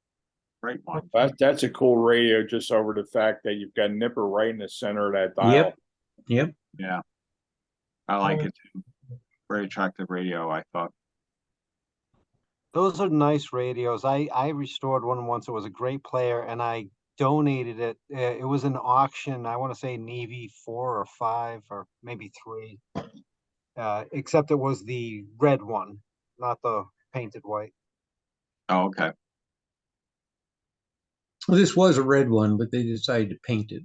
one. That's a cool radio, just over the fact that you've got a nipper right in the center of that dial. Yep. Yeah. I like Well, it too. Very attractive radio, I thought. Those are nice radios. I restored one once. It was a great player, and I donated it. It was an auction. I want to say Navy 4 or 5 or maybe 3. Except it was the red one, not the painted white. Oh, okay. Well, this was a red one, but they decided to paint it.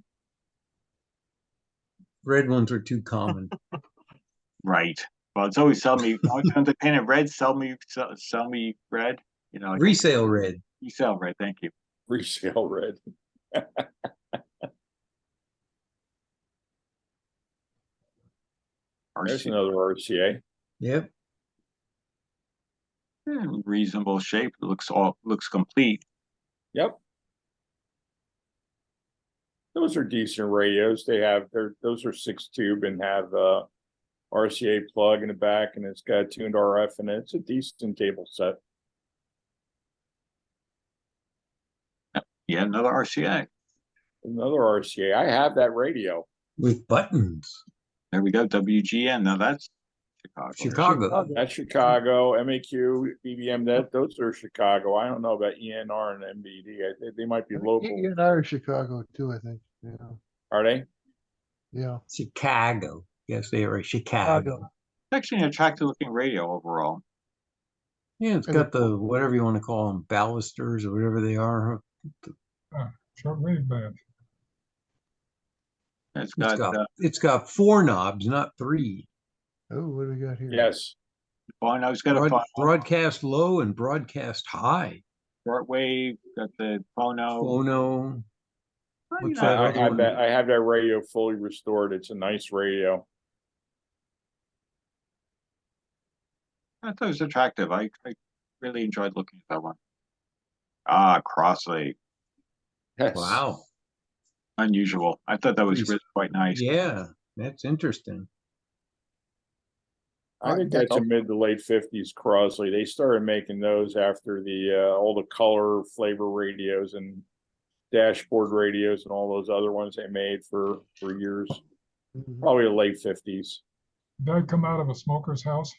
Red ones are too common. Right. Well, it's always sell me. Always when they paint it red, sell me red. You know, like Resale red. resale red. Thank you. Resale red. There's RCA. another RCA. Yep. Reasonable shape. It looks complete. Yep. Those are decent radios. Those are 6-tube and have RCA plug in the back, and it's got tuned RF in it. It's a decent cable set. Yeah, another RCA Another RCA. I have that radio. With buttons. There we go. WGN. Now that's Chicago. That's Chicago. MAQ, BBM. Those are Chicago. I don't know about ENR and MBD. They might be local. ENR Chicago too, I think. Yeah. Are they? Yeah. Chicago. Yes, they are Chicago. it's actually an attractive looking radio overall. Yeah, it's got the whatever you want to call them, ballisters or whatever they are. Shortwave band. It's got 4 knobs, not 3. Oh, what do we got here? Yes. Well, I was going to broadcast low and broadcast high. Shortwave, got the phono. Phono. I have that radio fully restored. It's a nice radio. I thought it was attractive. I really enjoyed looking at that one. Ah, Crossley. Yes. Wow. Unusual. I thought that was really quite nice. Yeah, that's interesting. I think that's a mid to late 50s Crosley. They started making those after all the color flavor radios and dashboard radios and all those other ones they made for years. Probably the late 50s. Did that come out of a smoker's house?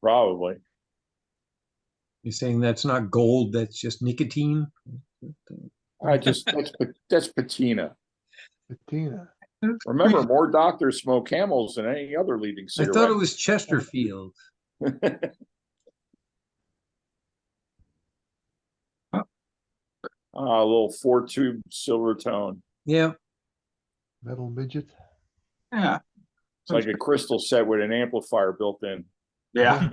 Probably. You're saying that's not gold, that's just nicotine? That's patina. Patina. Remember, more doctors smoke Camels than any other leading cigarette. I thought it was Chesterfield. A little 4-tube silver tone. Yeah. Metal midget. Yeah. It's like a crystal set with an amplifier built in. Yeah.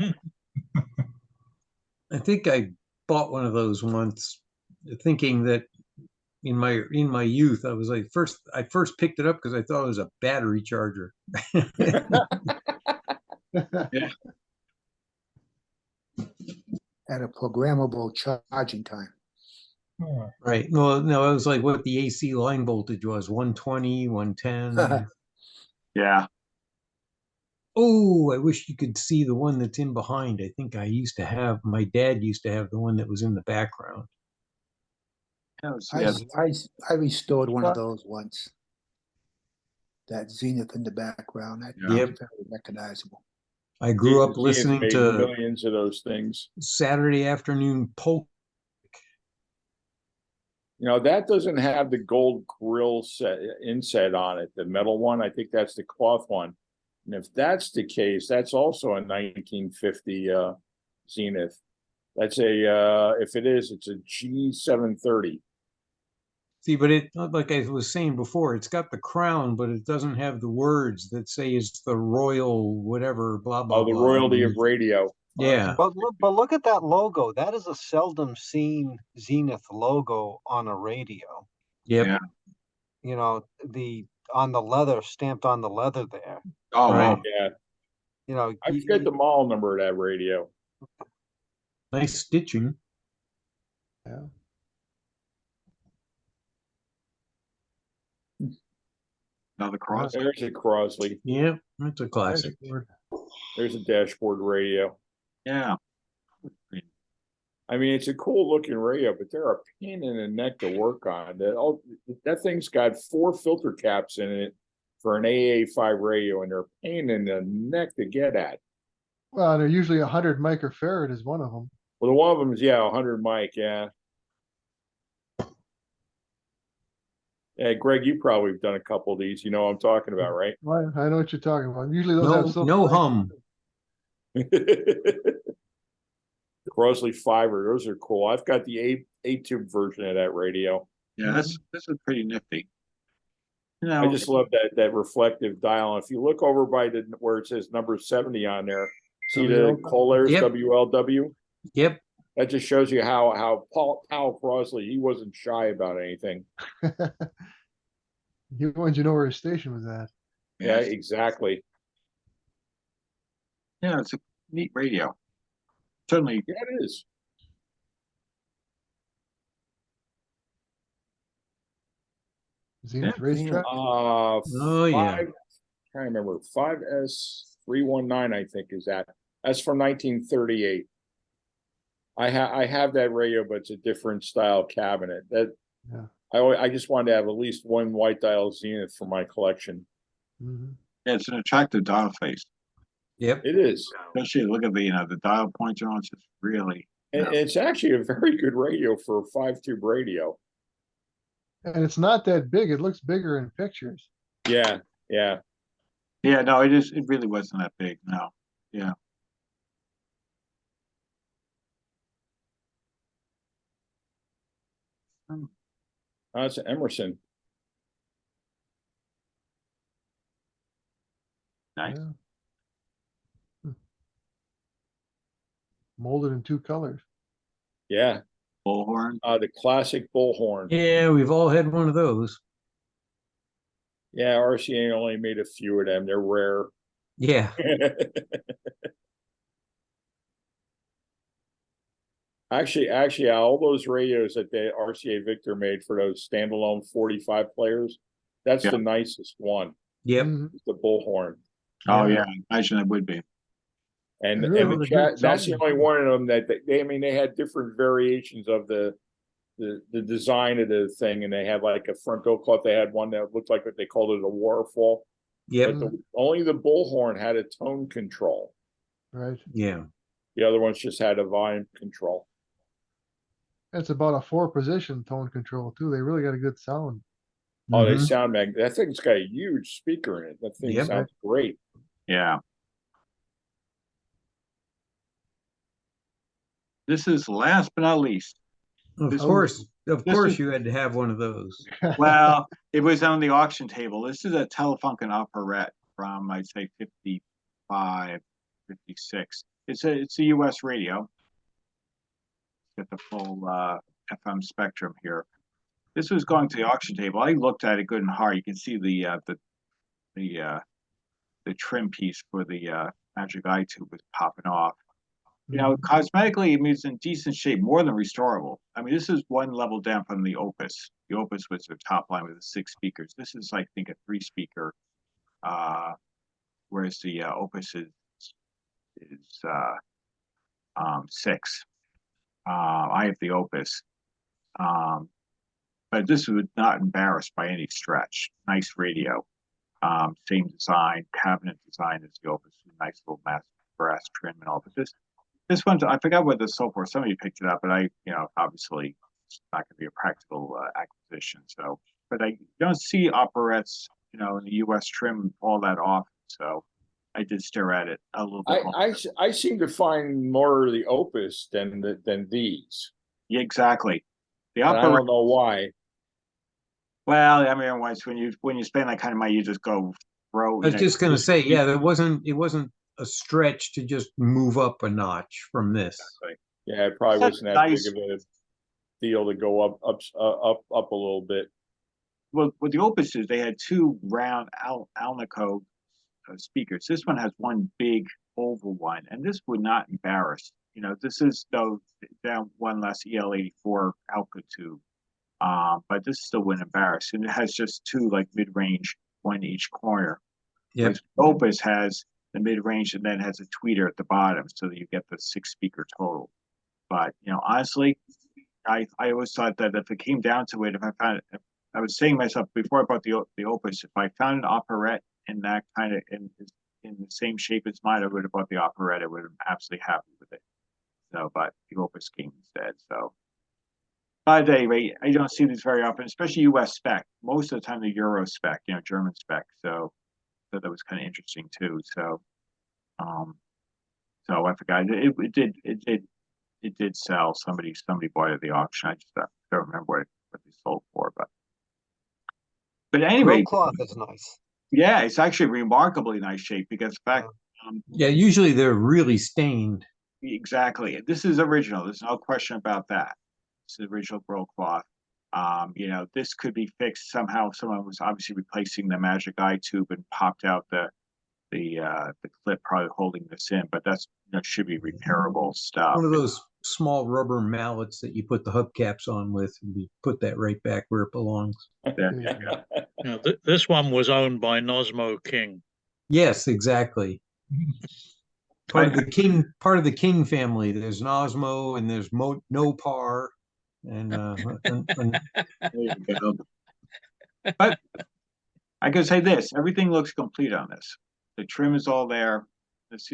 I think I bought one of those once, thinking that in my youth, I was like, I first picked it up because I thought it was a battery charger. Yeah. Had a programmable charging time. Oh, Right. No, it was like what the AC line voltage was, 120, 110. Yeah. Oh, I wish you could see the one that's in behind. I think my dad used to have the one that was in the background. I restored one of those once. That Zenith in the background. That Yep. very recognizable. I grew up He has listening made to millions of those things. Saturday afternoon polk. You know, that doesn't have the gold grill set inset on it, the metal one. I think that's the cloth one. And if that's the case, that's also a 1950 Zenith. That's if it is, it's a G730. See, but it, like I was saying before, it's got the crown, but it doesn't have the words that say it's the royal whatever, blah, blah, Oh, the blah. royalty of radio. Yeah. But look at that logo. That is a seldom seen Zenith logo on a radio. Yep. Yeah. You know, on the leather, stamped on the leather there. Oh, Right. wow. Yeah. You know, I forget the model number of that radio. Nice stitching. Yeah. Another cross. There's a Crosley. Yeah, that's a classic. There's a dashboard radio. Yeah. I mean, it's a cool looking radio, but they're a pain in the neck to work on. That thing's got 4 filter caps in it for an AA5 radio, and they're a pain in the neck to get at. Well, they're usually 100 microfarad is one of them. Well, the one of them is 100 mic, yeah. Yeah, Greg, you probably have done a couple of these. You know what I'm talking about, right? Well, I know what you're talking about. Usually those have No, silver no linings. hum. Crosley Fiber, those are cool. I've got the 8-tube version of that radio. Yeah, this is pretty nifty. You know, I just love that reflective dial. If you look over by where it says number 70 on there, see the Kohler's Yep. WLW? Yep. That just shows you how Powell Crosley, he wasn't shy about anything. He wanted you to know where his station was at. Yeah, exactly. yeah, it's a neat radio. Certainly. Yeah, it is. Zenith Yeah. racetrack. Oh, yeah. Trying to remember, 5S319, I think is that. That's from 1938. I have that radio, but it's a different style cabinet. That Yeah. I just wanted to have at least one white dial Zenith for my collection. Mhm. Yeah, it's an attractive dial face. Yep. It is. Especially look at the dial pointer on. It's just really. And it's actually a very good radio for a 5-tube radio. And it's not that big. It looks bigger in pictures. Yeah, yeah. Yeah, no, it really wasn't that big. No. Yeah. It's Emerson. Nice. Yeah. Hmm. Molded in 2 colors. Yeah. Bullhorn. The classic bullhorn. Yeah, we've all had one of those. Yeah, RCA only made a few of them. They're rare. Yeah. Actually, all those radios that the RCA Victor made for those standalone 45 players, that's Yeah. the nicest one. Yep. Mhm. The bullhorn. Oh Yeah. yeah, I imagine it would be. And It really and was the a chat, good that's the sound. only one of them that they had different variations of the design of the thing, and they had like a front go cloth. They had one that looked like what they called it a waterfall. Yep. But only the bullhorn had a tone control. Right. Yeah. The other ones just had a volume control. It's about a 4-position tone control too. They really got a good sound. Oh, they Mhm. sound that thing's got a huge speaker in it. That thing Yep. sounds great. Yeah. This is last but not least. Of This- course, this is- you had to have one of those. Well, it was on the auction table. This is a Telefunken operette from, I'd say, 55, 56. It's a US radio. Get the full FM spectrum here. This was going to the auction table. I looked at it good and hard. You can see the trim piece for the Magic Eye tube was popping off. You know, cosmetically, I mean, it's in decent shape, more than restorable. I mean, this is one level down from the Opus. The Opus was their top line with the 6 speakers. This is, I think, a 3-speaker, whereas the Opus is 6. I have the Opus, but this was not embarrassed by any stretch. Nice radio, same design, cabinet design as the Opus, nice little massive brass trim and all. But this one, I forgot what this sold for. Somebody picked it up, but I, obviously it's not going to be a practical acquisition. So, but I don't see operettes, in the U.S. trim all that often. So, I did stare at it a little bit. I seem to find more of the Opus than these. Yeah, exactly. The And I operette. don't know why. Well, I mean, when you spend that kind of money, you just go throw. I was just gonna say, yeah, it wasn't a stretch to just move up a notch from this. Exactly. Yeah, it probably That's wasn't that nice. big of a deal to go up a little bit. Well, with the Opuses, they had two round Alnico speakers. This one has one big oval one, and this would not embarrass. This is though down one less EL84 Alca tube, but this still wouldn't embarrass. And it has just two like mid-range, one each corner. Yeah. Opus has the mid-range and then has a tweeter at the bottom, so that you get the 6-speaker total. But honestly, I always thought that if it came down to it, if I found it, I was saying to myself before I bought the Opus, if I found an operette in that kind of in the same shape as mine, I would have bought the operette. I would have been absolutely happy with it. So, but the Opus came instead. So, but at any rate, I don't see these very often, especially U.S. spec. Most of the time, the Euro spec, German spec. So that was kind of interesting too. So, so I forgot it did sell. Somebody bought it at the auction. I just don't remember what they sold for, but anyway, Grill cloth is nice. yeah, it's actually remarkably nice shape because in fact, Yeah, usually they're really stained. exactly. This is original. There's no question about that. It's the original grill cloth. This could be fixed somehow. Someone was obviously replacing the Magic Eye tube and popped out the clip probably holding this in, but that should be repairable stuff. One of those small rubber mallets that you put the hubcaps on with, and you put that right back where it belongs. There you go. This one was owned by Nosmo King. Yes, exactly. Part of the King family. There's Nosmo and there's Nopar, and there you go. But I can say this: everything looks complete on this. The trim is all there.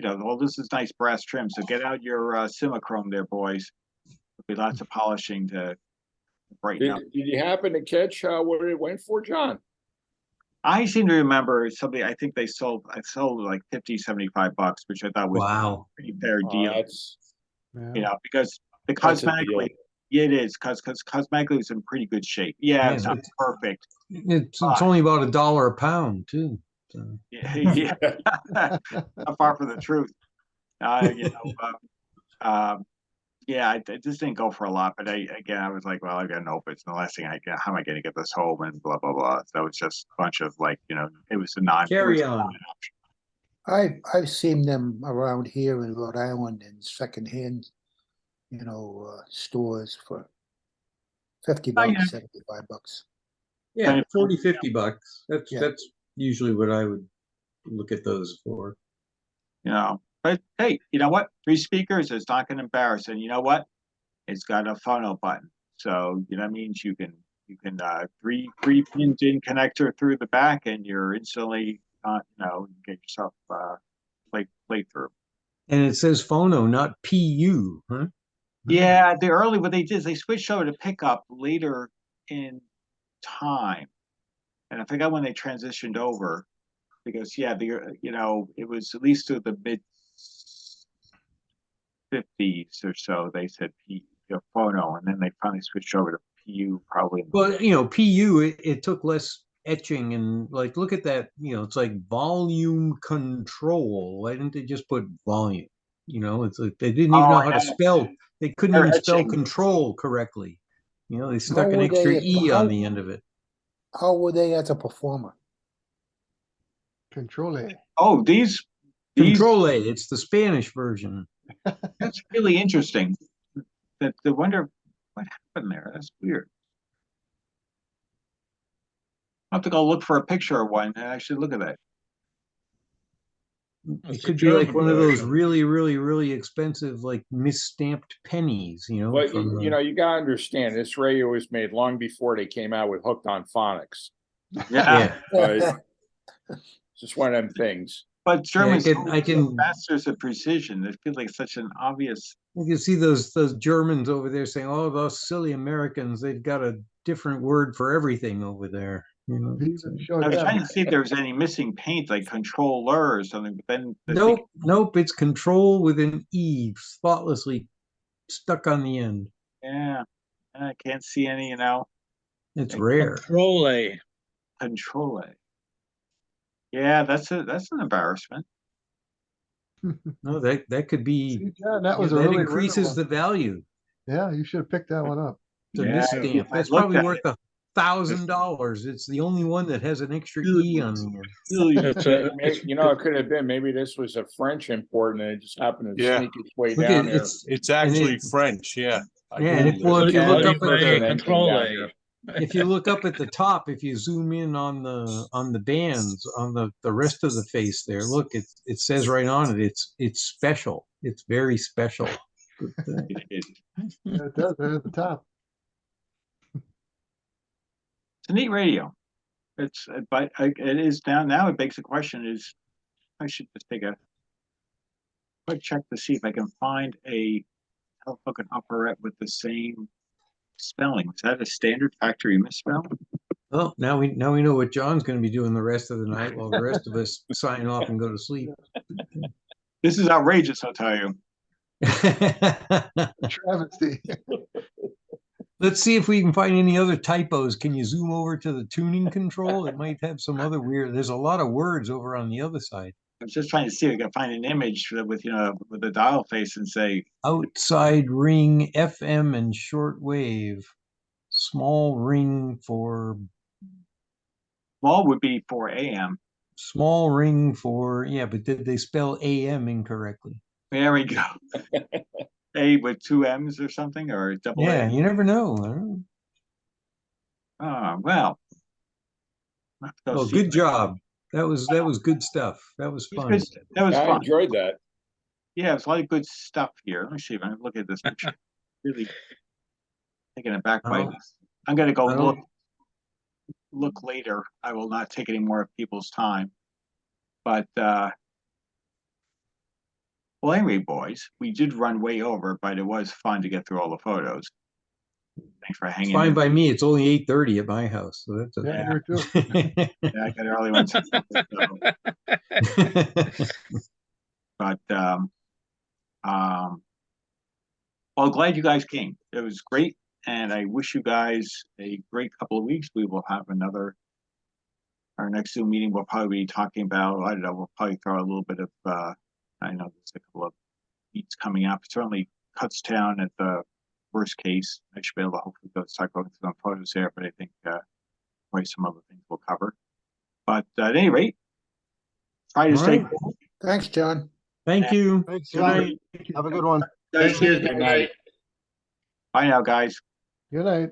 All this is nice brass trim. So get out your Simichrome there, boys. There'll be lots of polishing to brighten up. Did you happen to catch what it went for, John? I seem to remember somebody. I think I sold like $50-$75, which I thought was wow, a pretty fair deal. Because the That's a cosmetically, deal. it is because cosmetically it's in pretty good shape. Yeah, it's not perfect. it's only about $1 a pound too. So. Yeah, not far from the truth. Yeah, I just didn't go for a lot, but I was like, well, I got an Opus. The last thing how am I going to get this home and blah blah blah. So it's just a bunch of it was a non carry on. I've seen them around here in Rhode Island in secondhand, stores for $50, $75. Yeah, $40-$50. That's usually what I would look at those for. But hey, you know what? 3 speakers is not going to embarrass, and you know what? It's got a phono button, so that means you can three pins in connector through the back, and you're instantly get yourself play through. And it says phono, not PU, huh? Yeah, what they did is they switched over to pickup later in time, and I forgot when they transitioned over, because it was at least to the mid 50s or so. They said phono, and then they finally switched over to PU probably. Well, PU it took less etching and look at that. It's like volume control. Why didn't they just put volume? It's like they didn't even know how to spell. They couldn't even spell control correctly. They stuck an extra E on the end of it. How were they as a performer? Control. Oh, these Control A. It's the Spanish version. That's really interesting. That the wonder what happened there. That's weird. I'll have to go look for a picture of one and actually look at that. It could be like one of those really, really, really expensive, misstamped pennies, But you gotta understand, this radio was made long before they came out with Hooked on Phonics. Yeah. It's just one of them things. But Germans, I can- masters of precision. It feels like such an obvious. You can see those Germans over there saying, "Oh, those silly Americans, they've got a different word for everything over there." You know, He even showed I was that. trying to see if there was any missing paint, like controller or something, but then nope, it's control with an E, thoughtlessly stuck on the end. yeah, I can't see any, you know. It's rare. Control A. Control A. Yeah, that's an embarrassment. No, that could be. See, John, that was a that really rare increases one. the value. Yeah, you should have picked that one up. The Yeah, misstamp. I That's looked probably at worth $1,000. It's the only one that has an extra E on the end. It's a, it's, You know, it could have been, maybe this was a French import and it just happened to Yeah. sneak its way Look down at there. It's actually French, yeah. I Yeah, and if, Googled well, it. if you Yeah, look you up at first A, and the then control came A. down here. if you look up at the top, if you zoom in on the bands on the rest of the face there, look, it says right on it, it's special. It's very special. Good thing. Yeah, it does, right at the top. It's a neat radio. It's, but it is now it begs the question is, I should just take a quick check to see if I can find a telephone operette with the same spelling. Is that a standard factory misspell? Well, now we know what John's going to be doing the rest of the night while the rest of us sign off and go to sleep. This is outrageous, I'll tell you. Travesty. Let's see if we can find any other typos. Can you zoom over to the tuning control? It might have some other weird. There's a lot of words over on the other side. I was just trying to see if I can find an image with, you know, with a dial face and say, Outside ring, FM and shortwave. Small ring for small would be for AM. small ring for, yeah, but did they spell AM incorrectly? There we go. A with two M's or something, or double Yeah, A. you never know. Oh, well. Oh, good job. That was good stuff. That was fun. That was I fun. enjoyed that. Yeah, it's a lot of good stuff here. Let me see if I can look at this picture. Really taken aback by this. I'm gonna go look later. I will not take any more of people's time. But well, anyway, boys, we did run way over, but it was fun to get through all the photos. Thanks for hanging. It's fine in. by me. It's only 8:30 at my house, so that's okay. Yeah, here too. Yeah, I got an early one too. But well, glad you guys came. It was great, and I wish you guys a great couple of weeks. We will have our next Zoom meeting. We'll probably be talking about, I don't know, we'll probably throw a little bit of I know there's a couple of beats coming up. Certainly Kutztown at the worst case. I should be able to hopefully start going through some photos there, but I think probably some other things we'll cover. But at any rate, try to stay cool. Thanks, John. Thank you. Thanks, Good John. night. Have a good one. Thank you. Good night. Bye now, guys. Good night.